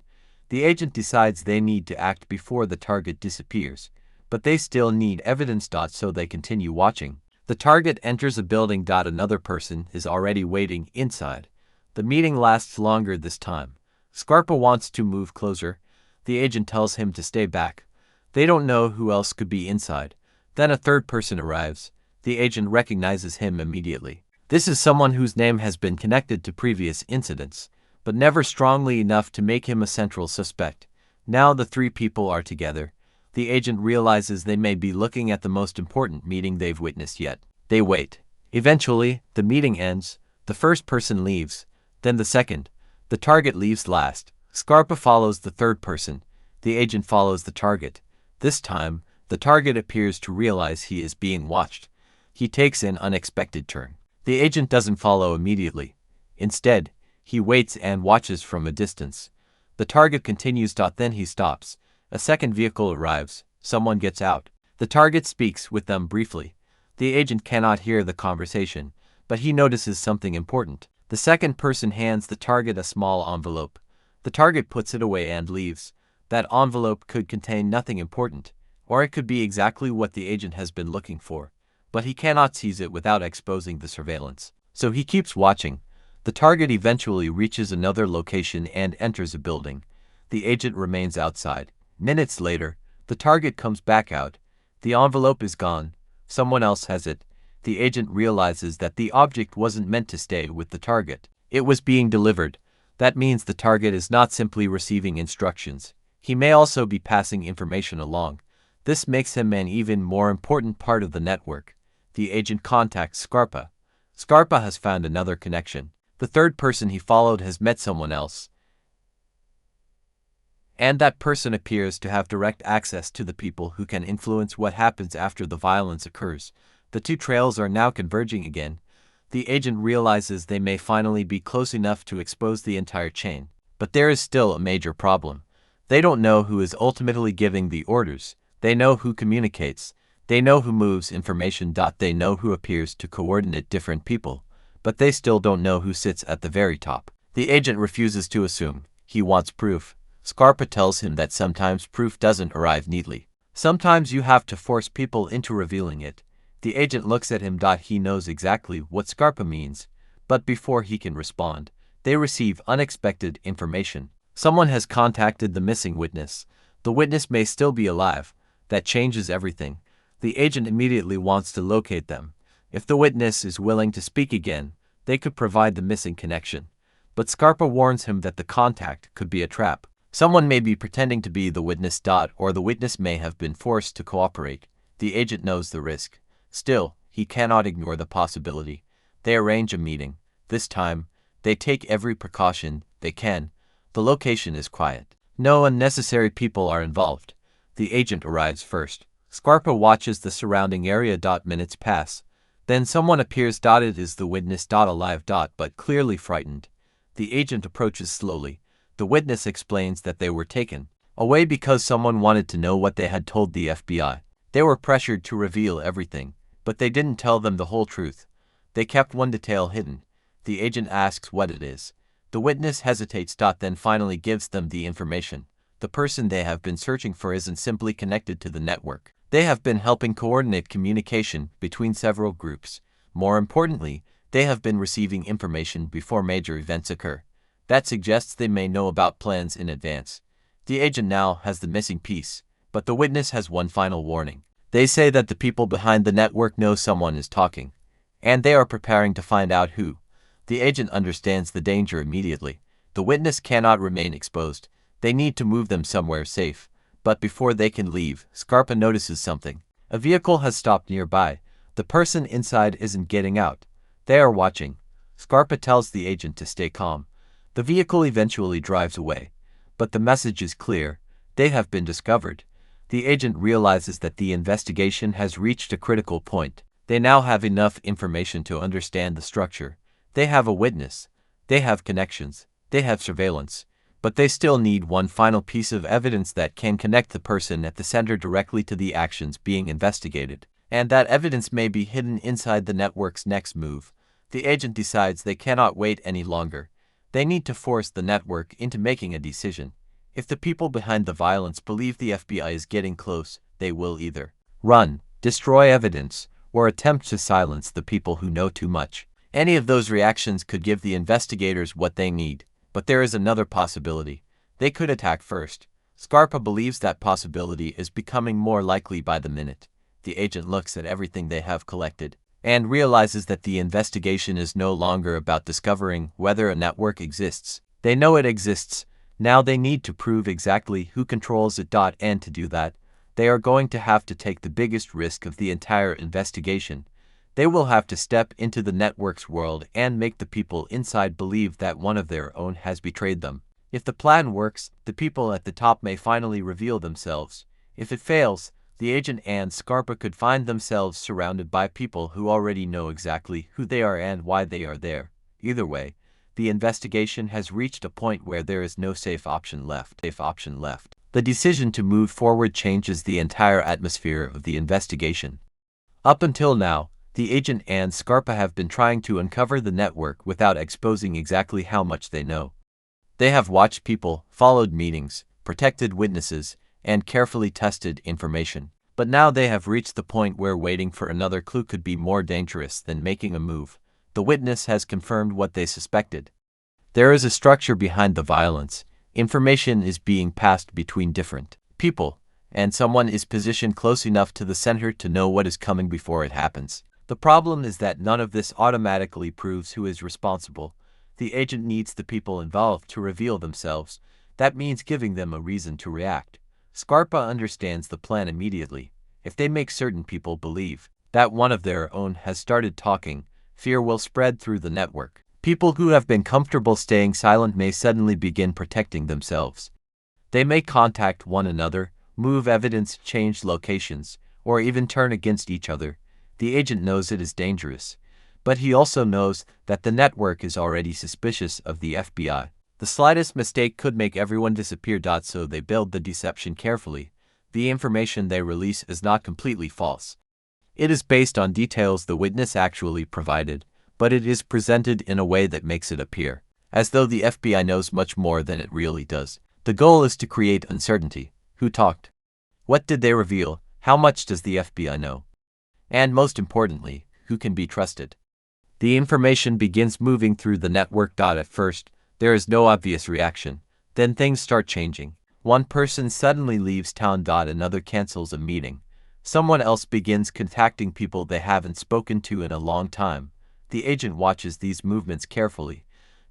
The agent decides they need to act before the target disappears, but they still need evidence. So they continue watching. The target enters a building. Another person is already waiting inside. The meeting lasts longer this time. Scarpa wants to move closer. The agent tells him to stay back. They don't know who else could be inside. Then a third person arrives. The agent recognizes him immediately. This is someone whose name has been connected to previous incidents, but never strongly enough to make him a central suspect. Now the three people are together. The agent realizes they may be looking at the most important meeting they've witnessed yet. They wait. Eventually, the meeting ends. The first person leaves, then the second. The target leaves last. Scarpa follows the third person. The agent follows the target. This time, the target appears to realize he is being watched. He takes an unexpected turn. The agent doesn't follow immediately. Instead, he waits and watches from a distance. The target continues. Then he stops. A second vehicle arrives. Someone gets out. The target speaks with them briefly. The agent cannot hear the conversation, but he notices something important. The second person hands the target a small envelope. The target puts it away and leaves. That envelope could contain nothing important, or it could be exactly what the agent has been looking for. But he cannot seize it without exposing the surveillance. So he keeps watching. The target eventually reaches another location and enters a building. The agent remains outside. Minutes later, the target comes back out. The envelope is gone. Someone else has it. The agent realizes that the object wasn't meant to stay with the target. It was being delivered. That means the target is not simply receiving instructions. He may also be passing information along. This makes him an even more important part of the network. The agent contacts Scarpa. Scarpa has found another connection. The third person he followed has met someone else. And that person appears to have direct access to the people who can influence what happens after the violence occurs. The two trails are now converging again. The agent realizes they may finally be close enough to expose the entire chain. But there is still a major problem. They don't know who is ultimately giving the orders. They know who communicates. They know who moves information. They know who appears to coordinate different people. But they still don't know who sits at the very top. The agent refuses to assume. He wants proof. Scarpa tells him that sometimes proof doesn't arrive neatly. Sometimes you have to force people into revealing it. The agent looks at him. He knows exactly what Scarpa means. But before he can respond, they receive unexpected information. Someone has contacted the missing witness. The witness may still be alive. That changes everything. The agent immediately wants to locate them. If the witness is willing to speak again, they could provide the missing connection. But Scarpa warns him that the contact could be a trap. Someone may be pretending to be the witness. Or the witness may have been forced to cooperate. The agent knows the risk. Still, he cannot ignore the possibility. They arrange a meeting. This time, they take every precaution they can. The location is quiet. No unnecessary people are involved. The agent arrives first. Scarpa watches the surrounding area. Minutes pass. Then someone appears. It is the witness. Alive. But clearly frightened. The agent approaches slowly. The witness explains that they were taken away because someone wanted to know what they had told the FBI. They were pressured to reveal everything, but they didn't tell them the whole truth. They kept one detail hidden. The agent asks what it is. The witness hesitates. Then finally gives them the information. The person they have been searching for isn't simply connected to the network. They have been helping coordinate communication between several groups. More importantly, they have been receiving information before major events occur. That suggests they may know about plans in advance. The agent now has the missing piece, but the witness has one final warning. They say that the people behind the network know someone is talking, and they are preparing to find out who. The agent understands the danger immediately. The witness cannot remain exposed. They need to move them somewhere safe. But before they can leave, Scarpa notices something. A vehicle has stopped nearby. The person inside isn't getting out. They are watching. Scarpa tells the agent to stay calm. The vehicle eventually drives away. But the message is clear. They have been discovered. The agent realizes that the investigation has reached a critical point. They now have enough information to understand the structure. They have a witness. They have connections. They have surveillance. But they still need one final piece of evidence that can connect the person at the center directly to the actions being investigated. And that evidence may be hidden inside the network's next move. The agent decides they cannot wait any longer. They need to force the network into making a decision. If the people behind the violence believe the FBI is getting close, they will either run, destroy evidence, or attempt to silence the people who know too much. Any of those reactions could give the investigators what they need. But there is another possibility. They could attack first. Scarpa believes that possibility is becoming more likely by the minute. The agent looks at everything they have collected and realizes that the investigation is no longer about discovering whether a network exists. They know it exists. Now they need to prove exactly who controls it. And to do that, they are going to have to take the biggest risk of the entire investigation. They will have to step into the network's world and make the people inside believe that one of their own has betrayed them. If the plan works, the people at the top may finally reveal themselves. If it fails, the agent and Scarpa could find themselves surrounded by people who already know exactly who they are and why they are there. Either way, the investigation has reached a point where there is no safe option left. The decision to move forward changes the entire atmosphere of the investigation. Up until now, the agent and Scarpa have been trying to uncover the network without exposing exactly how much they know. They have watched people, followed meetings, protected witnesses, and carefully tested information. But now they have reached the point where waiting for another clue could be more dangerous than making a move. The witness has confirmed what they suspected. There is a structure behind the violence. Information is being passed between different people, and someone is positioned close enough to the center to know what is coming before it happens. The problem is that none of this automatically proves who is responsible. The agent needs the people involved to reveal themselves. That means giving them a reason to react. Scarpa understands the plan immediately. If they make certain people believe that one of their own has started talking, fear will spread through the network. People who have been comfortable staying silent may suddenly begin protecting themselves. They may contact one another, move evidence, change locations, or even turn against each other. The agent knows it is dangerous, but he also knows that the network is already suspicious of the FBI. The slightest mistake could make everyone disappear. So they build the deception carefully. The information they release is not completely false. It is based on details the witness actually provided, but it is presented in a way that makes it appear as though the FBI knows much more than it really does. The goal is to create uncertainty. Who talked? What did they reveal? How much does the FBI know? And most importantly, who can be trusted? The information begins moving through the network. At first, there is no obvious reaction. Then things start changing. One person suddenly leaves town. Another cancels a meeting. Someone else begins contacting people they haven't spoken to in a long time. The agent watches these movements carefully.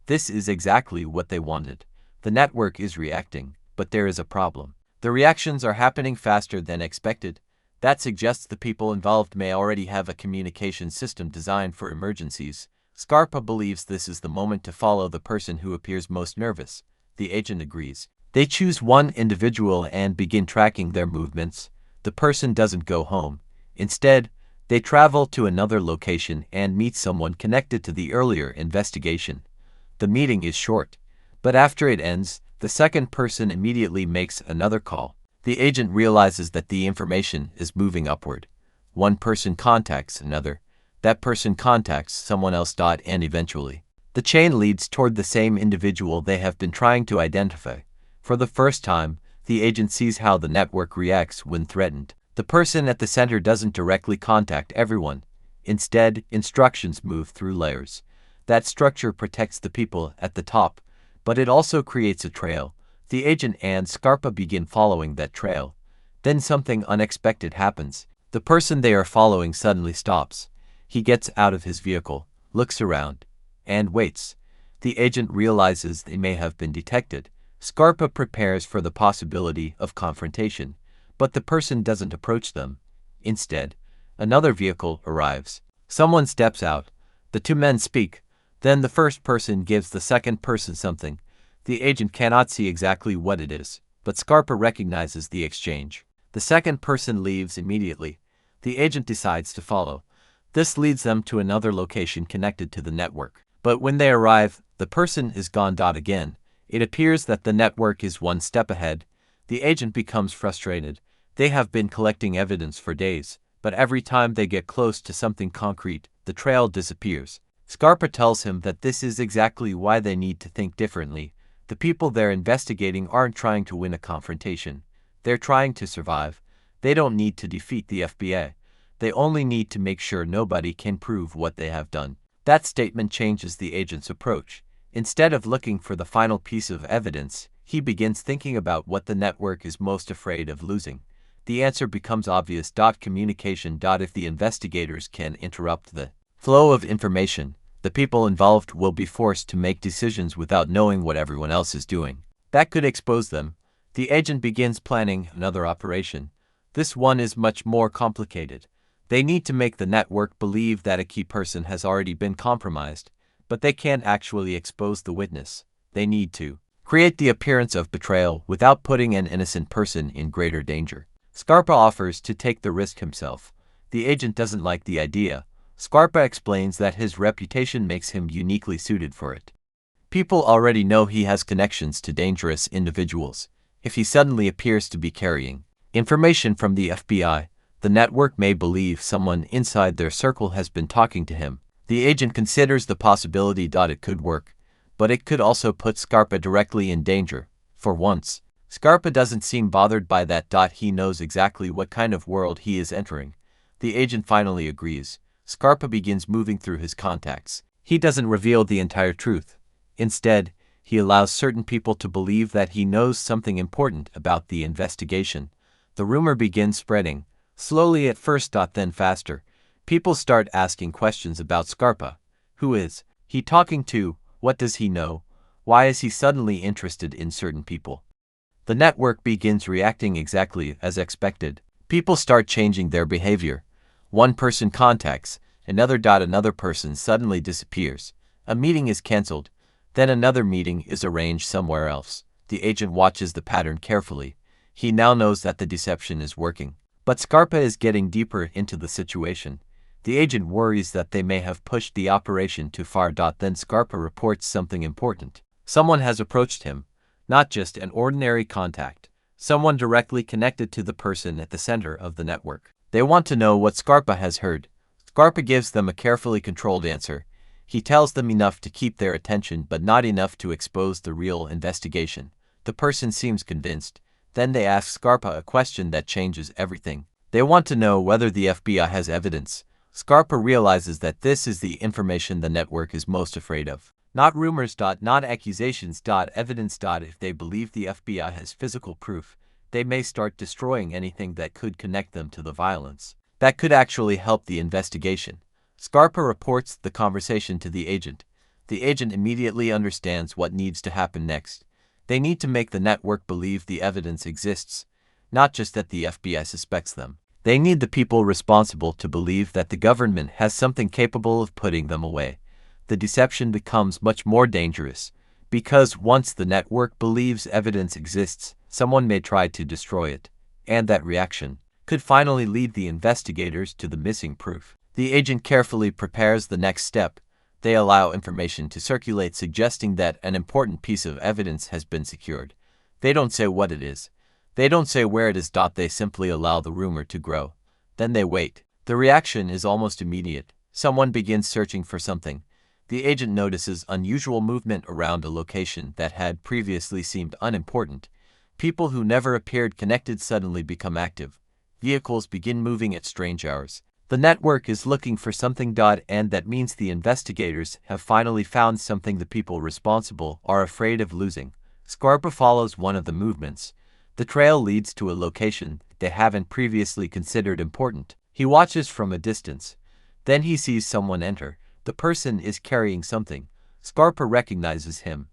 This is exactly what they wanted. The network is reacting, but there is a problem. The reactions are happening faster than expected. That suggests the people involved may already have a communication system designed for emergencies. Scarpa believes this is the moment to follow the person who appears most nervous. The agent agrees. They choose one individual and begin tracking their movements. The person doesn't go home. Instead, they travel to another location and meet someone connected to the earlier investigation. The meeting is short, but after it ends, the second person immediately makes another call. The agent realizes that the information is moving upward. One person contacts another. That person contacts someone else. And eventually, the chain leads toward the same individual they have been trying to identify. For the first time, the agent sees how the network reacts when threatened. The person at the center doesn't directly contact everyone. Instead, instructions move through layers. That structure protects the people at the top, but it also creates a trail. The agent and Scarpa begin following that trail. Then something unexpected happens. The person they are following suddenly stops. He gets out of his vehicle, looks around, and waits. The agent realizes they may have been detected. Scarpa prepares for the possibility of confrontation, but the person doesn't approach them. Instead, another vehicle arrives. Someone steps out. The two men speak. Then the first person gives the second person something. The agent cannot see exactly what it is, but Scarpa recognizes the exchange. The second person leaves immediately. The agent decides to follow. This leads them to another location connected to the network. But when they arrive, the person is gone. Again, it appears that the network is one step ahead. The agent becomes frustrated. They have been collecting evidence for days, but every time they get close to something concrete, the trail disappears. Scarpa tells him that this is exactly why they need to think differently. The people they're investigating aren't trying to win a confrontation. They're trying to survive. They don't need to defeat the FBI. They only need to make sure nobody can prove what they have done. That statement changes the agent's approach. Instead of looking for the final piece of evidence, he begins thinking about what the network is most afraid of losing. The answer becomes obvious. Communication. If the investigators can interrupt the flow of information, the people involved will be forced to make decisions without knowing what everyone else is doing. That could expose them. The agent begins planning another operation. This one is much more complicated. They need to make the network believe that a key person has already been compromised, but they can't actually expose the witness. They need to create the appearance of betrayal without putting an innocent person in greater danger. Scarpa offers to take the risk himself. The agent doesn't like the idea. Scarpa explains that his reputation makes him uniquely suited for it. People already know he has connections to dangerous individuals. If he suddenly appears to be carrying information from the FBI, the network may believe someone inside their circle has been talking to him. The agent considers the possibility. It could work, but it could also put Scarpa directly in danger. For once, Scarpa doesn't seem bothered by that. He knows exactly what kind of world he is entering. The agent finally agrees. Scarpa begins moving through his contacts. He doesn't reveal the entire truth. Instead, he allows certain people to believe that he knows something important about the investigation. The rumor begins spreading, slowly at first, then faster. People start asking questions about Scarpa. Who is he talking to? What does he know? Why is he suddenly interested in certain people? The network begins reacting exactly as expected. People start changing their behavior. One person contacts another. Another person suddenly disappears. A meeting is cancelled. Then another meeting is arranged somewhere else. The agent watches the pattern carefully. He now knows that the deception is working. But Scarpa is getting deeper into the situation. The agent worries that they may have pushed the operation too far. Then Scarpa reports something important. Someone has approached him. Not just an ordinary contact. Someone directly connected to the person at the center of the network. They want to know what Scarpa has heard. Scarpa gives them a carefully controlled answer. He tells them enough to keep their attention but not enough to expose the real investigation. The person seems convinced. Then they ask Scarpa a question that changes everything. They want to know whether the FBI has evidence. Scarpa realizes that this is the information the network is most afraid of. Not rumors. Not accusations. Evidence. If they believe the FBI has physical proof, they may start destroying anything that could connect them to the violence. That could actually help the investigation. Scarpa reports the conversation to the agent. The agent immediately understands what needs to happen next. They need to make the network believe the evidence exists, not just that the FBI suspects them. They need the people responsible to believe that the government has something capable of putting them away. The deception becomes much more dangerous, because once the network believes evidence exists, someone may try to destroy it, and that reaction could finally lead the investigators to the missing proof. The agent carefully prepares the next step. They allow information to circulate suggesting that an important piece of evidence has been secured. They don't say what it is. They don't say where it is. They simply allow the rumor to grow. Then they wait. The reaction is almost immediate. Someone begins searching for something. The agent notices unusual movement around a location that had previously seemed unimportant. People who never appeared connected suddenly become active. Vehicles begin moving at strange hours. The network is looking for something. And that means the investigators have finally found something the people responsible are afraid of losing. Scarpa follows one of the movements. The trail leads to a location they haven't previously considered important. He watches from a distance. Then he sees someone enter. The person is carrying something. Scarpa recognizes him.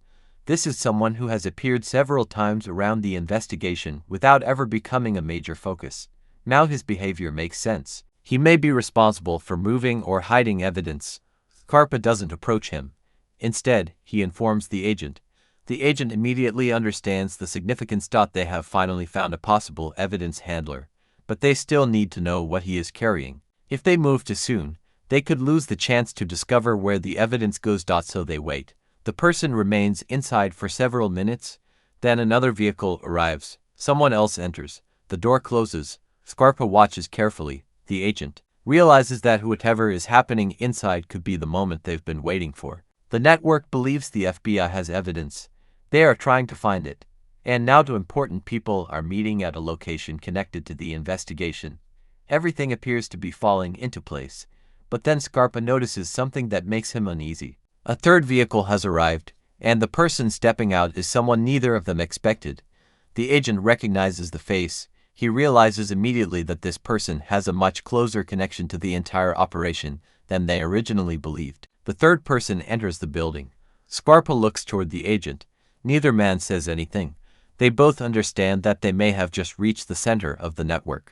This is someone who has appeared several times around the investigation without ever becoming a major focus. Now his behavior makes sense. He may be responsible for moving or hiding evidence. Scarpa doesn't approach him. Instead, he informs the agent. The agent immediately understands the significance. They have finally found a possible evidence handler, but they still need to know what he is carrying. If they move too soon, they could lose the chance to discover where the evidence goes. So they wait. The person remains inside for several minutes. Then another vehicle arrives. Someone else enters. The door closes. Scarpa watches carefully. The agent realizes that whatever is happening inside could be the moment they've been waiting for. The network believes the FBI has evidence. They are trying to find it. And now two important people are meeting at a location connected to the investigation. Everything appears to be falling into place. But then Scarpa notices something that makes him uneasy. A third vehicle has arrived, and the person stepping out is someone neither of them expected. The agent recognizes the face. He realizes immediately that this person has a much closer connection to the entire operation than they originally believed. The third person enters the building. Scarpa looks toward the agent. Neither man says anything. They both understand that they may have just reached the center of the network.